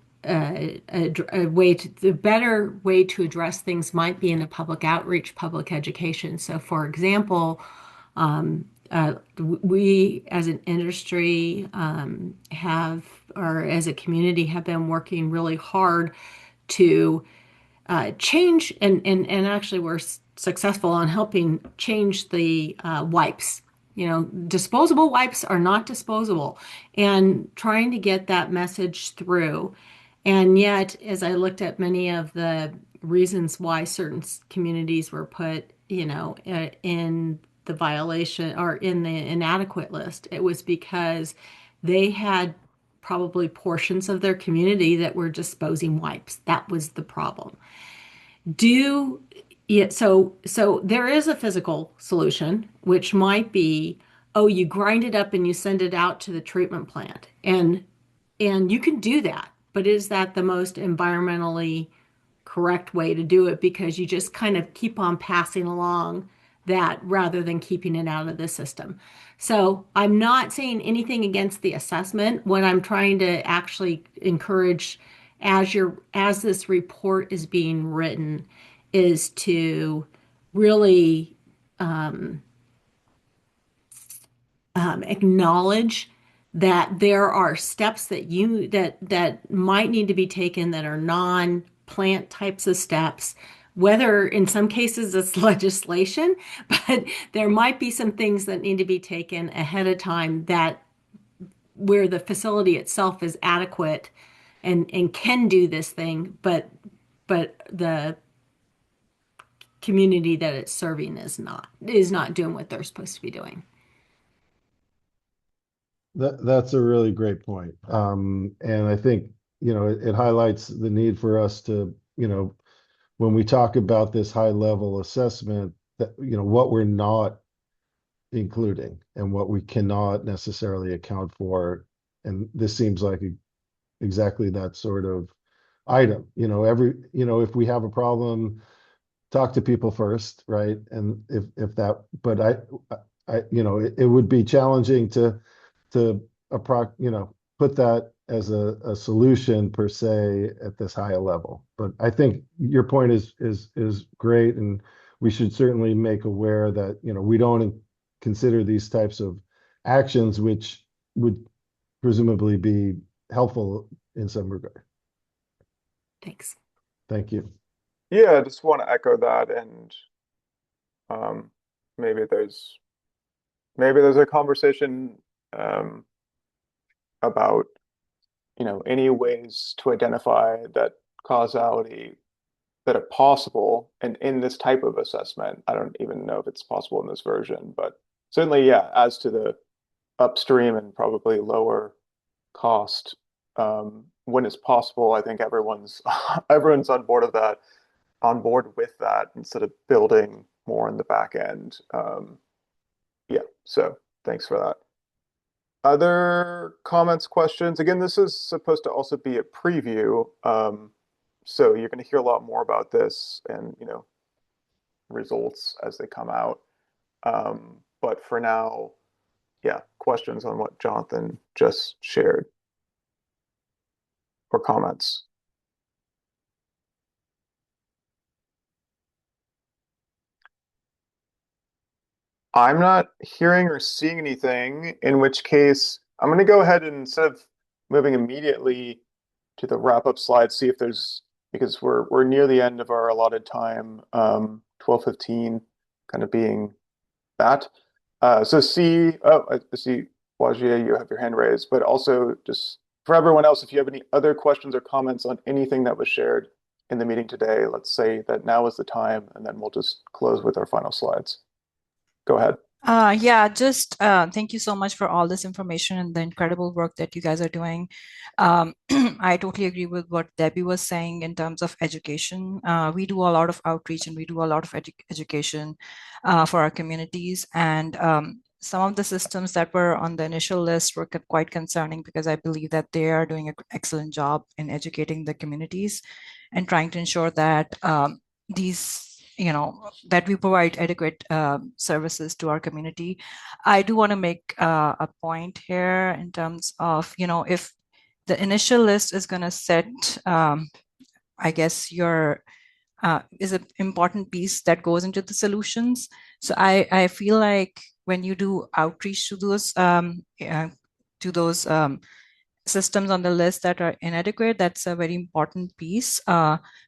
better way to address things might be in a public outreach, public education. So, for example, we as an industry or as a community have been working really hard to change, and actually we're successful on helping change the wipes. Disposable wipes are not disposable, and trying to get that message through. And yet, as I looked at many of the reasons why certain communities were put, in the violation or in the inadequate list, it was because they had probably portions of their community that were disposing wipes. That was the problem. So there is a physical solution, which might be oh, you grind it up and you send it out to the treatment plant. And you can do that, but is that the most environmentally correct way to do it? Because you just kind of keep on passing along that rather than keeping it out of the system. So I'm not saying anything against the assessment. What I'm trying to actually encourage as this report is being written is to really acknowledge that there are steps that might need to be taken that are non-plant types of steps, whether in some cases it's legislation, but there might be some things that need to be taken ahead of time that where the facility itself is adequate and can do this thing, but the community that it's serving is not doing what they're supposed to be doing. That's a really great point. And I think, it highlights the need for us to, when we talk about this high level assessment, that, what we're not including and what we cannot necessarily account for. And this seems like exactly that sort of item. If we have a problem, talk to people first, right? And if that, but it would be challenging to put that as a solution per se at this high a level. But I think your point is great, and we should certainly make aware that we don't consider these types of actions, which would presumably be helpful in some regard. Thanks. Thank you. Yeah, I just want to echo that, and maybe there's a conversation about any ways to identify that causality that are possible, and in this type of assessment. I don't even know if it's possible in this version, but certainly, yeah, as to the upstream and probably lower cost, when it's possible, I think everyone's on board with that instead of building more in the back end. Yeah, so thanks for that. Other comments, questions? Again, this is supposed to also be a preview, so you're going to hear a lot more about this and results as they come out. But for now, yeah, questions on what Jonathan just shared or comments? I'm not hearing or seeing anything, in which case I'm going to go ahead and, instead of moving immediately to the wrap-up slide, see if there's, because we're near the end of our allotted time, 12:15 kind of being that. So I see, Wajier, you have your hand raised, but also just for everyone else, if you have any other questions or comments on anything that was shared in the meeting today, let's say that now is the time, and then we'll just close with our final slides. Go ahead. Yeah, just thank you so much for all this information and the incredible work that you guys are doing. I totally agree with what Debbie was saying in terms of education. We do a lot of outreach and we do a lot of education for our communities. And some of the systems that were on the initial list were quite concerning, because I believe that they are doing an excellent job in educating the communities and trying to ensure that that we provide adequate services to our community. I do want to make a point here in terms of, if the initial list is going to set, I guess, is an important piece that goes into the solutions. So I feel like when you do outreach to those systems on the list that are inadequate, that's a very important piece,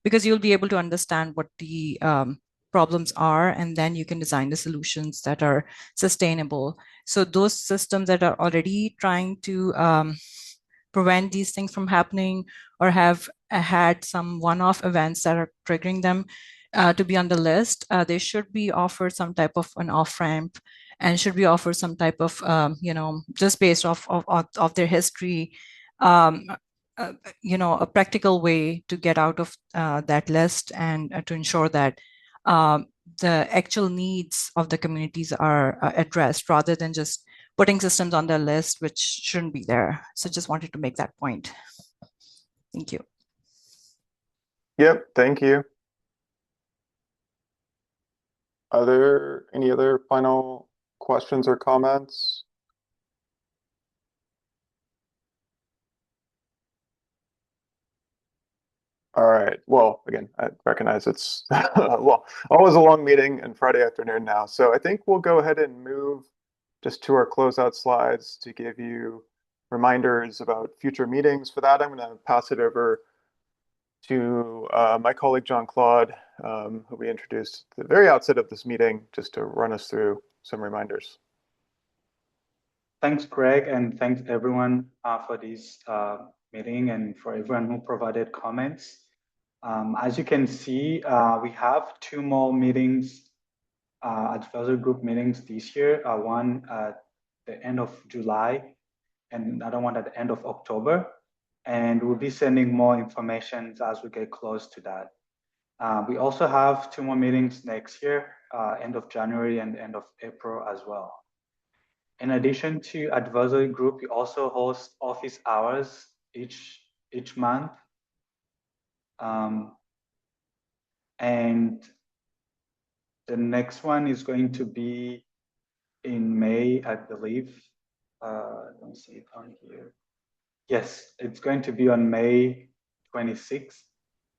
because you'll be able to understand what the problems are, and then you can design the solutions that are sustainable. So those systems that are already trying to prevent these things from happening, or have had some one-off events that are triggering them to be on the list, they should be offered some type of an off-ramp, and should be offered some type of, just based off their history, a practical way to get out of that list, and to ensure that the actual needs of the communities are addressed, rather than just putting systems on their list which shouldn't be there. So just wanted to make that point. Thank you. Yep, thank you. Are there any other final questions or comments? All right. Well, again, I recognize it's well, always a long meeting and Friday afternoon now. So I think we'll go ahead and move just to our closeout slides to give you reminders about future meetings. For that, I'm going to pass it over to my colleague John Claude, who we introduced at the very outset of this meeting, just to run us through some reminders. Thanks, Greg, and thanks everyone for this meeting and for everyone who provided comments. As you can see, we have 2 more meetings, advisory group meetings this year, one at the end of July and another one at the end of October. And we'll be sending more information as we get close to that. We also have 2 more meetings next year, end of January and end of April as well. In addition to advisory group, we also host office hours each month. And the next one is going to be in May, I believe. Don't see it on here. Yes, it's going to be on May 26th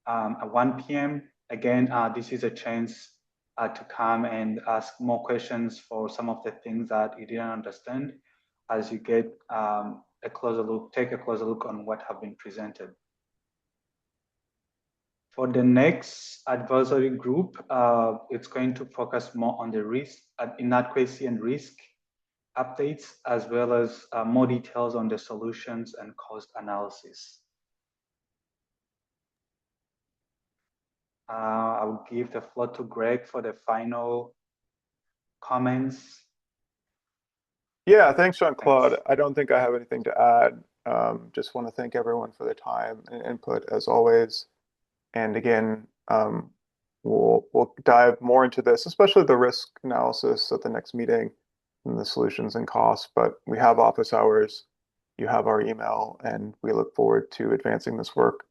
at 1 p.m. Again, this is a chance to come and ask more questions for some of the things that you didn't understand as you get a closer look, take a closer look on what have been presented. For the next advisory group, it's going to focus more on the risk, inadequacy and risk updates, as well as more details on the solutions and cost analysis. I will give the floor to Greg for the final comments. Yeah, thanks, Jean-Claude. I don't think I have anything to add. Just want to thank everyone for their time and input as always. And again, we'll dive more into this, especially the risk analysis at the next meeting and the solutions and costs. But we have office hours, you have our email, and we look forward to advancing this work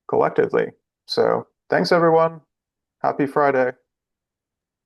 collectively. So thanks, everyone. Happy Friday.